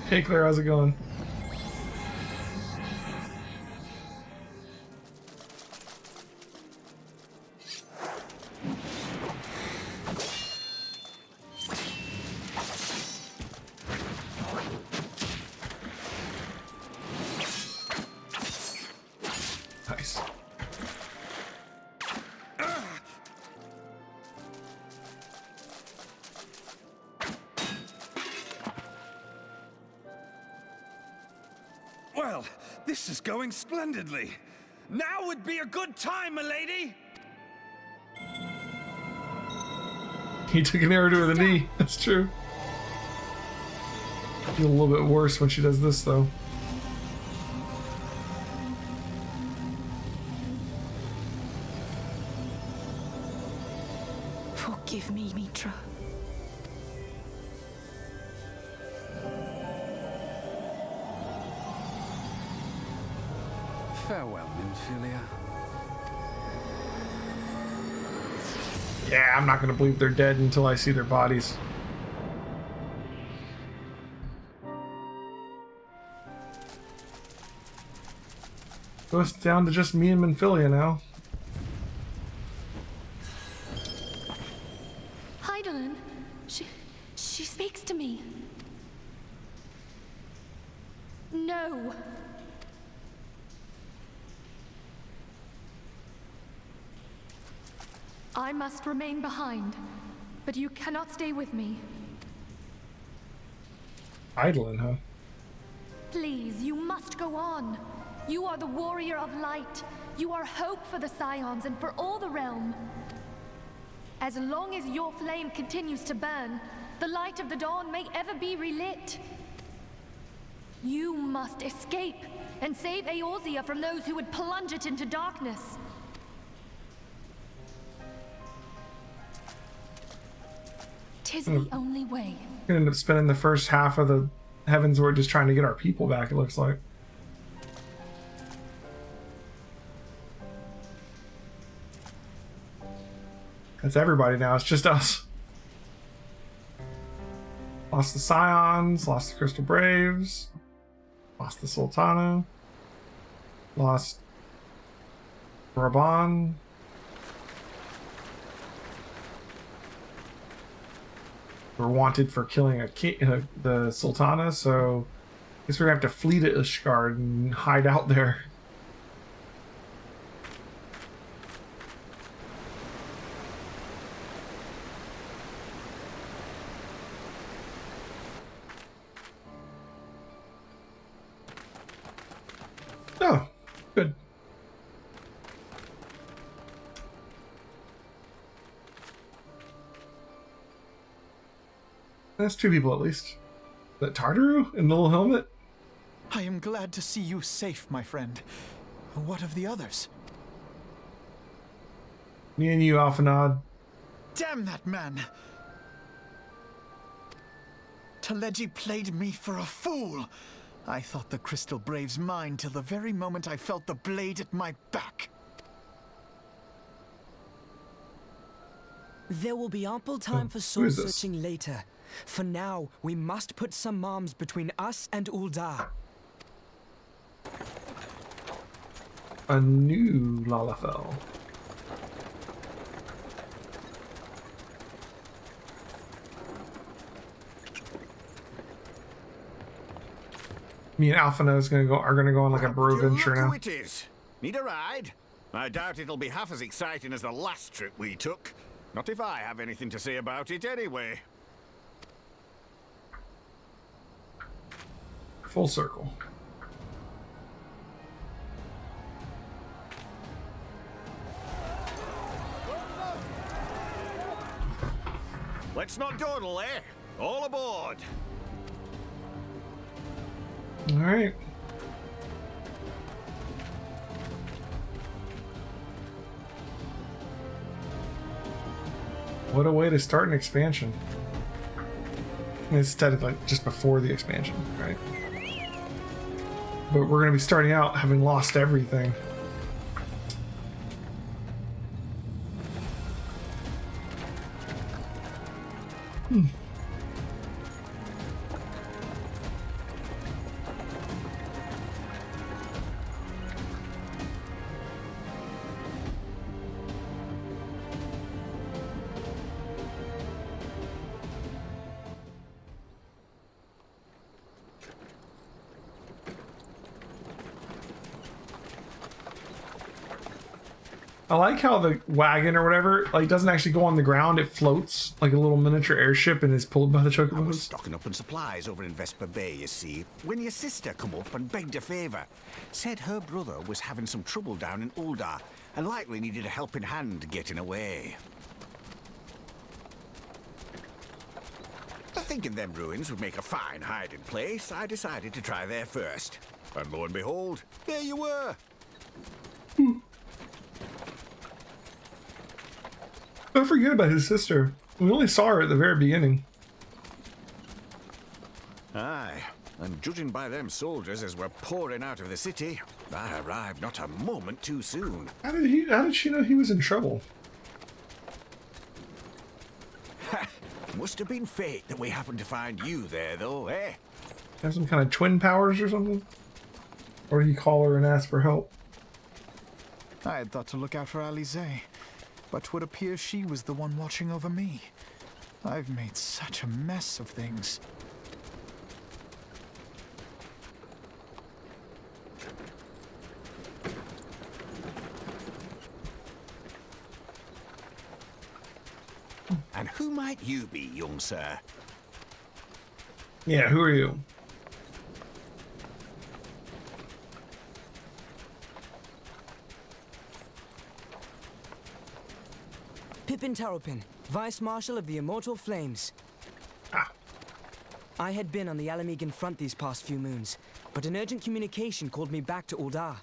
Speaker 1: Hey Claire, how's it going? Nice.
Speaker 6: Well, this is going splendidly. Now would be a good time, milady!
Speaker 1: He took an arrow to the knee. That's true. I feel a little bit worse when she does this, though.
Speaker 5: Forgive me, Mitra.
Speaker 6: Farewell, Nymphilia.
Speaker 1: Yeah, I'm not gonna believe they're dead until I see their bodies. So it's down to just me and Nymphilia now.
Speaker 2: Heidelin, she speaks to me. No. I must remain behind, but you cannot stay with me.
Speaker 1: Heidelin, huh?
Speaker 2: Please, you must go on. You are the warrior of light. You are hope for the Scions and for all the realm. As long as your flame continues to burn, the light of the dawn may ever be relit. You must escape and save Eorzea from those who would plunge it into darkness. Tis the only way.
Speaker 1: We're gonna end up spending the first half of the Heaven's Word just trying to get our people back, it looks like. That's everybody now, it's just us. Lost the Scions, lost the Crystal Braves, lost the Sultana, lost Reborn. We're wanted for killing a king, the Sultana, so I guess we're gonna have to flee to Ishgard and hide out there. Oh, good. That's two people at least. Is that Tartaru in the little helmet?
Speaker 3: I am glad to see you safe, my friend. What of the others?
Speaker 1: Me and you, Alphanod.
Speaker 3: Damn that man! Teleji played me for a fool! I thought the Crystal Braves mine till the very moment I felt the blade at my back.
Speaker 16: There will be ample time for
Speaker 1: who
Speaker 16: soul
Speaker 1: is this?
Speaker 16: searching later. For now, we must put some arms between us and Uldar.
Speaker 1: A new Lalafell. Me and Alphino are gonna go on like a bro venture now.
Speaker 17: It is. Need a ride? I doubt it'll be half as exciting as the last trip we took. Not if I have anything to say about it anyway.
Speaker 1: Full circle.
Speaker 17: Let's not dawdle, eh? All aboard.
Speaker 1: All right. What a way to start an expansion. I mean, it's technically just before the expansion, right? But we're going to be starting out having lost everything. I like how the wagon or whatever, like, doesn't actually go on the ground. It floats like a little miniature airship and is pulled by the
Speaker 17: I was
Speaker 1: chocobos.
Speaker 17: stocking up on supplies over in Vesper Bay, you see, when your sister come up and begged a favour. Said her brother was having some trouble down in Uldar and likely needed a helping hand getting away. Thinking them ruins would make a fine hiding place, I decided to try there first. And lo and behold, there you were.
Speaker 1: Don't forget about his sister. We only saw her at the very beginning.
Speaker 17: Aye, and judging by them soldiers as we're pouring out of the city, I arrived not a moment too soon.
Speaker 1: How did she know he was in trouble?
Speaker 17: Must have been fate that we happened to find you there, though, eh?
Speaker 1: Have some kind of twin powers or something? Or did he call her and ask for help?
Speaker 3: I had thought to look out for Alize, but 'twould appear she was the one watching over me. I've made such a mess of things.
Speaker 17: And who might you be, young sir?
Speaker 1: Yeah, who are you?
Speaker 16: Pippin Taropin, Vice Marshal of the Immortal Flames. I had been on the Alamegan front these past few moons, but an urgent communication called me back to Uldar.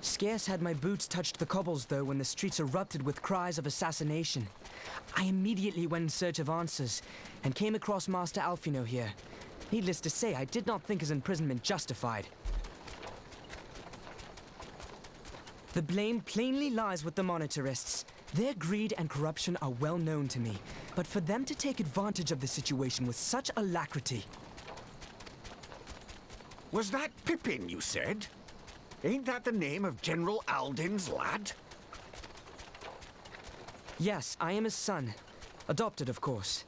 Speaker 16: Scarce had my boots touched the cobbles, though, when the streets erupted with cries of assassination. I immediately went in search of answers, and came across Master Alphino here. Needless to say, I did not think his imprisonment justified. The blame plainly lies with the Monitarists. Their greed and corruption are well known to me, but for them to take advantage of the situation with such alacrity...
Speaker 17: Was that Pippin, you said? Ain't that the name of General Alden's lad?
Speaker 16: Yes, I am his son. Adopted, of course.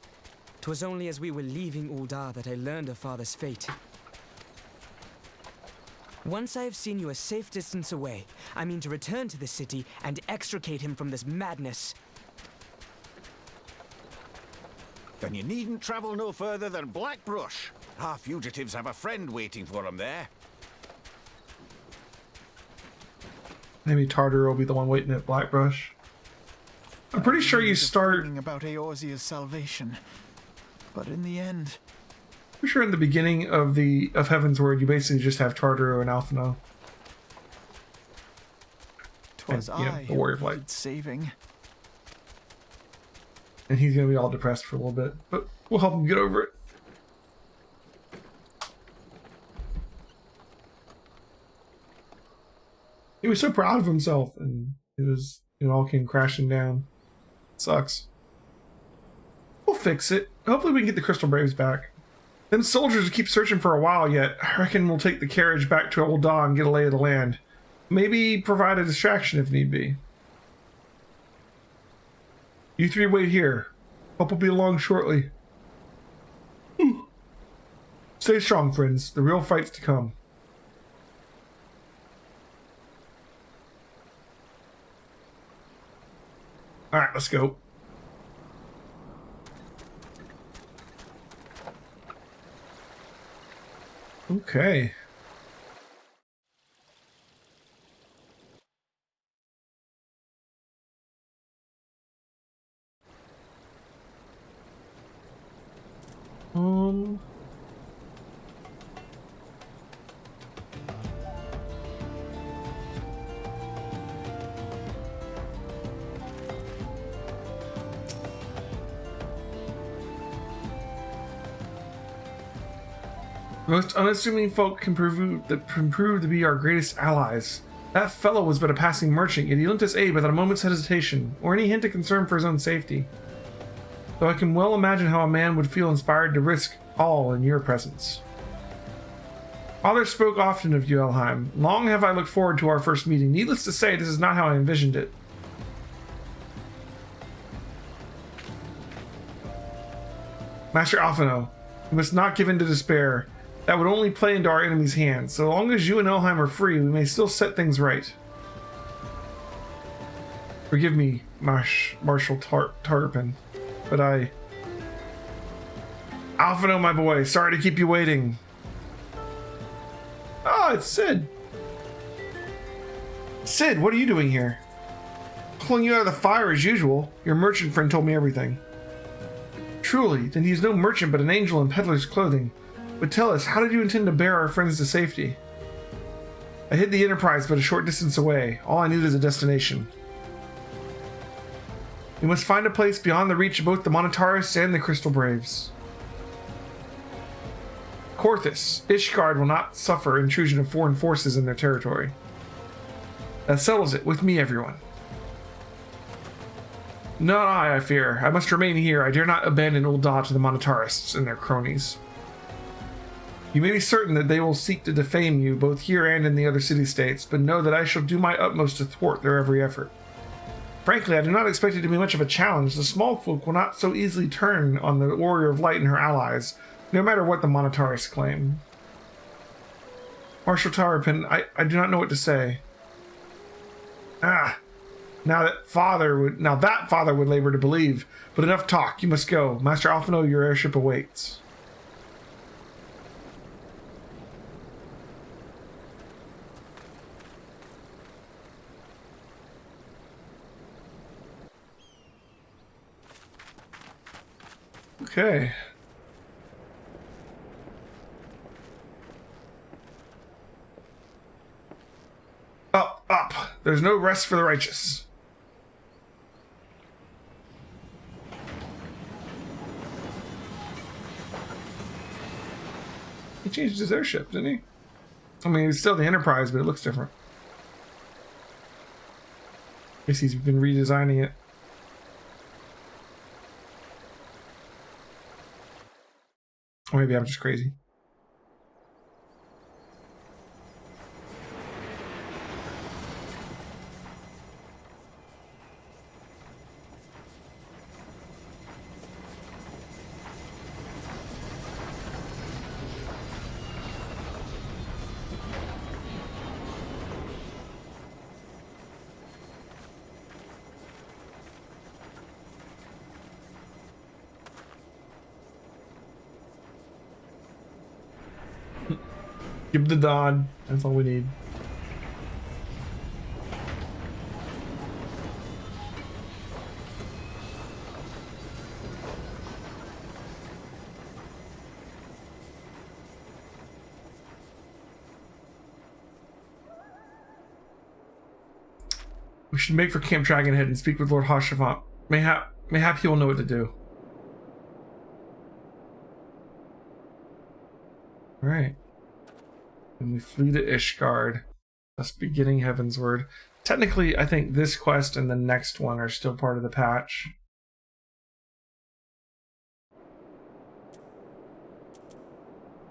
Speaker 16: 'Twas only as we were leaving Uldar that I learned of father's fate. Once I have seen you a safe distance away, I mean to return to the city and extricate him from this madness.
Speaker 17: Then you needn't travel no further than Blackbrush. Our fugitives have a friend waiting for them there.
Speaker 1: Maybe Tartar will be the one waiting at Blackbrush. I'm pretty sure you start...
Speaker 3: about Eorzea's salvation, but in the end...
Speaker 1: Pretty sure in the beginning of Heaven's Word, you basically just have Tartaro and Alphino.
Speaker 3: 'Twas I
Speaker 1: the Warrior
Speaker 3: who
Speaker 1: Flight.
Speaker 3: needed saving.
Speaker 1: And he's gonna be all depressed for a little bit, but we'll help him get over it. He was so proud of himself, and it was It all came crashing down. Sucks. We'll fix it. Hopefully we can get the Crystal Braves back. Them soldiers will keep searching for a while yet. I reckon we'll take the carriage back to Old Dawn and get a lay of the land. Maybe provide a distraction if need be. You three wait here. Hope will be along shortly. Stay strong, friends. The real fight's to come. Alright, let's go. Okay. Most unassuming folk can prove to be our greatest allies. That fellow was but a passing merchant, yet he lent us aid without a moment's hesitation, or any hint of concern for his own safety. Though I can well imagine how a man would feel inspired to risk all in your presence. Father spoke often of you, Elheim. Long have I looked forward to our first meeting. Needless to say, this is not how I envisioned it. Master Alphino, you must not give in to despair. That would only play into our enemy's hands. So long as you and Elheim are free, we may still set things right. Forgive me, Marshal Tarpin, but Alphino, my boy, sorry to keep you waiting. Ah, it's Sid. Sid, what are you doing here? Pulling you out of the fire as usual. Your merchant friend told me everything. Truly, then he is no merchant but an angel in peddler's clothing. But tell us, how did you intend to bear our friends to safety? I hid the Enterprise but a short distance away. All I needed is a destination. We must find a place beyond the reach of both the Monotarists and the Crystal Braves. Korthus, Ishgard will not suffer intrusion of foreign forces in their territory. That settles it. With me, everyone. Not I fear. I must remain here. I dare not abandon Ul'dah to the Monotarists and their cronies. You may be certain that they will seek to defame you, both here and in the other city-states, but know that I shall do my utmost to thwart their every effort. Frankly, I do not expect it to be much of a challenge. The small folk will not so easily turn on the Warrior of Light and her allies, no matter what the Monotarists claim. Marshal Tarpin, I do not know what to say. That father would labor to believe. But enough talk, you must go. Master Alphino, your airship awaits. Okay. Up, up. There's no rest for the righteous. He changed his airship, didn't he? I mean, it's still the Enterprise, but it looks different. I guess he's been redesigning it. Or maybe I'm just crazy. Give the Dawn. That's all we need. We should make for Camp Dragonhead and speak with Lord Hashavant. Mayhap he will know what to do. Alright. And we flee to Ishgard, thus beginning Heavensward. Technically, I think this quest and the next one are still part of the patch.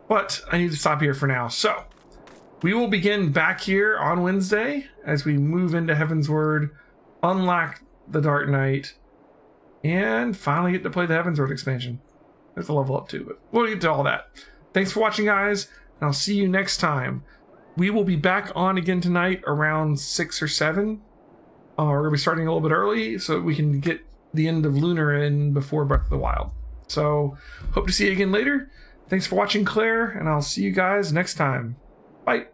Speaker 1: But I need to stop here for now. So, we will begin back here on Wednesday as we move into Heavensward, unlock the Dark Knight, and finally get to play the Heavensward expansion. There's a level up too, but we'll get to all that. Thanks for watching, guys, and I'll see you next time. We will be back on again tonight around 6 or 7. We're going to be starting a little bit early so we can get the end of Lunar in before Breath of the Wild. So, hope to see you again later. Thanks for watching, Claire, and I'll see you guys next time. Bye.